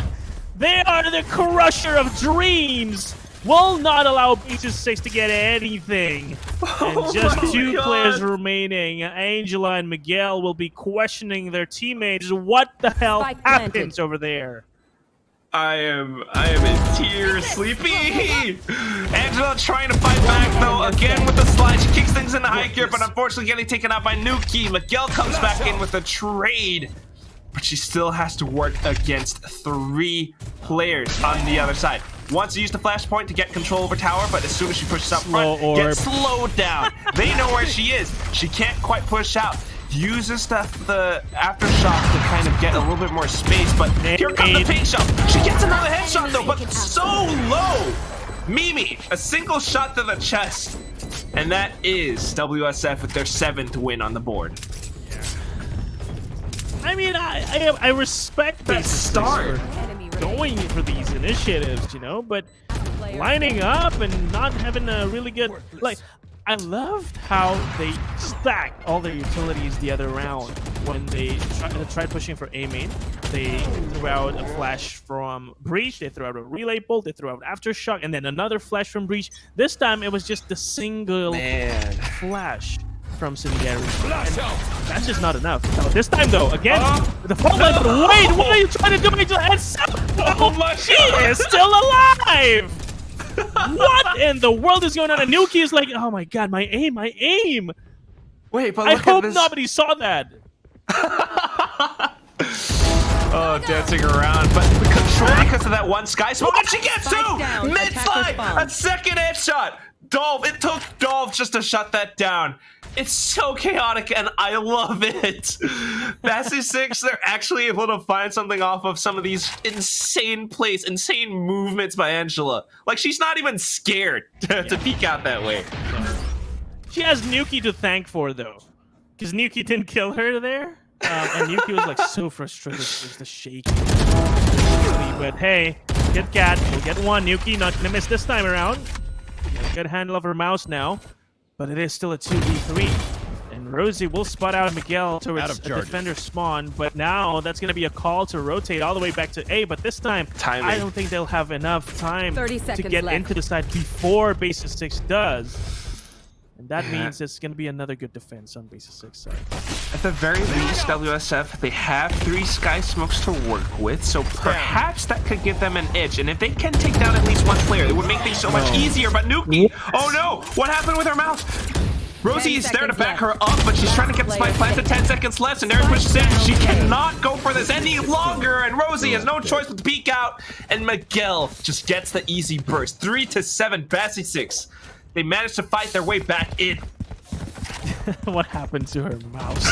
they are the crusher of dreams. Will not allow BASSIS to get anything. And just two players remaining. Angela and Miguel will be questioning their teammates. What the hell Spike happens planted. over there? I am in tears, Sleepy. Angela trying to fight back though, again with the slide. She kicks things into high gear, but unfortunately getting taken out by Nuki. Miguel comes back in with a trade, but she still has to work against 3 players on the other side. Wants to use the flashpoint to get control over tower, but as soon as she pushes up front, gets slowed down. They know where she is. She can't quite push out. Uses the aftershock to kind of get a little bit more space, but here comes the pink shot. She gets another headshot though, but so low. Mimi, a single shot to the chest, and that is WSF with their 7th win on the board. I mean, I respect That start. going for these initiatives, you know, but lining up and not having a really good, like, I loved how they stacked all their utilities the other round when they tried pushing for A main. They threw out a flash from Breach, they threw out a relay bolt, they threw out Aftershock, and then another flash from Breach. This time it was just the single flash from Singari. That's just not enough. So this time though, again, the fault line, but wait, what are you trying to do? And she is still alive! What in the world is going on? And Nuki is like, oh my god, my aim. Wait, but I look hope at this. nobody saw that. Oh, dancing around, but the control because of that one sky smoke, and she gets Spike 2! down, Mid-slide! attacker spawn. A second headshot! Dolph, it took Dolph just to shut that down. It's so chaotic, and I love it. BASSIS, they're actually able to find something off of some of these insane plays, insane movements by Angela. Like, she's not even scared to peek out that way. She has Nuki to thank for though, because Nuki didn't kill her there, and Nuki was like so frustrated with the shaking. But hey, Kit Kat will get one. Nuki not gonna miss this time around. Got a good handle of her mouse now, but it is still a 2v3. And Rosie will spot out Miguel towards a defender spawn, but now that's going to be a call to rotate all the way back to A, but this time, I don't think they'll have enough time 30 to seconds get left. into the side before BASSIS does. And that means it's going to be another good defense on BASSIS side. At the very least, WSF, they have 3 sky smokes to work with, so perhaps that could give them an edge. And if they can take down at least one player, it would make things so much easier. But Nuki, oh no, what happened with her mouse? Rosie is there to back her up, but she's trying to get the spike planted. 10 seconds left, and Aaron pushes in. She cannot go for this any longer, and Rosie has no choice but to peek out. And Miguel just gets the easy burst. 3-7, BASSIS. They managed to fight their way back in. What happened to her mouse?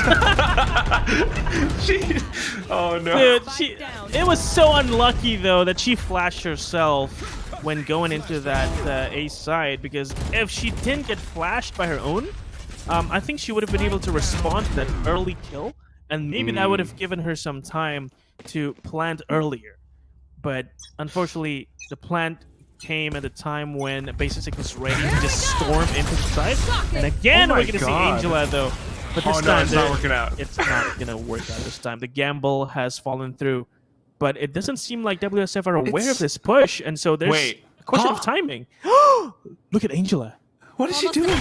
Oh no. Dude, it was so unlucky though that she flashed herself when going into that A side, because if she didn't get flashed by her own, I think she would have been able to respond to that early kill, and maybe that would have given her some time to plant earlier. But unfortunately, the plant came at a time when BASSIS was ready to just storm into the side. And again, we're gonna see Angela though. But this time it's not working out. It's not gonna work out this time. The gamble has fallen through. But it doesn't seem like WSF are aware of this push, and so there's a question of timing. Look at Angela. What is she doing?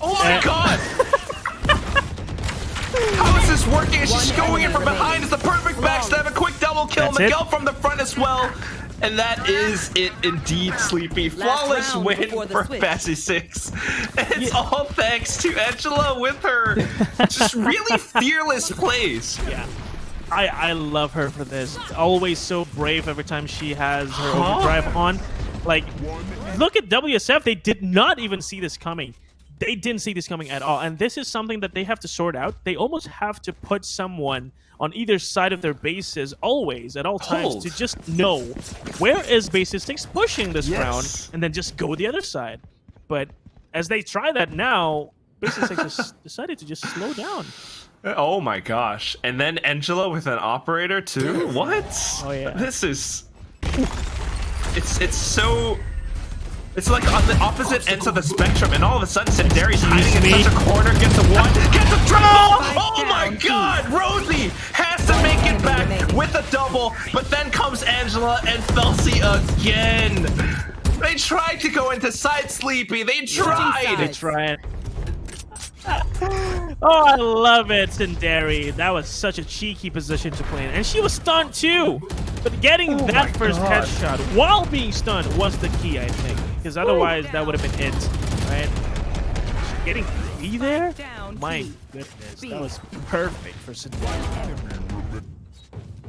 Oh my god! How is this working? She's going in from behind. It's the perfect Miguel from the front as well. And that is it indeed, Sleepy. Flawless round win before the for switch. BASSIS. And it's all thanks to Angela with her just really fearless plays. Yeah. I love her for this. Always so brave every time she has her overdrive on. Like, look at WSF. They did not even see this coming. They didn't see this coming at all. And this is something that they have to sort out. They almost have to put someone on either side of their bases always, at all times, Hold. to just know where is BASSIS 6 pushing this Yes. round, and then just go the other side. But as they try that now, BASSIS 6 just decided to just slow down. Oh my gosh. And then Angela with an operator too? What? Oh, yeah. This is... It's so... It's like on the opposite ends of the spectrum, and all of a sudden Senderi's hiding in such a corner, gets a one, gets a triple! Oh my god! Rosie has to make it back with a double, but then comes Angela and Felsi again! They tried to go into side Sleepy, they tried! They try it. Oh, I love it, Senderi. That was such a cheeky position to play in. And she was stunned too. But getting Oh that my first God. headshot while being stunned was the key, I think. Because otherwise, that would have been it, right? Getting 3 there? Down My B. goodness, that was perfect for Senderi.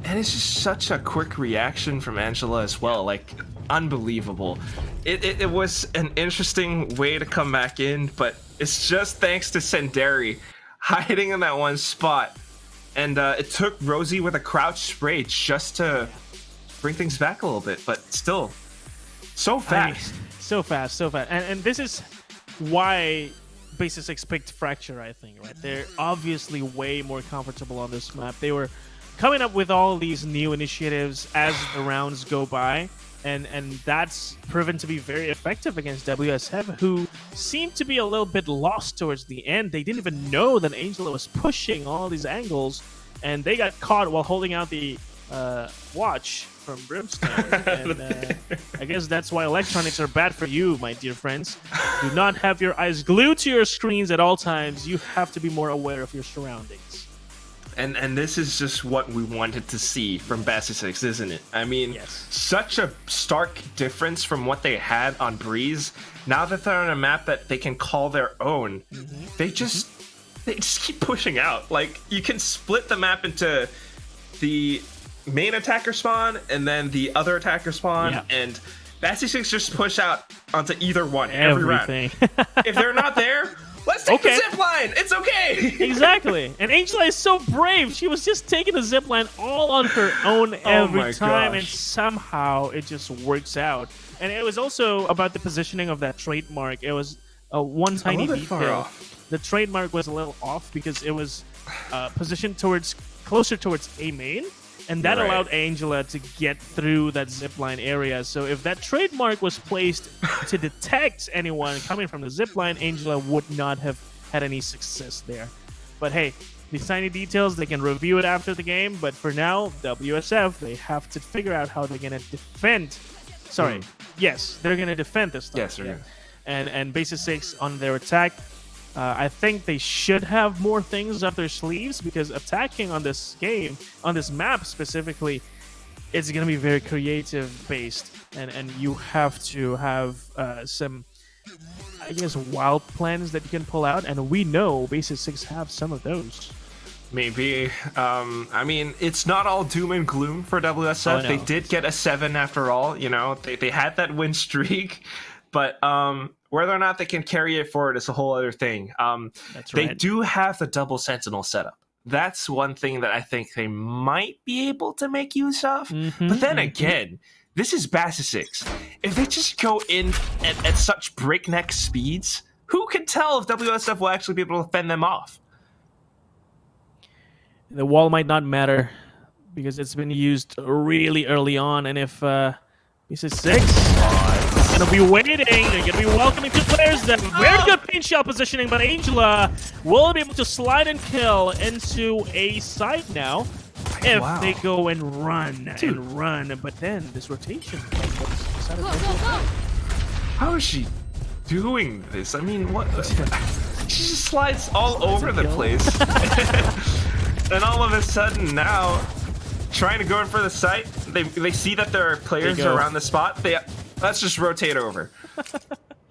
And it's just such a quick reaction from Angela as well, like unbelievable. It was an interesting way to come back in, but it's just thanks to Senderi hiding in that one spot. And it took Rosie with a crouch spray just to bring things back a little bit, but still, so fast. So fast, so fast. And this is why BASSIS 6 picked Fracture, I think, right? They're obviously way more comfortable on this map. They were coming up with all these new initiatives as the rounds go by, and that's proven to be very effective against WSF, who seemed to be a little bit lost towards the end. They didn't even know that Angela was pushing all these angles, and they got caught while holding out the watch from Brimstone. And I guess that's why electronics are bad for you, my dear friends. Do not have your eyes glued to your screens at all times. You have to be more aware of your surroundings. And this is just what we wanted to see from BASSIS 6, isn't it? I mean, Yes. such a stark difference from what they had on Breeze. Now that they're on a map that they can call their own, they just keep pushing out. Like, you can split the map into the main attacker spawn and then the other attacker spawn, Yeah. and BASSIS 6 just push out onto either one every round. Everything. If they're not there, let's take Okay. the zip line. It's okay. Exactly. And Angela is so brave. She was just taking the zipline all on her own every my time, and gosh. somehow it just works out. And it was also about the positioning of that trademark. It was one tiny little bit far detail. off. The trademark was a little off because it was positioned closer towards A main. And that Right. allowed Angela to get through that zipline area. So if that trademark was placed to detect anyone coming from the zipline, Angela would not have had any success there. But hey, these tiny details, they can review it after the game. But for now, WSF, they have to figure out how they're going to defend. Sorry. Yes, they're going to defend this stuff. Yes, they're gonna. And BASSIS 6 on their attack. I think they should have more things up their sleeves, because attacking on this game, on this map specifically, it's going to be very creative based, and you have to have some, I guess, wild plans that you can pull out, and we know BASSIS 6 have some of those. Maybe. I mean, it's not all doom and gloom for WSF. Oh, no. They did get a 7 after all. You know, they had that win streak, but whether or not they can carry it forward is a whole other thing. That's They right. do have the double sentinel setup. That's one thing that I think they might be able to make use of. But then again, this is BASSIS 6. If they just go in at such breakneck speeds, who can tell if WSF will actually be able to fend them off? The wall might not matter because it's been used really early on, and if BASSIS 6 is going to be waiting, they're going to be welcoming 2 players. Then very good pinch shot positioning, but Angela will be able to slide and kill into a side now if Wow. they go and run and run. But then this rotation, like, what's decided to go. How is she doing this? I mean, what? She just slides all over the kill. place. And all of a sudden now, trying to go in for the site. They see that there are players around the spot. Let's just rotate over.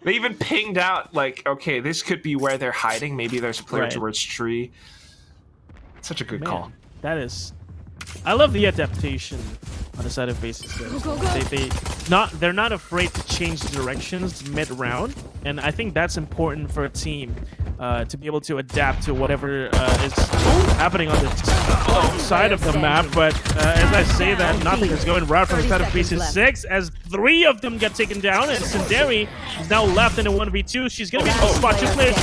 They even pinged out like, okay, this could be where they're hiding. Maybe there's a player towards tree. Such a good call. That is. I love the adaptation on the side of BASSIS. They're not afraid to change directions mid-round, and I think that's important for a team to be able to adapt to whatever is happening on the side of the map. But as I say that, nothing is going right from the side of BASSIS, as 3 of them get taken down, and Sinderi is now left in a 1v2. She's gonna be able to spot 2 players.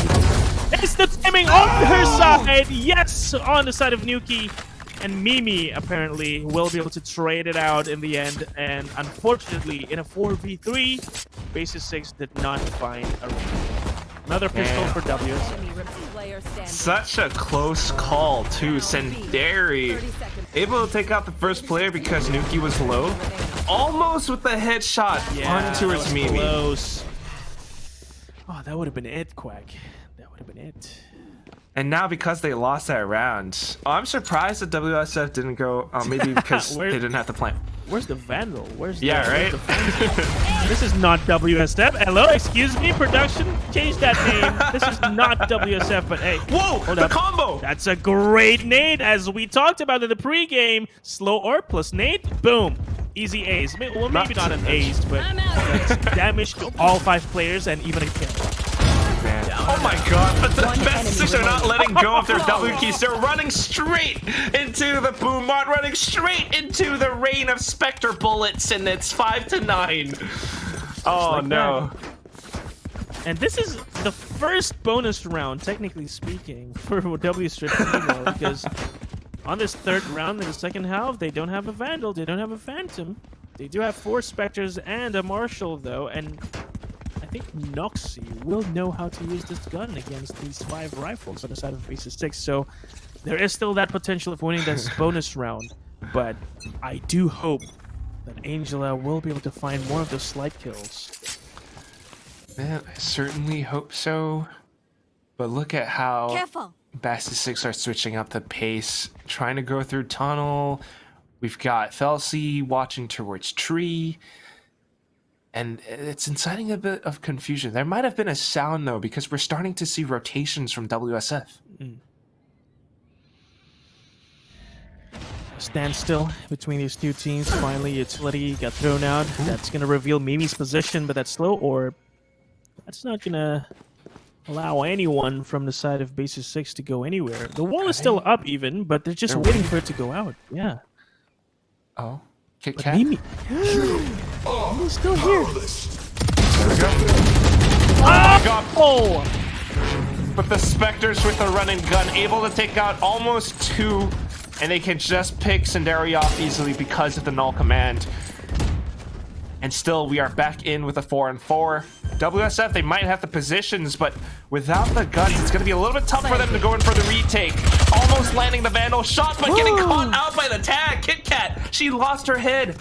It's the timing on her side. Yes, on the side of Nuki. And Mimi apparently will be able to trade it out in the end. And unfortunately, in a 4v3, BASSIS did not find a ring. Another pistol for WS. Such a close call too. Senderi able to take out the first player because Nuki was low. Almost with the headshot onto his Mimi. Close. Oh, that would have been it, Quack. That would have been it. And now because they lost that round, I'm surprised that WSF didn't go. Maybe because they didn't have the plan. Where's the Vandal? Where's right? This is not WSF. Hello, excuse me, production. Change that name. This is not WSF, but hey. Whoa, hold the up. combo. That's a great nade, as we talked about in the pregame. Slow orb plus nade, boom. Easy ace. Well, maybe not an ace, but that's damage to all 5 players and even a kill. Man. Oh my god, but the BASSIS are not letting go of their W keys. They're running straight into the boom mod, running straight into the rain of Spectre bullets, and it's 5-9. Oh like no. That. And this is the first bonus round, technically speaking, for W Strip because on this 3rd round in the second half, they don't have a Vandal, they don't have a Phantom. They do have 4 Spectres and a Marshal, though, and I think Noxy will know how to use this gun against these 5 rifles on the side of BASSIS, so there is still that potential of winning this bonus round, but I do hope that Angela will be able to find more of those slight kills. Man, I certainly hope so, but look at how BASSIS are switching up the pace, trying to go through tunnel. We've got Felsi watching towards tree. And it's inciting a bit of confusion. There might have been a sound, though, because we're starting to see rotations from WSF. Standstill between these 2 teams. Finally, utility got thrown out. That's going to reveal Mimi's position, but that slow orb, that's not going to allow anyone from the side of BASSIS to go anywhere. The wall is still up even, but they're just waiting for it to go out. Yeah. Oh. Kit Kat? Mimi. Mimi's still here. There we go. Oh my god. Oh! But the Spectres with a running gun able to take out almost 2, and they can just pick Sinderi off easily because of the null command. And still, we are back in with a 4-4. WSF, they might have the positions, but without the guns, it's going to be a little bit tough for them to go in for the retake. Almost landing the Vandal shot, but getting caught out by the tag. Kit Kat, she lost her head.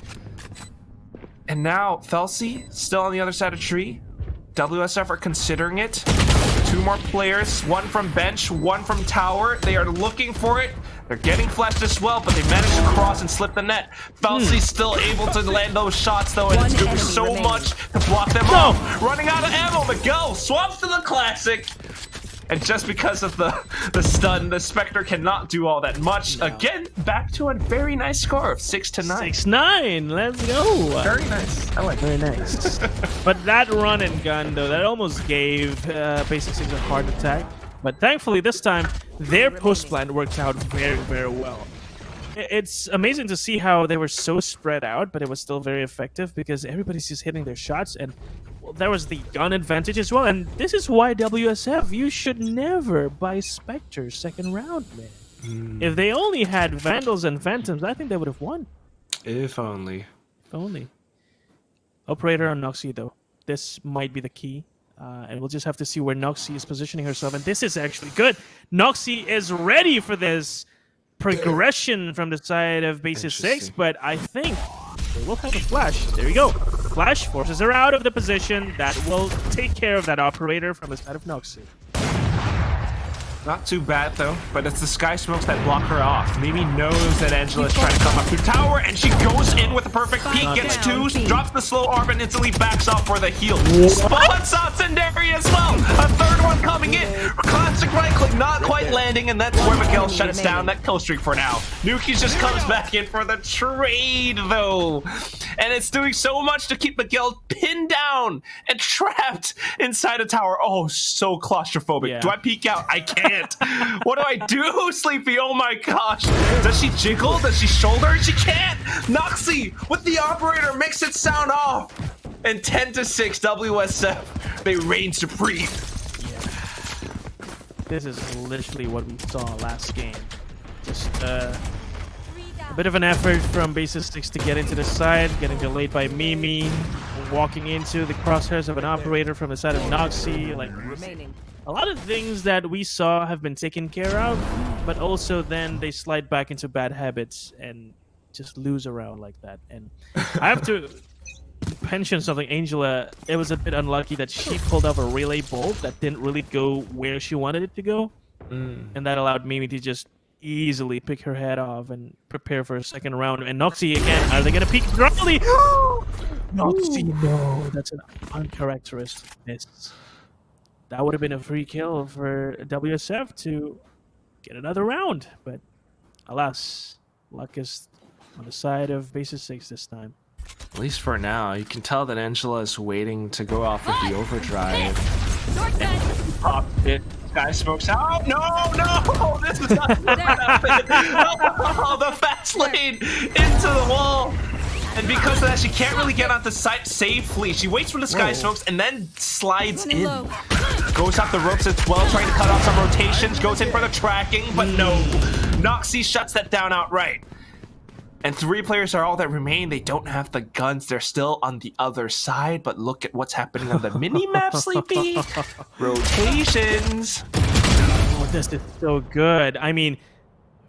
And now, Felsi, still on the other side of tree. WSF are considering it. 2 more players, 1 from bench, 1 from tower. They are looking for it. They're getting flashed as well, but they managed to cross and slip the net. Felsi's still able to land those shots, though, and it's doing so much to block them off. Running out of ammo, Miguel swaps to the classic. And just because of the stun, the Spectre cannot do all that much. No. Again, back to a very nice score of 6-9. 6-9, let's go. Very nice. I like it. Very nice. But that run and gun, though, that almost gave BASSIS a heart attack. But thankfully, this time, their post plan worked out very, very well. It's amazing to see how they were so spread out, but it was still very effective because everybody's just hitting their shots, and well, there was the gun advantage as well. And this is why WSF, you should never buy Spectre second round, man. If they only had Vandals and Phantoms, I think they would have won. If only. If only. Operator on Noxy, though. This might be the key. And we'll just have to see where Noxy is positioning herself. And this is actually good. Noxy is ready for this progression from the side of BASSIS, but I think they will have a flash. There we go. Flash forces her out of the position. That will take care of that operator from the side of Noxy. Not too bad though, but it's the sky smokes that block her off. Mimi knows that Angela's trying to come up through tower, and she goes in with a perfect peek, gets two, drops the slow arm, and instantly backs off for the heal. Spots out Senderi as well. A third one coming in. Classic right click, not quite landing, and that's where Miguel shuts down that kill streak for now. Nuki just comes back in for the trade though, and it's doing so much to keep Miguel pinned down and trapped inside a tower. Oh, so claustrophobic. Yeah. Do I peek out? I can't. What do I do, Sleepy? Oh my gosh. Does she jiggle? Does she shoulder? She can't. Noxie with the operator makes it sound off. And 10-6 WSF. They reign supreme. This is literally what we saw last game. Just a bit of an effort from BASSIS 6 to get into the side, getting delayed by Mimi, walking into the crosshairs of an operator from the side of Noxie. Like, Remaining. a lot of things that we saw have been taken care of, but also then they slide back into bad habits and just lose around like that. And I have to mention something, Angela. It was a bit unlucky that she pulled off a relay bolt that didn't really go where she wanted it to go. And that allowed Mimi to just easily pick her head off and prepare for a second round. And Noxie again, are they going to peek directly? Noxie, no, that's an uncharacteristic miss. That would have been a free kill for WSF to get another round, but alas, luck is on the side of BASSIS 6 this time. At least for now, you can tell that Angela is waiting to go off with the overdrive. Pop it. Sky smokes out. No! This is not what happened. Oh, the fast lane into the wall. And because of that, she can't really get onto site safely. She waits for the sky smokes and then slides in. Goes off the ropes as well, trying to cut off some rotations. Goes in for the tracking, but no. Noxie shuts that down outright. And 3 players are all that remain. They don't have the guns. They're still on the other side. But look at what's happening on the mini-map, Sleepy. Rotations. Oh, this is so good. I mean,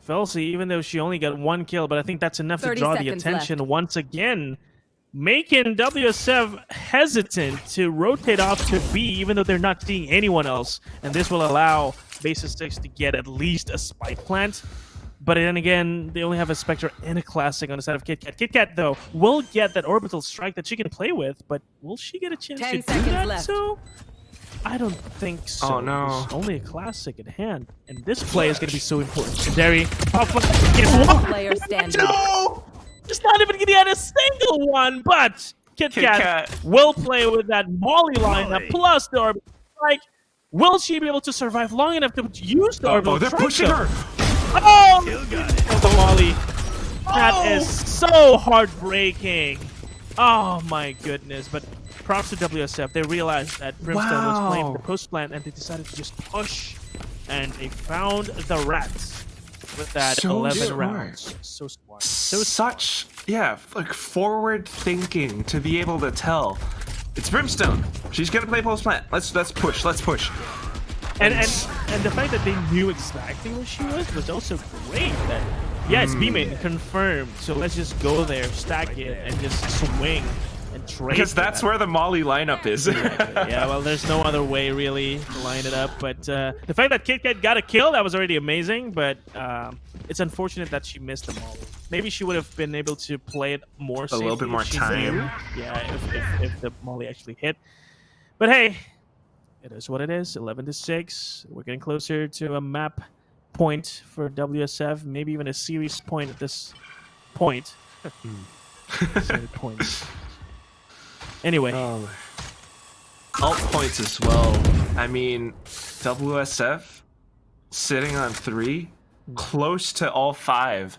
Felsi, even though she only got 1 kill, but I think that's enough to 30 draw the seconds attention left. once again, making WSF hesitant to rotate off to B, even though they're not seeing anyone else. And this will allow BASSIS 6 to get at least a spike plant. But then again, they only have a Spectre and a Classic on the side of KitKat. KitKat, though, will get that orbital strike that she can play with, but will she get a chance 10 to do seconds that? left. So, I don't think so. Oh, no. There's only a Classic at hand, and this play is going to be so important. Senderi, gets one. Player standing. No! Just not even getting out a single one, but KitKat will play with that Molly lineup plus the orbital strike. Will she be able to survive long enough to use the orbital Oh, they're strike, pushing though? her. Oh! The Molly. That is so heartbreaking. Oh my goodness. But props to WSF. They realized that Brimstone was playing the post plant and they decided to just push. And they found the rats with that So 11 smart. rounds. So smart. So Such, yeah, like forward thinking to be able to tell. It's Brimstone. She's gonna play post plant. Let's push. Let's push. And the fact that they knew exactly where she was also great. That yeah, it's B-main confirmed. So let's just go there, stack it, and just swing and trade. Because for that's that. where the Molly lineup is. Yeah, well, there's no other way really to line it up. But the fact that KitKat got a kill, that was already amazing. But it's unfortunate that she missed the Molly. Maybe she would have been able to play it more A safely little bit more if she time. knew. Yeah, if the Molly actually hit. But hey, it is what it is. 11-6. We're getting closer to a map point for WSF. Maybe even a series point at this point. Series points. Anyway. Alt points as well. I mean, WSF sitting on 3, close to all 5.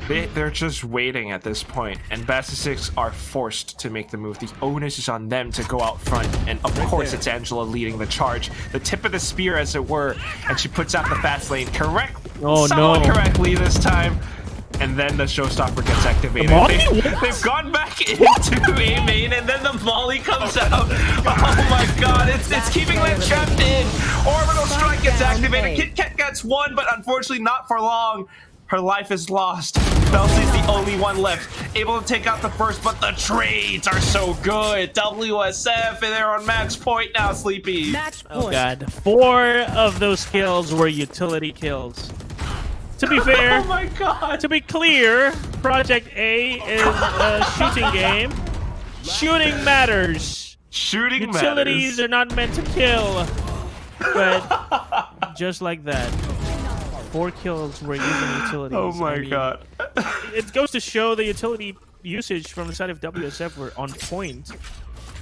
They're just waiting at this point, and BASSIS 6 are forced to make the move. The onus is on them to go out front, and of course it's Angela leading the charge. The tip of the spear, as it were, and she puts out the fast lane somewhat correctly this time. And then the showstopper gets activated. They've gone back into A main, and then the Molly comes out. Oh my god, it's keeping them trapped in. Orbital strike gets activated. KitKat gets 1, but unfortunately not for long. Her life is lost. BASSIS the only one left. Able to take out the first, but the trades are so good. WSF, and they're on max point now, Sleepy. Match Oh point. god, 4 of those kills were utility kills. To be fair, Oh my god. to be clear, Project A is a shooting game. Shooting matters. Shooting Utilities matters. are not meant to kill. But just like that, 4 kills were using utilities. Oh my I mean, god. It goes to show the utility usage from the side of WSF were on point.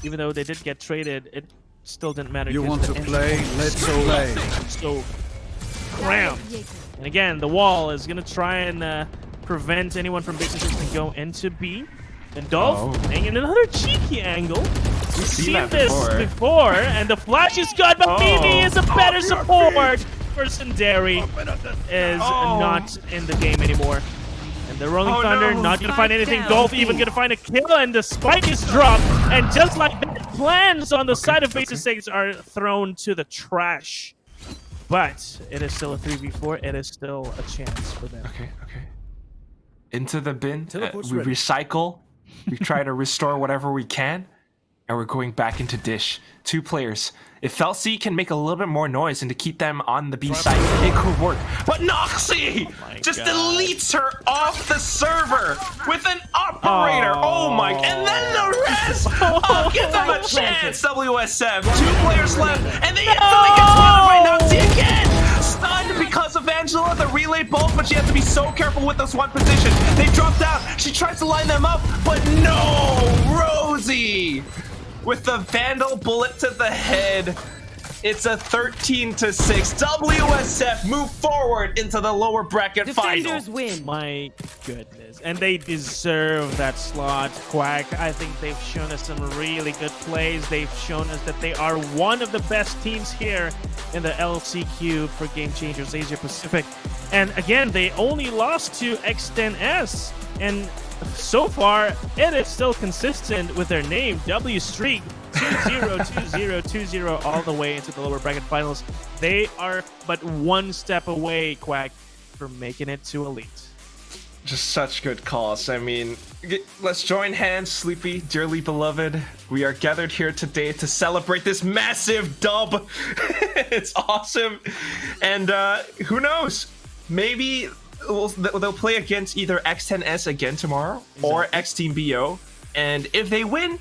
Even though they did get traded, it still didn't matter. You 'cause want the to engine play? was Let's so, play. So crammed. And again, the wall is gonna try and prevent anyone from BASSIS to go into B. And Dolph playing in another cheeky angle. We've seen that this before, and the flash is good, but Mimi is a better support. Sundari is not in the game anymore. And the Rolling Thunder not gonna find anything. down. Dolph even gonna find a kill, and the spike is dropped. And just like that, plans on the side of BASSIS 6 are thrown to the trash. But it is still a 3v4. It is still a chance for them. Okay. Into the bin. Teleport's We ready. recycle. We try to restore whatever we can. And we're going back into Dish. 2 players. If LC can make a little bit more noise and to keep them on the B side, it could work. But Noxy just God. deletes her off the server with an operator. Oh my. And then the rest. Oh, give them a chance, WSF. 2 players left. And they instantly get spotted by Noxy again. Stunned because of Angela, the relay bolt, but she has to be so careful with this one position. They drop down. She tries to line them up, but no, Rosie with the Vandal bullet to the head. It's a 13-6. WSF move forward into the lower bracket Defenders final. win. My goodness. And they deserve that slot, Quack. I think they've shown us some really good plays. They've shown us that they are one of the best teams here in the LCQ for Game Changers Asia Pacific. And again, they only lost to X10S. And so far, it is still consistent with their name, W Streak 202020 all the way into the lower bracket finals. They are but one step away, Quack, from making it to Elite. Just such good calls. I mean, let's join hands, Sleepy, dearly beloved. We are gathered here today to celebrate this massive dub. It's awesome. And who knows? Maybe they'll play against either X10S again tomorrow or X Team BO. And if they win,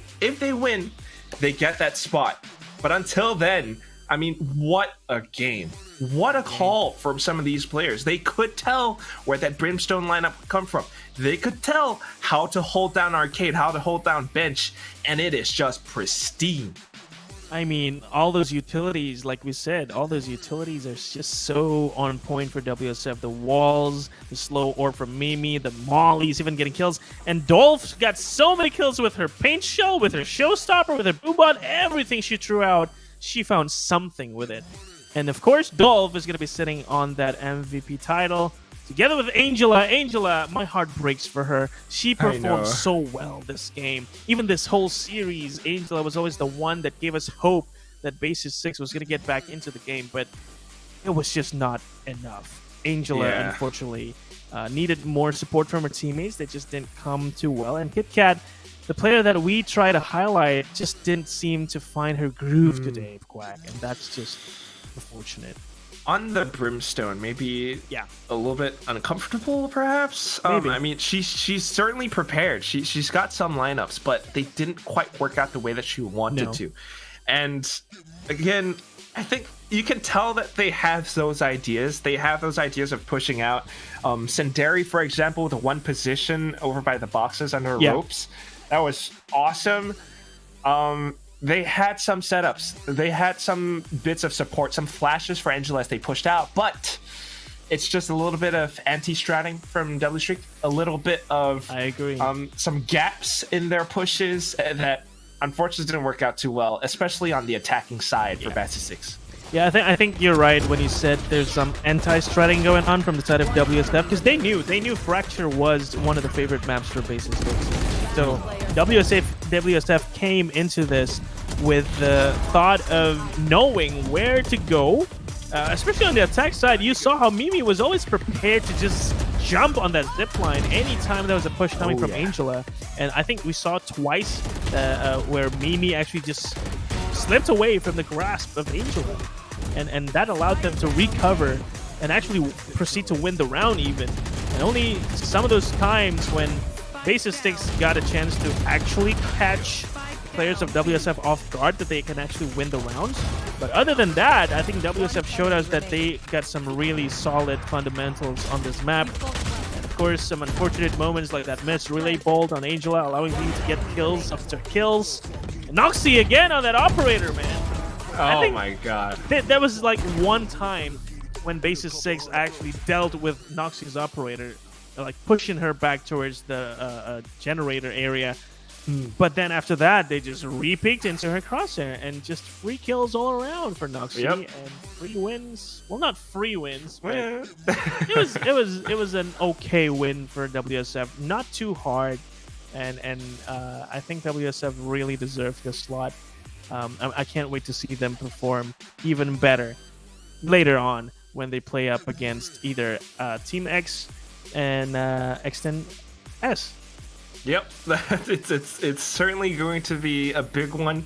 they get that spot. But until then, I mean, what a game. What a call from some of these players. They could tell where that Brimstone lineup would come from. They could tell how to hold down Arcade, how to hold down Bench, and it is just pristine. I mean, all those utilities, like we said, all those utilities are just so on point for WSF. The walls, the slow orb from Mimi, the mollies, even getting kills. And Dolph got so many kills with her paint shell, with her showstopper, with her boobot, everything she threw out. She found something with it. And of course, Dolph is going to be sitting on that MVP title together with Angela. Angela, my heart breaks for her. She performed so well this game. Even this whole series, Angela was always the one that gave us hope that BASSIS 6 was going to get back into the game, but it was just not enough. Angela, unfortunately, needed more support from her teammates. They just didn't come too well. And KitKat, the player that we try to highlight, just didn't seem to find her groove today, Quack, and that's just unfortunate. On the Brimstone, maybe a little bit uncomfortable, perhaps. I mean, she's certainly prepared. She's got some lineups, but they didn't quite work out the way that she wanted to. And again, I think you can tell that they have those ideas. They have those ideas of pushing out. Sundari, for example, the one position over by the boxes under ropes. That was awesome. They had some setups. They had some bits of support, some flashes for Angela as they pushed out, but it's just a little bit of anti-stratting from W Streak, a little bit of some gaps in their pushes that unfortunately didn't work out too well, especially on the attacking side for BASSIS 6. Yeah, I think you're right when you said there's some anti-stratting going on from the side of WSF, because they knew Fracture was one of the favorite maps for BASSIS 6. So WSF came into this with the thought of knowing where to go, especially on the attack side. You saw how Mimi was always prepared to just jump on that zip line anytime there was a push coming from Angela. And I think we saw twice where Mimi actually just slipped away from the grasp of Angela. And that allowed them to recover and actually proceed to win the round even. And only some of those times when BASSIS 6 got a chance to actually catch players of WSF off guard that they can actually win the rounds. But other than that, I think WSF showed us that they got some really solid fundamentals on this map. And of course, some unfortunate moments like that missed relay bolt on Angela, allowing me to get kills after kills. And Noxy again on that operator, man. Oh my god. That was like one time when BASSIS 6 actually dealt with Noxy's operator, like pushing her back towards the generator area. But then after that, they just re-peeked into her crosshair and just free kills all around for Noxy and free wins. Well, not free wins, but it was an okay win for WSF. Not too hard, and I think WSF really deserved this slot. I can't wait to see them perform even better later on when they play up against either Team X and X10 S. Yep, it's certainly going to be a big one.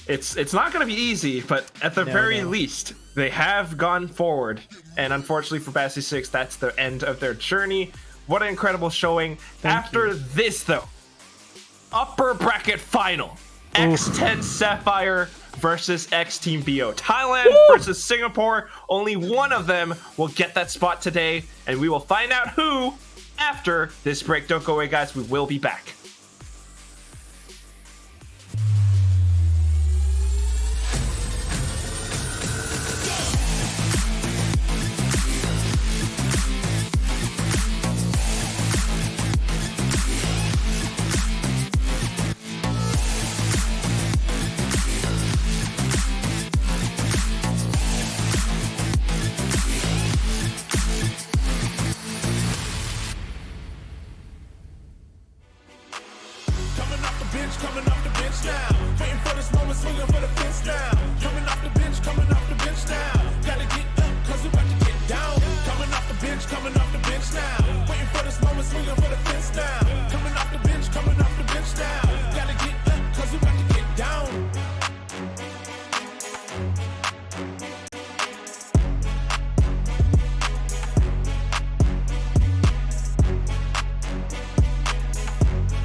It's not going to be easy, but at the very least, they have gone forward. And unfortunately for BASSIS 6, that's the end of their journey. What an incredible showing. After this, though, upper bracket final. X10 Sapphire versus X Team BO. Thailand versus Singapore. Only one of them will get that spot today, and we will find out who after this break. Don't go away, guys. We will be back.